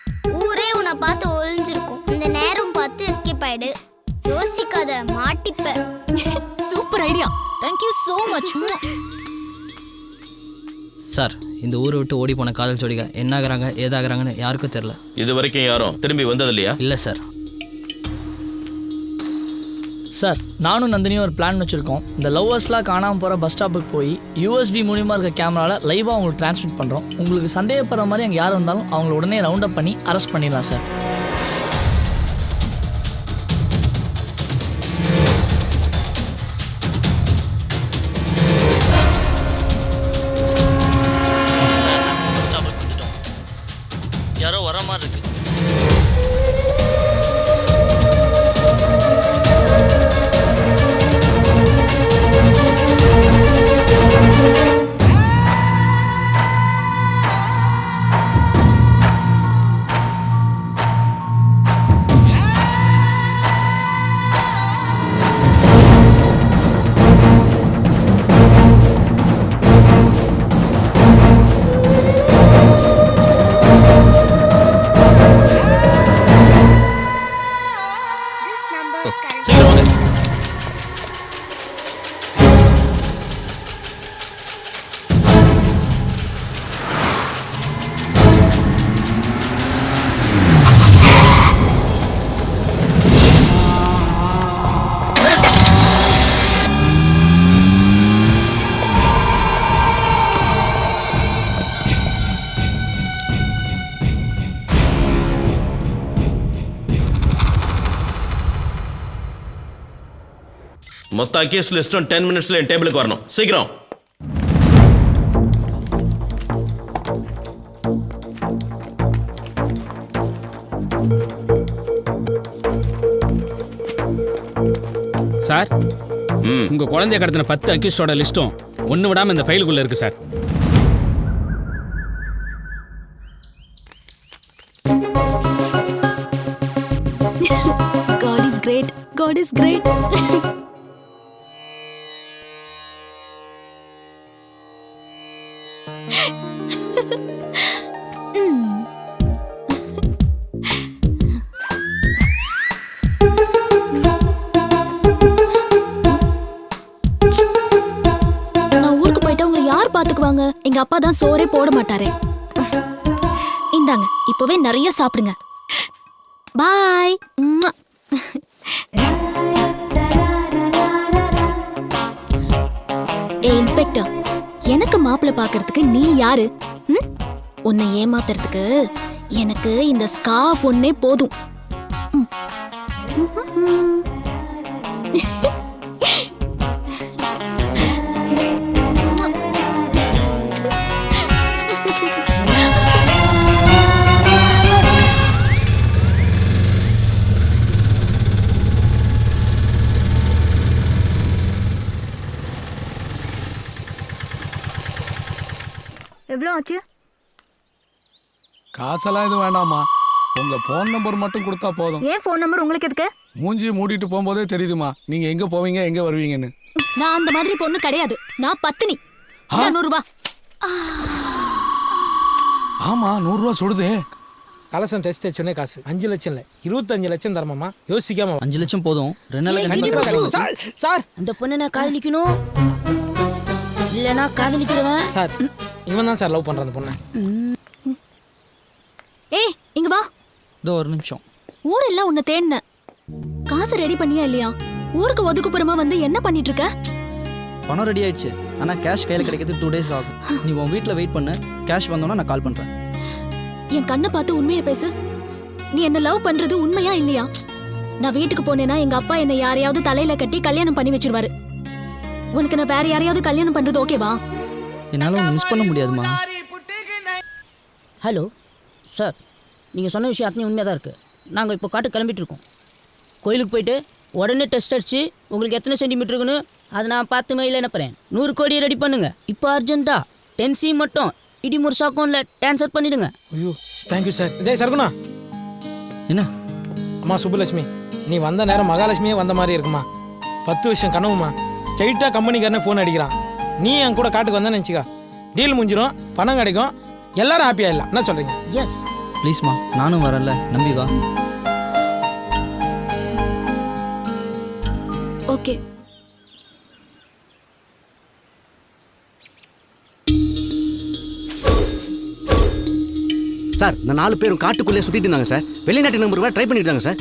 ஊரே உன்னை பார்த்து ஒளிஞ்சிருக்கும். இந்த நேரம் பார்த்து எஸ்கேப் ஆயிடு. யோசிக்காத, மாட்டிப்ப. Super idea. Thank you so much. Sir, இந்த ஊரை விட்டு ஓடி போன காதல் ஜோடிக என்ன ஆகுறாங்க ஏதாகிறாங்கன்னு யாருக்கும் தெரியல. இது வரைக்கும் யாரும் திரும்பி வந்தது இல்லையா? இல்லை சார். சார், நானும் நந்தினியும் ஒரு பிளான் வச்சுருக்கோம். இந்த லவ்வர்ஸ்லாம் காணாமல் போகிற பஸ் ஸ்டாப்புக்கு போய் யூஎஸ்பி மூலியமாக இருக்க கேமராவில் லைவாக அவங்களுக்கு ட்ரான்ஸ்மிட் பண்ணுறோம். உங்களுக்கு சந்தேகப்படுற மாதிரி அங்கே யார் வந்தாலும் அவங்கள உடனே ரவுண்ட் அப் பண்ணி அரெஸ்ட் பண்ணிடலாம் சார். யாரோ வர மாதிரி இருக்கு. மொத்த அக்யூஸ் லிஸ்டும் 10 மினிட்ஸ்ல என் டேபிளுக்கு வரணும். சீக்கிரம். சார், உங்க குழந்தைய கடத்தின 10 அக்யூஸ்டோட லிஸ்டும் ஒன்று விடாம இந்த ஃபைலுக்குள்ள இருக்கு sir. God is great. God is great. நான் ஊருக்கு போயிட்டா உங்களை யார் பாத்துக்குவாங்க? எங்க அப்பா தான் சோறே போட மாட்டாரே. இந்தாங்க, இப்பவே நிறைய சாப்பிடுங்க. பாய். இன்ஸ்பெக்டர், எனக்கு மாப்பிள்ளை பார்க்கறதுக்கு நீ யாரு? உன்னை ஏமாத்துறதுக்கு எனக்கு இந்த ஸ்கார்ஃப் ஒன்னே போதும். எவ்வளோ ஆச்சு? காசெல்லாம் எதுவும் வேண்டாமா, உங்க போன் நம்பர் மட்டும் கொடுத்தா போதும். ஏன் ஃபோன் நம்பர் உங்களுக்கு எதுக்கு? மூஞ்சி மூடிட்டு போகும்போதே தெரியுதுமா நீங்க எங்க போவீங்க எங்க வருவீங்கன்னு. நான் அந்த மாதிரி பொண்ணு கிடையாது. நான் பத்தினி. 100 ரூபாய். ஆமா, 100 ரூபா சுடுதே. கலசம் டெஸ்ட் வச்சோடனே காசு 5 லட்சம் இல்லை 25 லட்சம் தரமாமா யோசிக்காம 5 லட்சம் போதும் 2 நாளைக்கு கண்டிப்பா கிடைக்கும். சார் அந்த பொண்ணை நான் காதலிக்கணும் இல்லைனா காதலிக்கிறவன். சார் இவன் தான் சார் லவ் பண்ணுற அந்த பொண்ணை. ஏய் இங்க வா. இதோ ஒரு நிமிஷம். ஊரெல்லாம் உன்னை தேடின. காசு ரெடி பண்ணியா இல்லையா? ஊருக்கு ஒதுக்குப்புறமா வந்து என்ன பண்ணிட்டு இருக்க? பணம் ரெடி ஆயிடுச்சு. ஆனால் கேஷ் கையில் கிடைக்கிறது 2 days ஆகும். நீ உன் வீட்டில் வெயிட் பண்ணு. கேஷ் வந்தோன்னா நான் கால் பண்ணுறேன். என் கண்ணை பார்த்து உண்மையை பேசு. நீ என்ன லவ் பண்றது உண்மையா இல்லையா? நான் வீட்டுக்கு போனேன்னா எங்க அப்பா என்னை யாரையாவது தலையில கட்டி கல்யாணம் பண்ணி வச்சிருவாரு. உனக்கு நான் வேற யாரையாவது கல்யாணம் பண்றது ஓகேவா? என்னால் உன்னை மிஸ் பண்ண முடியாதுமா. ஹலோ சார், நீங்கள் சொன்ன விஷயம் அத்தனை உண்மையாக தான் இருக்குது. நாங்கள் இப்போ காட்டு கிளம்பிட்டு இருக்கோம். கோயிலுக்கு போயிட்டு உடனே டெஸ்ட் அடிச்சு உங்களுக்கு எத்தனை சென்டிமீட்டர் இருக்குன்னு அதை நான் 10 மைலில் அனுப்புகிறேன். 100 கோடி ரெடி பண்ணுங்க. இப்போ அர்ஜென்ட்டா 10C மட்டும் இடிமுருசு அக்கௌண்ட்டில் ட்ரான்ஸ்ஃபர் பண்ணிவிடுங்க. ஐயோ தேங்க்யூ சார். டேய் சர்குணா. என்ன? அம்மா சுப்புலட்சுமி, நீ வந்த நேரம் மகாலட்சுமியே வந்த மாதிரி இருக்குமா. 10 வருஷம் கனவுமா. ஸ்ட்ரைட்டாக கம்பெனிக்காரனே ஃபோன் அடிக்கிறான். நீ என் கூட காட்டுக்கு வந்தேன்னு நினச்சிக்கா, டீல் முடிஞ்சிடும், பணம் கிடைக்கும், எல்லாரும் ஹாப்பியாக இல்லை. என்ன சொல்கிறீங்க? எஸ் ப்ளீஸ்மா, நானும் வரல, நம்பி வா. ஓகே. சார் இந்த 4 பேரும் காட்டுக்குள்ளே சுத்திட்டு இருந்தாங்க சார். வெளிநாட்டு நம்பர் ட்ரை பண்ணிட்டு இருந்தாங்க சார்.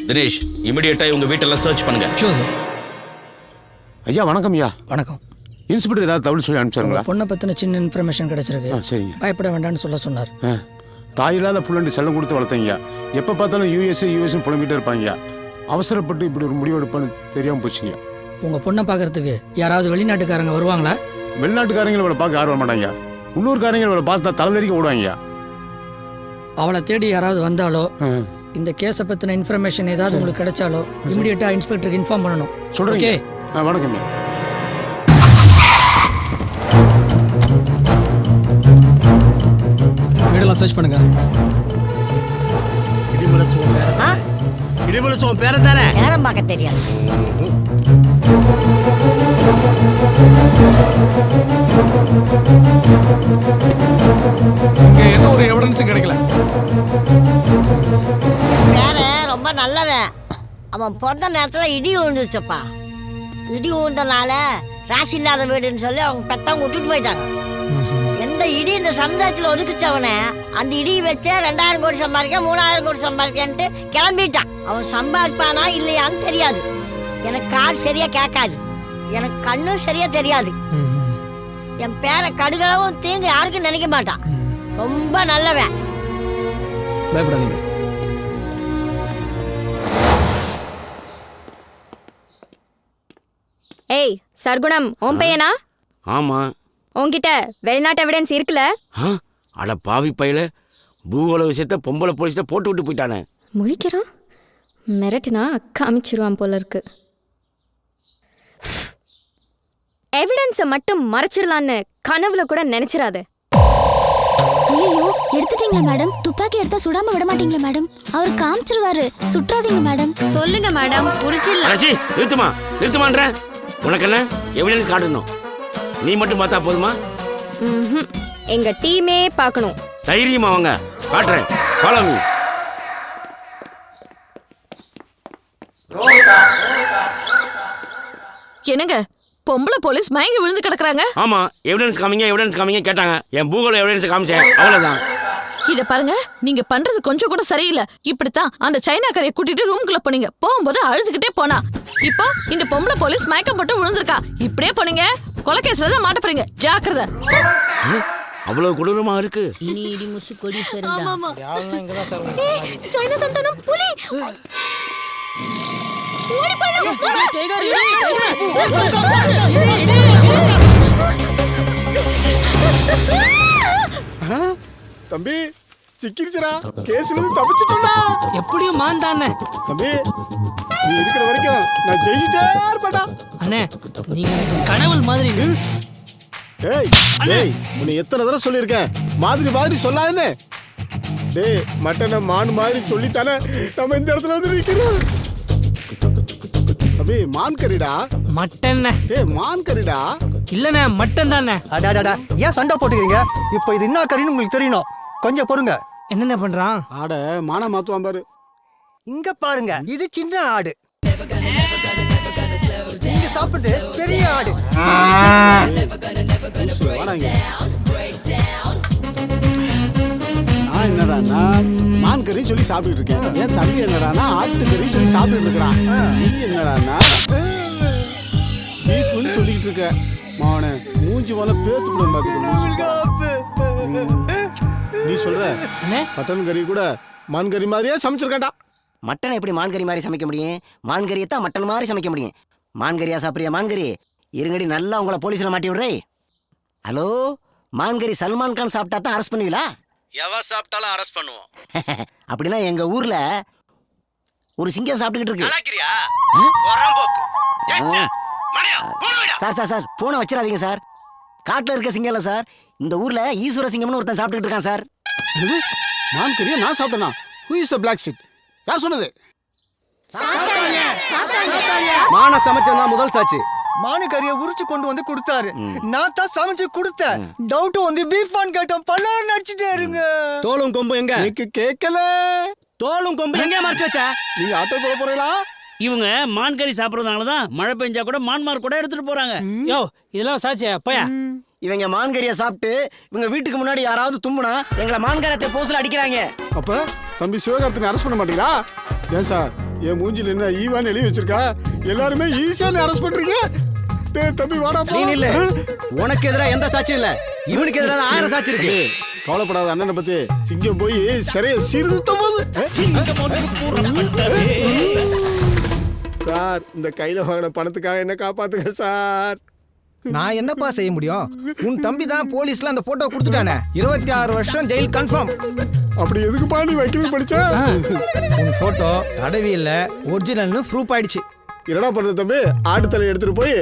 தினேஷ் இமிடியேட்டா உங்க வீட்டெல்லாம் சர்ச் பண்ணுங்க. Sure sir. ஐயா வணக்கம் ஐயா. வணக்கம். இன்ஸ்பெக்டர் ஏதாவது தகவல் சொல்லி அனுப்பிச்சாருங்களா? பொண்ணை பற்றின சின்ன இன்ஃபர்மேஷன் கிடைச்சிருக்கு. சரிங்க. பயப்பட வேண்டாம்னு சொன்னார். தாயில்லாத புள்ளண்டு செல்லம் கொடுத்து வளர்த்தீங்க. எப்போ பார்த்தாலும் யூஎஸ் புலம்பிகிட்டே இருப்பாங்க. அவசரப்பட்டு இப்படி ஒரு முடிவு எடுப்பான்னு தெரியாமல் போச்சுங்க. உங்கள் பொண்ணை பார்க்கறதுக்கு யாராவது வெளிநாட்டுக்காரங்க வருவாங்களா? வெளிநாட்டுக்காரங்களை இவளை பார்க்க ஆர்வம் மாட்டாங்க. உள்ளூர்காரங்க இவளை பார்த்தா தலைதறிக்க ஓடுவாங்க. அவளை தேடி யாராவது வந்தாலோ இந்த கேஸை பற்றின இன்ஃபர்மேஷன் ஏதாவது உங்களுக்கு கிடைச்சாலோ இமிடியேட்டாக இன்ஸ்பெக்டருக்கு இன்ஃபார்ம் பண்ணணும். சொல்கிறீங்க? வணக்கம். வீடெல்லாம் சர்ச் பண்ணுங்க. இடிமுரசு உன் பேரன் தானே? நேரம் பார்க்க தெரியாது. எந்த ஒரு எவிடன்ஸும் கிடைக்கல. பேரன் ரொம்ப நல்லவன். அவன் பிறந்த நேரத்தில் இடி விழுந்துருச்சப்பா. இடி விழுந்தனால ராசி இல்லாத வீடுன்னு சொல்லி அவங்க பெத்தவங்க விட்டுட்டு போயிட்டாங்க. எந்த இடி இந்த சமுதாயத்தில் ஒதுக்கிச்சவனே அந்த இடி வச்சே 2000 கோடி சம்பாதிக்க 3000 கோடி சம்பாதிக்கன்ட்டு கிளம்பிட்டான். அவன் சம்பாதிப்பானா இல்லையான்னு தெரியாது. எனக்கு காது சரியா கேட்காது, எனக்கு கண்ணும் சரியா தெரியாது. என் பேரை கடுகளவும் தீங்கு யாருக்கும் நினைக்க மாட்டான். ரொம்ப நல்லவன். பயப்படாதீங்க. ஏய் சர்குணம், உன் பையனா? ஆமா. உன்கிட்ட வெளிநாட்டு எவிடன்ஸ் இருக்குல்ல? அட பாவி பையில, பூகோள விஷயத்த பொம்பளை போலீஸ்ல போட்டு விட்டு போயிட்டானே. முழிக்கிறான். மிரட்டினா காமிச்சிருவான் போல இருக்கு. எவிடன்ஸை மட்டும் மறைச்சிடலான்னு கனவுல கூட நினைச்சிடாத. ஐயோ எடுத்துட்டீங்களா மேடம்? துப்பாக்கி எடுத்தா சுடாம விட மாட்டீங்களா மேடம்? அவர் காமிச்சிருவாரு, சுற்றாதீங்க மேடம். சொல்லுங்க மேடம், புரிச்சிடலாம். நிறுத்துமான்றேன். உனக்கு என்ன எவிடன்ஸ் காட்டணும்? நீ மட்டும் பார்த்தா போதுமா? எங்க டீமே பார்க்கணும். தைரியமா வாங்க, காட்டுறேன். Follow me. என்னங்க பொம்பளை போலீஸ் மயங்கி விழுந்து கிடக்குறாங்க? ஆமா, எவிடன்ஸ் காமிங்க கேட்டாங்க. என் பூகோள எவிடன்ஸ் காமிச்சேன், அவ்வளவுதான். இத பாருங்க, நீங்க பண்றது கொஞ்சம் கூட சரியில்லை. இப்படித்தான் அந்த சைனாக்காரையை கூட்டிட்டு ரூம்குள்ள போனீங்க. போகும்போது அழுதுகிட்டே போனா. இப்போ இந்த பொம்பளை போலீஸ் மயக்கம் போட்டு விழுந்திருக்கா. இப்படியே போனீங்க கொலைகேஸ்ல தான் மாட்ட போறீங்க. ஜாக்கிரதை. அவ்வளவு கொடூரமா இருக்கு. இனி இடிமுருசு கொடி சேர்ந்தா. சைனா சந்தானம் புலி. ஓடி போயிடு. தம்பி சிக்கிருச்சுடா. கேஸ்ல இருந்து தப்பிச்சிட்டோம்டா. எப்படியும் மாந்தானே. தம்பி நீ இருக்கிற வரைக்கும் நான் ஜெயிச்சிட்டே இருப்பேன்டா. அண்ணே நீங்க எனக்கு கடவுள் மாதிரி. ஏய் ஏய், உன்னை எத்தனை தடவை சொல்லியிருக்கேன் மாதிரி சொல்லாதுன்னு. டேய் மட்டனை மான் மாதிரி சொல்லித்தானே நம்ம இந்த இடத்துல வந்து நிற்கிறோம். தம்பி மான் கறிடா. மட்டன். ஏய் மான் கறிடா. இல்லண்ணே மட்டன் தானே. அடாடாடா, ஏன் சண்டை போட்டுக்கிறீங்க? இப்போ இது என்ன கறின்னு உங்களுக்கு தெரியணும். கொஞ்சம் பொறுங்க. என்னென்ன பண்றான்? ஆட மான மாத்துவான் பாரு. இங்க பாருங்க, இது சின்ன ஆடு, இங்க சாப்பிட்டு பெரிய ஆடு. நான் என்னடான்னா மான் கறி சொல்லி சாப்பிட்டு இருக்கேன். என் தம்பி என்னடான்னா ஆட்டுக்கறி சொல்லி சாப்பிட்டு இருக்கிறான். நீ என்னடான்னா பீஃப்னு சொல்லிட்டு இருக்க. மாவன மூஞ்சி போல பேத்து கூட நீ சொல்ற மட்டன் கறி கூட மான் கறி மாதிரியே சமைச்சிருக்கேன்டா. மட்டனை எப்படி மான்கறி மாதிரி சமைக்க முடியும்? மான்கறியை தான் மட்டன் மாதிரி சமைக்க முடியும். மான்கறியா சாப்பிட்றியா? மான்கறி இருங்கடி, நல்லா உங்களை போலீஸ்ல மாட்டி விடுறே. ஹலோ, மான்கறி சல்மான் கான் சாப்பிட்டா தான் அரெஸ்ட் பண்ணுவீங்களா? எவ சாப்பிட்டாலும் அரெஸ்ட் பண்ணுவோம். அப்படின்னா எங்க ஊர்ல ஒரு சிங்கம் சாப்பிட்டுக்கிட்டு இருக்கு. கலாக்கிறியா? சார் சார் சார் போனை வச்சிடாதீங்க சார். காட்டுல இருக்க சிங்கம் இல்ல சார், இந்த ஊர்ல ஈஸ்வர சிங்கம்னு ஒருத்தன் சாப்பிட்டுக்கிட்டு இருக்கான் சார். மான் கறியை நான் சாப்பிட்டேனா? Who is the black sheet? யார் சொன்னது? மான சமைச்சா முதல் சாட்சி. மானு கறியை உரிச்சு கொண்டு வந்து கொடுத்தாரு. நான் தான் சமைச்சு கொடுத்தேன். டவுட் வந்து பீஃபான் கேட்டோம். பல்லாறு நடிச்சுட்டே இருங்க. தோலும் கொம்பு எங்க? எனக்கு கேட்கல. தோலும் கொம்பு எங்கே மறைச்சு வச்சா? நீங்க ஆட்டோ போட போறீங்களா? இவங்க மான் கறி சாப்பிட்றதுனால தான் மழை பெஞ்சா கூட மான்மார் கூட எடுத்துட்டு போறாங்க. யோ, இதெல்லாம் சாட்சியா? போயா. இவங்க மான்கறியை சாப்பிட்டு இவங்க வீட்டுக்கு முன்னாடி யாராவது தும்முனா எங்களை மான்கரத்தை போஸ்ல அடிக்கிறாங்க. அப்ப தம்பி சிவகார்த்தினை அரெஸ்ட் பண்ண மாட்டீங்களா? ஏன் சார் என் மூஞ்சில என்ன ஈவான்னு எழுதி வச்சிருக்கா? எல்லாருமே ஈஸியா அரெஸ்ட் பண்றீங்க. டேய் தம்பி வாடா போ. நீ இல்ல, உனக்கு எதிரா எந்த சாட்சியும் இல்ல, இவனுக்கு எதிரா 1000 சாட்சி இருக்கு. கவலைப்படாத அண்ணனை பத்தி. சிங்கம் போய் சரியா சீர்திருத்தம் போது. சார் இந்த கையில வாங்கின பணத்துக்காக என்ன காப்பாத்துங்க சார். நான் என்னப்பா செய்ய முடியும்? உன் தம்பி தான் போலீஸ்ல அந்த போட்டோ கொடுத்துட்டானே. 26 வருஷம் ஜெயில் கன்ஃபார்ம். அப்படி எதுக்குப்பா நீ வக்கீல் படிச்ச? உன் போட்டோ தடவி இல்ல, ஒரிஜினல்னு ப்ரூஃப் ஆயிடுச்சு. என்னடா பண்ற தம்பி? ஆடு தலையை எடுத்துட்டு போய்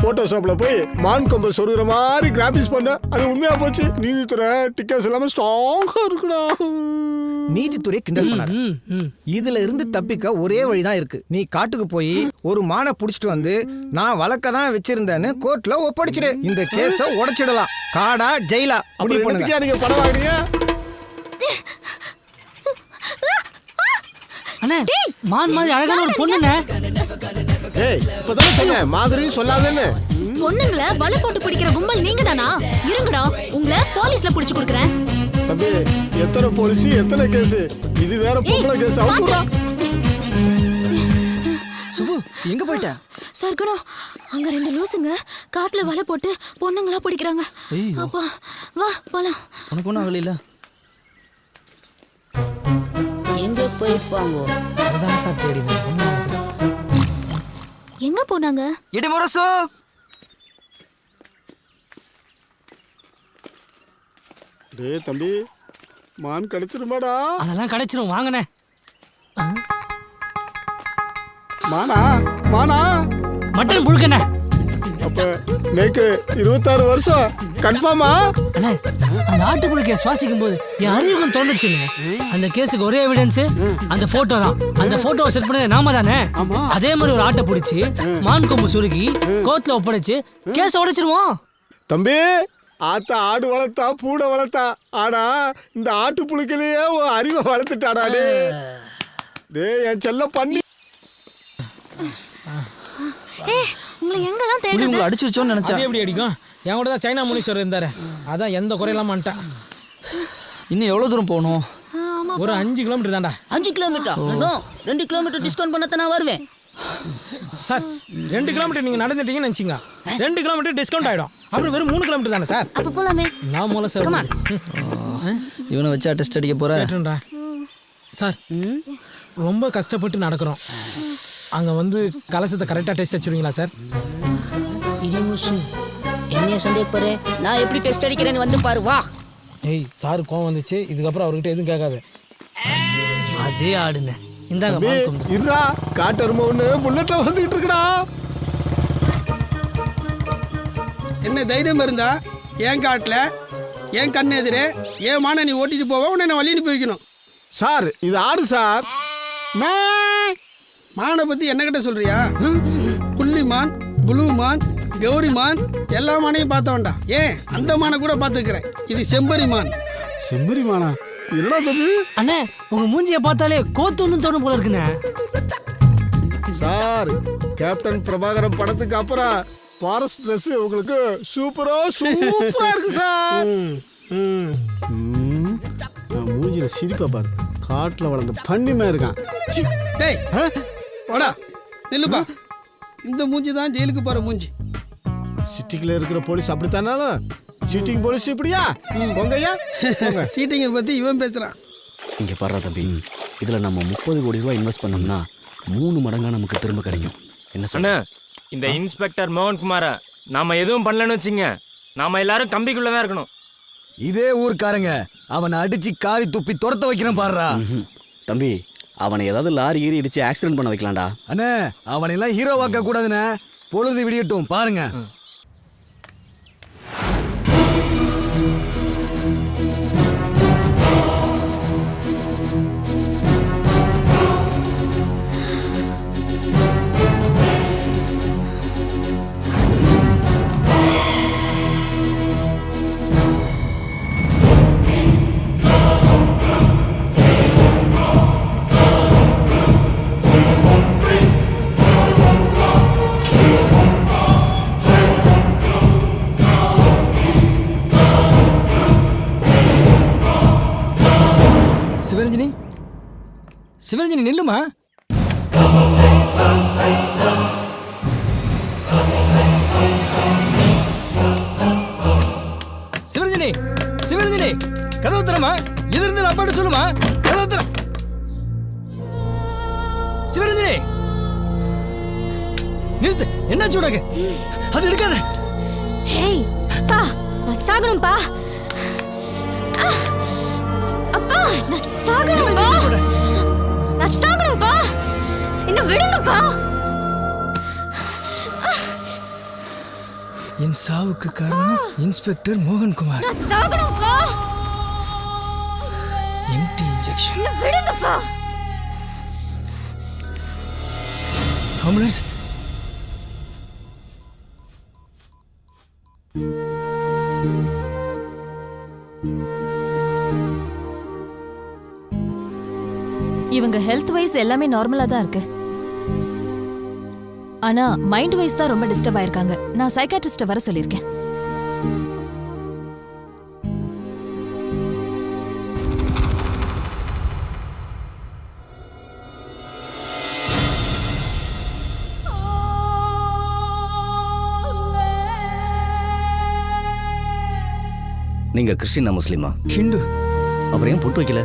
போட்டோஷாப்ல போய் மான் கொம்பை சொருகிற மாதிரி கிராபிக்ஸ் பண்ண. அது உண்மையா போச்சு. நீதித்துறை டிக்கெட்ஸ் எல்லாமே ஸ்ட்ராங்கா இருக்குடா. நீதித்துறை கிண்டல் பண்ணாரு. இதுல இருந்து தப்பிக்க ஒரே வழிதான் இருக்கு. நீ காட்டுக்கு போய் ஒரு மானை புடிச்சிட்டு வந்து நான் வழக்க தான் வச்சிருந்தேன்னு கோர்ட்ல ஒப்படைச்சிடு. இந்த கேஸ உடைச்சிடலாம். காடா ஜெயிலா முடிவு பண்ணுங்க. நீங்க படம் வாங்குறீங்க? அண்ணே, மான் மாதிரி அழகான ஒரு பொண்ணுண்ணே. ஏய், இப்பதான் சொன்னேன் மாதிரின்னு சொல்லாதேன்னு. பொண்ணுங்கள வலை போட்டு பிடிக்கிற கும்பல் நீங்க தானா? இருங்கடா, உங்களை போலீஸ்ல புடிச்சு கொடுக்குறேன். தம்பி எத்தனை போலீஸ் எத்தனை கேஸ்? இது வேற பொம்பளை கேஸ். அவுத்துடா. சுபு எங்க போயிட்ட? சர்க்குணம், அங்க 2 லூசுங்க காட்டுல வலை போட்டு பொண்ணுங்களா பிடிக்கிறாங்க. அப்பா வா போலாம். உனக்கு ஒன்றும் ஆகல. எங்க போயிருப்பாங்க? அதான் சார் தேடினேன். எங்க போனாங்க? இடிமுரசு டேய் தம்பி மான் கிடைச்சிருமாடா? அதெல்லாம் கிடைச்சிரும், வாங்கண்ணே. மானா மானா மட்டன் புழுக்கண்ணே. அப்ப நேக்கு 26 வருஷம் கன்ஃபார்மா? அண்ணே, அந்த ஆட்டு புழுக்கைய சுவாசிக்கும் போது என் அறிவுக்கும் தோணுச்சுங்க. அந்த கேஸுக்கு ஒரே எவிடன்ஸ் அந்த போட்டோ தான். அந்த போட்டோவை செட் பண்ணது நாம தானே? அதே மாதிரி ஒரு ஆட்டை பிடிச்சி மான் கொம்பு சுருகி கோர்ட்ல ஒப்படைச்சு கேஸ் உடைச்சிருவோம். தம்பி ஆத்த ஆடு வளர்த்தா பூனை வளர்த்தா, ஆனா இந்த ஆட்டு புழுக்கிலேயே அறிவை வளர்த்துட்டாடா. டேய் என் செல்ல பண்ணி. உங்களை எங்கெல்லாம் தேடுறது? உங்களை அடிச்சிருச்சோன்னு நினைச்சா. எப்படி அடிக்கும்? என் கூட தான் சைனா முனீஸ்வரர் இருந்தாரு. அதான் எந்த குறையெல்லாம் மாட்டான். இன்னும் எவ்வளவு தூரம் போகணும்? ஒரு 5 கிலோமீட்டர் தான்டா. 5 கிலோமீட்டர்? 2 கிலோமீட்டர் டிஸ்கவுண்ட் பண்ணத்தான் நான் வருவேன். சார் 2 கிலோமீட்டர் நீங்க நடந்துட்டீங்கன்னு நினைச்சிங்க, 2 கிலோமீட்டர் டிஸ்கவுண்ட் ஆயிடும். அப்புறம் வெறும் 3 கிலோமீட்டர் தானே சார்? அப்ப போலாமே. நான் மூல சார் இவனை வச்சா டெஸ்ட் அடிக்க போறேன் சார். ரொம்ப கஷ்டப்பட்டு நடக்கிறோம். அங்க வந்து கலசத்தை கரெக்டா டெஸ்ட் வச்சிருவீங்களா சார்? என்ன சந்தேகப்படுற? நான் எப்படி டெஸ்ட் அடிக்கிறேன்னு வந்து பாரு வா. ஏய் சார் கோவம் வந்துச்சு. இதுக்கப்புறம் அவர்கிட்ட எதுவும் கேட்காது. அதே ஆடுங்க. இந்தாங்க இருடா, காட்டரும ஒண்ணு புல்லட்ல வந்துகிட்டு இருக்குடா. என்ன தைரியம் இருந்தா என் காட்டுல என் கண்ணு எதிரே ஏன் மான நீ ஓட்டிட்டு போவ, உன்னை நான் வழி அனுப்பி வைக்கணும். சார் இது ஆடு சார். மானை பத்தி என்ன கிட்ட சொல்றியா? புள்ளி மான், புளு மான், கௌரி மான் எல்லா மானையும் பார்த்த வேண்டாம். ஏன் அந்த மானை கூட பார்த்துக்கிறேன். இது செம்பரி மான். செம்பரி மானா? என்னடா தம்பி? அண்ணே உங்க மூஞ்சியை பார்த்தாலே கோத்தொன்னு தோணும் போல இருக்குண்ணே. சார், கேப்டன் பிரபாகரன் படத்துக்கு அப்புறம் ஃபாரஸ்ட் ட்ரெஸ் உங்களுக்கு சூப்பரா இருக்கு சார். மூஞ்சில சிரிப்பா பாரு, காட்டுல வளர்ந்த பண்ணிமே இருக்கான். டேய் வாடா நில்லுப்பா. இந்த மூஞ்சி தான் ஜெயிலுக்கு போற மூஞ்சி. சிட்டிக்குள்ள இருக்கிற போலீஸ் அப்படித்தானாலும் சீட்டிங் போலீஸ் இப்படியா? பொங்கையா சீட்டிங்கை பத்தி இவன் பேசுறான். இங்க பாரு தம்பி, இதுல நம்ம 30 கோடி ரூபாய் இன்வெஸ்ட் பண்ணோம்னா 3 மடங்கா நமக்கு திரும்ப கிடைக்கும். என்ன சொன்ன? இந்த இன்ஸ்பெக்டர் மோகன்குமார நாம எதுவும் பண்ணலன்னு வச்சுங்க, நாம எல்லாரும் கம்பிக்குள்ளதான் இருக்கணும். இதே ஊர்க்காரங்க அவனை அடிச்சு காரி துப்பி துரத்த வைக்கிறேன் பாருடா. தம்பி, அவனை ஏதாவது லாரி ஏறி இடிச்சு ஆக்சிடென்ட் பண்ண வைக்கலாம்டா. அண்ணே, அவனெல்லாம் ஹீரோவாக்க கூடாதுண்ணே. பொழுது விடியட்டும் பாருங்க. சிவரஞ்சனி, சிவரஞ்சனி நில்லுமா. சிவரஞ்சனி, சிவரஞ்சனி கதவு தரமா. எது இருந்து அப்பாட்டு சொல்லுமா. கதவு தர. சிவரஞ்சனி நிறுத்து. என்னாச்சு உனக்கு? அது எடுக்காத. ஹேய் பா, நான் சாகணும்பா. அப்பா, நான் சாகணும்பா. நான் சாகணும்பா. என்ன விடுங்கப்பா. என் சாவுக்கு காரணம் இன்ஸ்பெக்டர் மோகன்குமார். நான் சாகணும்பா. Empty injection. என்ன விடுங்கப்பா. ஆம்புலன்ஸ். இவங்க ஹெல்த் வைஸ் எல்லாமே நார்மலா தான் இருக்கு. ஆனா மைண்ட் வைஸ் தான் ரொம்ப டிஸ்டர்ப் ஆயிருக்காங்க. நான் சைக்காட்ரிஸ்ட வர சொல்லியிருக்கேன். நீங்க கிறிஸ்டினா முஸ்லிமா? ஹிந்து. அப்புறம் ஏன் பொட்டு வைக்கல?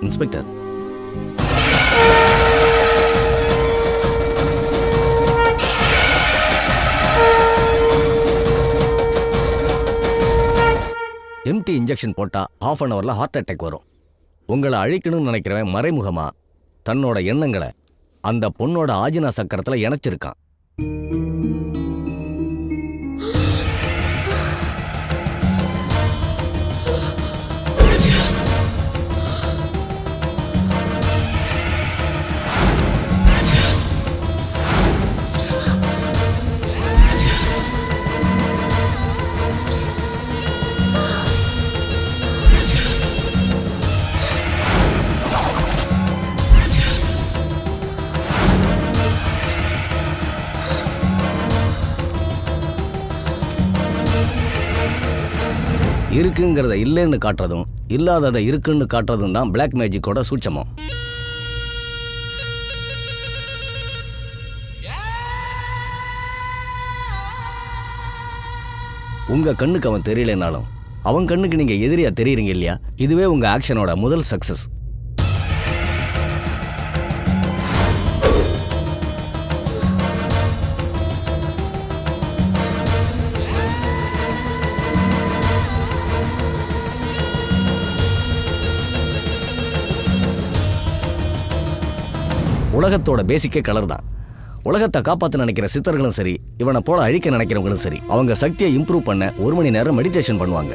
இன்ஸ்பெக்டர், எம்டி இன்ஜெக்ஷன் போட்டா ½ அன் ஹவர்ல ஹார்ட் அட்டாக் வரும். உங்களை அழிக்கணும்னு நினைக்கிறவன் மறைமுகமா தன்னோட எண்ணங்களை அந்த பொண்ணோட ஆஜினா சக்கரத்துல இணைச்சிருக்கான். இருக்குங்கிறத இல்லைன்னு காட்டுறதும் இல்லாததை இருக்குன்னு காட்டுறதும் தான் பிளாக் மேஜிக்கோட சூட்சமம். உங்க கண்ணுக்கு அவன் தெரியலனாலும் அவன் கண்ணுக்கு நீங்க எதிரியா தெரியுறீங்க இல்லையா? இதுவே உங்க ஆக்ஷனோட முதல் சக்சஸ். உலகத்தோட பேசிக்கே கலர் தான். உலகத்தை காப்பாற்ற நினைக்கிற சித்தர்களும் சரி, இவனை போல அழிக்க நினைக்கிறவங்களும் சரி, அவங்க சக்தியை இம்ப்ரூவ் பண்ண 1 மணி நேரம் மெடிடேஷன் பண்ணுவாங்க.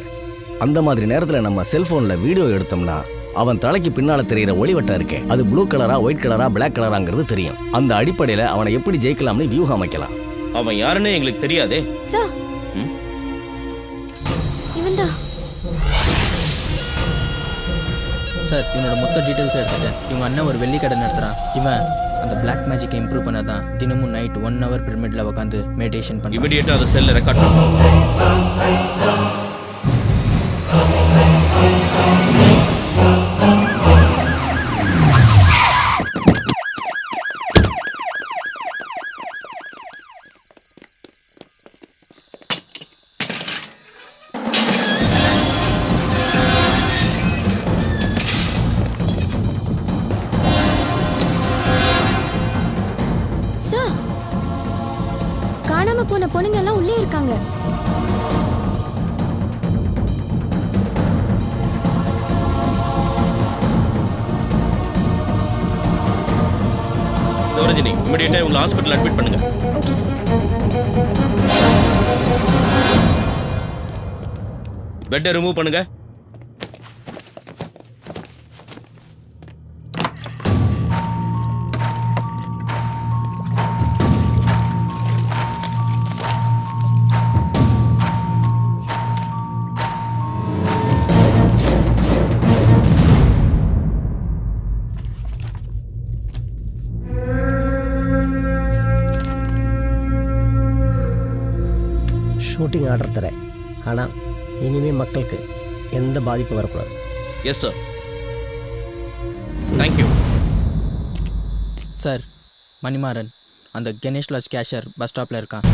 அந்த மாதிரி நேரத்தில் நம்ம செல்போனில் வீடியோ எடுத்தோம்னா அவன் தலைக்கு பின்னால தெரிகிற ஒளிவட்டம் இருக்கே, அது ப்ளூ கலரா, ஒயிட் கலரா, பிளாக் கலராங்கிறது தெரியும். அந்த அடிப்படையில் அவனை எப்படி ஜெயிக்கலாம்னு வியூகம் அமைக்கலாம். அவன் யாருன்னு எங்களுக்கு தெரியாதே. சார் இவன்தான் சார். இவனோட மொத்த டீட்டெயில்ஸ் எடுத்துட்டேன். இவங்க அண்ணன் ஒரு வெள்ளி கடை நடத்துகிறான். இவன் அந்த பிளாக் மேஜிக்கை இம்ப்ரூவ் பண்ணாதான் தினமும் நைட் 1 hour பிரமிடில் உட்காந்து மெடிடேஷன் பண்ணி இமிடியேட்டாக அதை செல்ல ரெக்கார்ட் சார். காணாம போன பொண்ணுங்க எல்லாம் உள்ளே இருக்காங்க. ரஜினி, இமிடியேட்டா உங்களை ஹாஸ்பிட்டல் அட்மிட் பண்ணுங்க. Okay sir. பெட்டை ரிமூவ் பண்ணுங்க. ஷூட்டிங் ஆர்டர் தரேன். ஆனால் இனிமேல் மக்களுக்கு எந்த பாதிப்பும் வரக்கூடாது. Yes sir. Thank you sir. Manimaran அந்த கணேஷ் லாட்ஜ் கேஷியர் பஸ் ஸ்டாப்பில் இருக்கான்.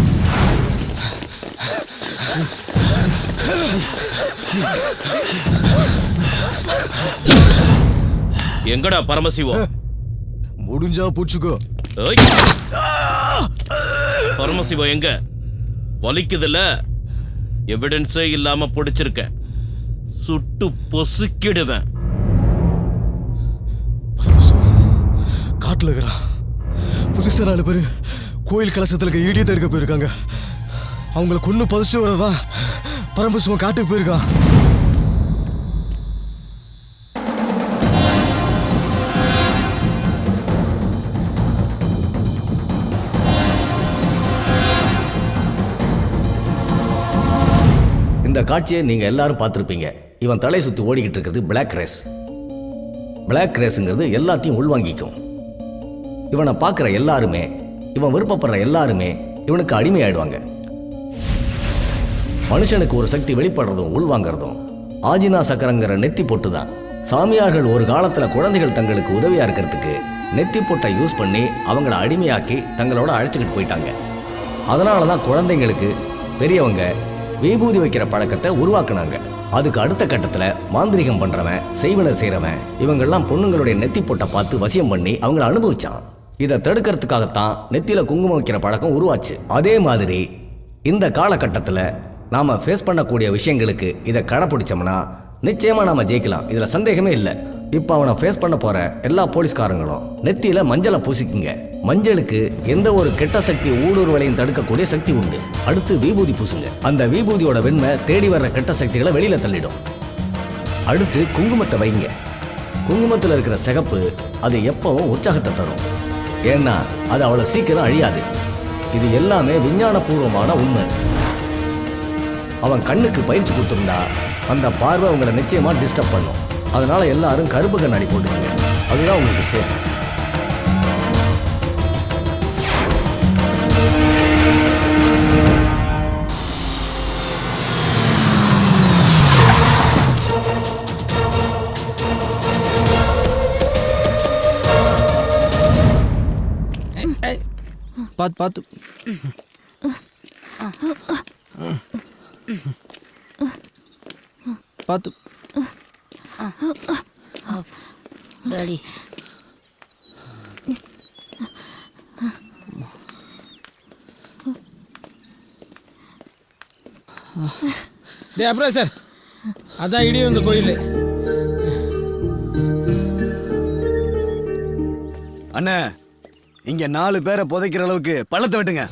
எங்கடா பரமசிவம்? முடிஞ்சா பூச்சுக்கோ. பரமசிவம் எங்க? வலிக்குதுல, எவிடன்ஸே இல்லாம பிடிச்சிருக்க, சுட்டு பொசுக்கிடுவேன். காட்டுல இருக்கிறான். புதுசா 4 பேர் கோயில் கலசத்துல இருக்க இடியத்தை எடுக்க போயிருக்காங்க. அவங்கள கொண்டு பதிச்சுட்டு வரதான் பரமசிவம் காட்டுக்கு போயிருக்கான். இந்த காட்சியை நீங்கள் எல்லாரும் பார்த்துருப்பீங்க. இவன் தலை சுற்றி ஓடிக்கிட்டு இருக்கிறது பிளாக் ரேஸ். பிளாக் ரேஸுங்கிறது எல்லாத்தையும் உள்வாங்கிக்கும். இவனை பார்க்குற எல்லாருமே, இவன் விருப்பப்படுற எல்லாருமே இவனுக்கு அடிமையாயிடுவாங்க. மனுஷனுக்கு ஒரு சக்தி வெளிப்படுறதும் உள்வாங்கிறதும் ஆஜினா சக்கரங்கிற நெத்தி பொட்டு தான். சாமியார்கள் ஒரு காலத்தில் குழந்தைகள் தங்களுக்கு உதவியாக இருக்கிறதுக்கு நெத்தி பொட்டை யூஸ் பண்ணி அவங்கள அடிமையாக்கி தங்களோட அழைச்சிக்கிட்டு போயிட்டாங்க. அதனால தான் குழந்தைங்களுக்கு பெரியவங்க விபூதி வைக்கிற பழக்கத்தை உருவாக்குனாங்க. அதுக்கு அடுத்த கட்டத்தில் மாந்திரிகம் பண்ணுறவன், செய்வனை செய்கிறவன், இவங்கெல்லாம் பொண்ணுங்களுடைய நெத்தி பொட்டை பார்த்து வசியம் பண்ணி அவங்கள அனுபவிச்சான். இதை தடுக்கிறதுக்காகத்தான் நெத்தியில் குங்குமம் வைக்கிற பழக்கம் உருவாச்சு. அதே மாதிரி இந்த காலகட்டத்தில் நாம் ஃபேஸ் பண்ணக்கூடிய விஷயங்களுக்கு இதை கடைப்பிடிச்சோம்னா நிச்சயமாக நாம் ஜெயிக்கலாம். இதில் சந்தேகமே இல்லை. இப்போ அவனை ஃபேஸ் பண்ண போகிற எல்லா போலீஸ்காரங்களும் நெத்தியில் மஞ்சளை பூசிக்குங்க. மஞ்சளுக்கு எந்த ஒரு கெட்ட சக்தி ஊடுருவலையும் தடுக்கக்கூடிய சக்தி உண்டு. அடுத்து விபூதி பூசுங்க. அந்த விபூதியோட வெண்மை தேடி வர்ற கெட்ட சக்திகளை வெளியில் தள்ளிடும். அடுத்து குங்குமத்தை வைங்க. குங்குமத்தில் இருக்கிற சிகப்பு அது எப்பவும் உற்சாகத்தை தரும். ஏன்னா அது அவ்வளோ சீக்கிரம் அழியாது. இது எல்லாமே விஞ்ஞானபூர்வமான உண்மை. அவன் கண்ணுக்கு பயிற்சி கொடுத்துருந்தா அந்த பார்வை உங்களை நிச்சயமாக டிஸ்டர்ப் பண்ணும். அதனால எல்லாரும் கருப்பு கண்ணாடி போட்டுக்கோங்க. அதுதான் உங்களுக்கு சேஃப். பார்த்து பார்த்து. பார்த்து. டாடி டே அப்புறம் சார், அதான் இடி வந்த கோயில். அண்ணே, இங்க 4 பேரை புதைக்கிற அளவுக்கு பள்ளத்தை வெட்டுங்க.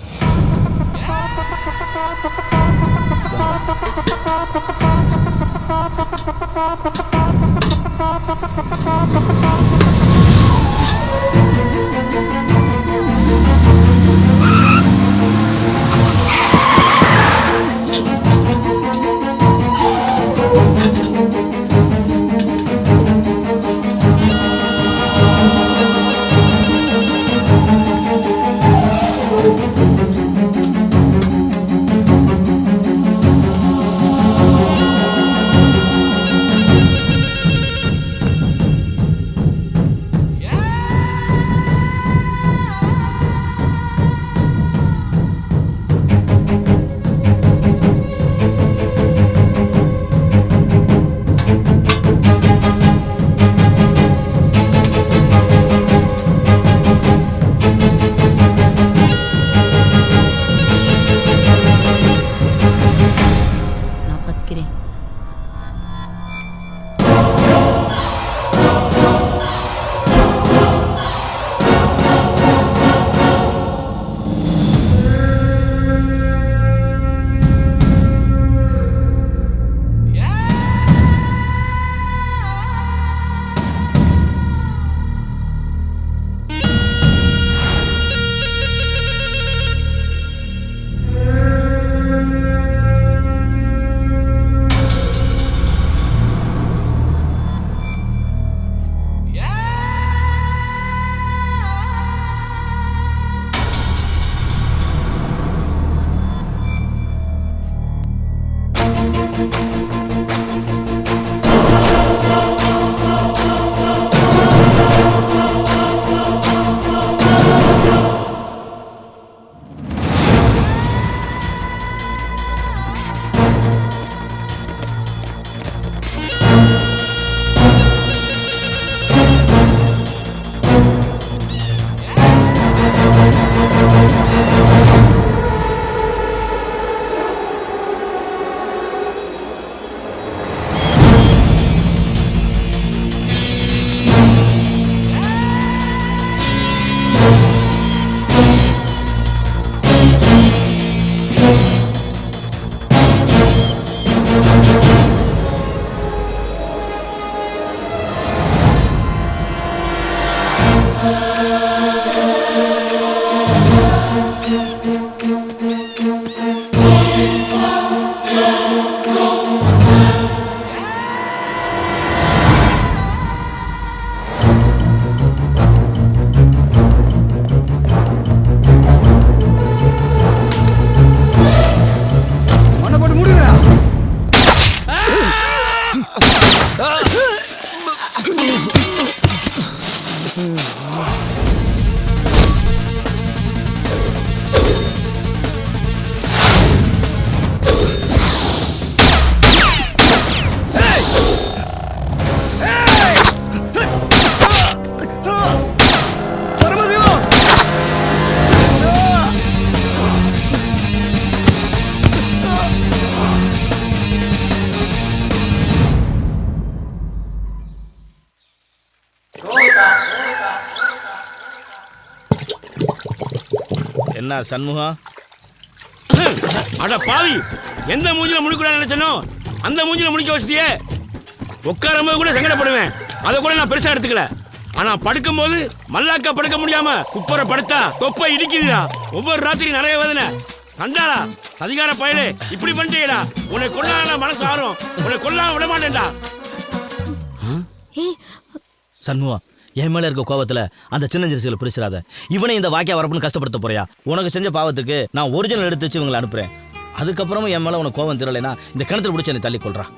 வைக்கிறேன். என்ன சண்முகம்? அட பாவி, எந்த மூஞ்சில முடிக்கூடாது நினைச்சனோ அந்த மூஞ்சில முடிக்க வச்சிட்டியே. உட்காரும்போது கூட சங்கடப்படுவேன், அதை கூட நான் பெருசா எடுத்துக்கல. ஆனா படுக்கும் போது மல்லாக்கா படுக்க முடியாம குப்பர படுத்தா தொப்பை இடிக்குதுடா. ஒவ்வொரு ராத்திரி நிறைய வேதனை. சண்டாளா அதிகார பயலே, இப்படி பண்ணிட்டேடா. உன்னை கொல்லாம மனசு ஆறும், உன்னை கொல்லாம விட மாட்டேன்டா. சண்முகம், என் மேல இருக்க கோபத்துல அந்த சின்ன ஜெர்சிகளை பிரிச்சிடாத. இவனை இந்த வாக்கியா வரப்புன்னு கஷ்டப்படுத்த போறியா? உனக்கு செஞ்ச பாவத்துக்கு நான் ஒரிஜினல் எடுத்து வச்சு இவங்களை அனுப்புறேன். அதுக்கப்புறமும் என் மேல உனக்கு கோபம் தெரியலைன்னா இந்த கிணத்துல பிடிச்சி என்னை தள்ளி கொள்றான்.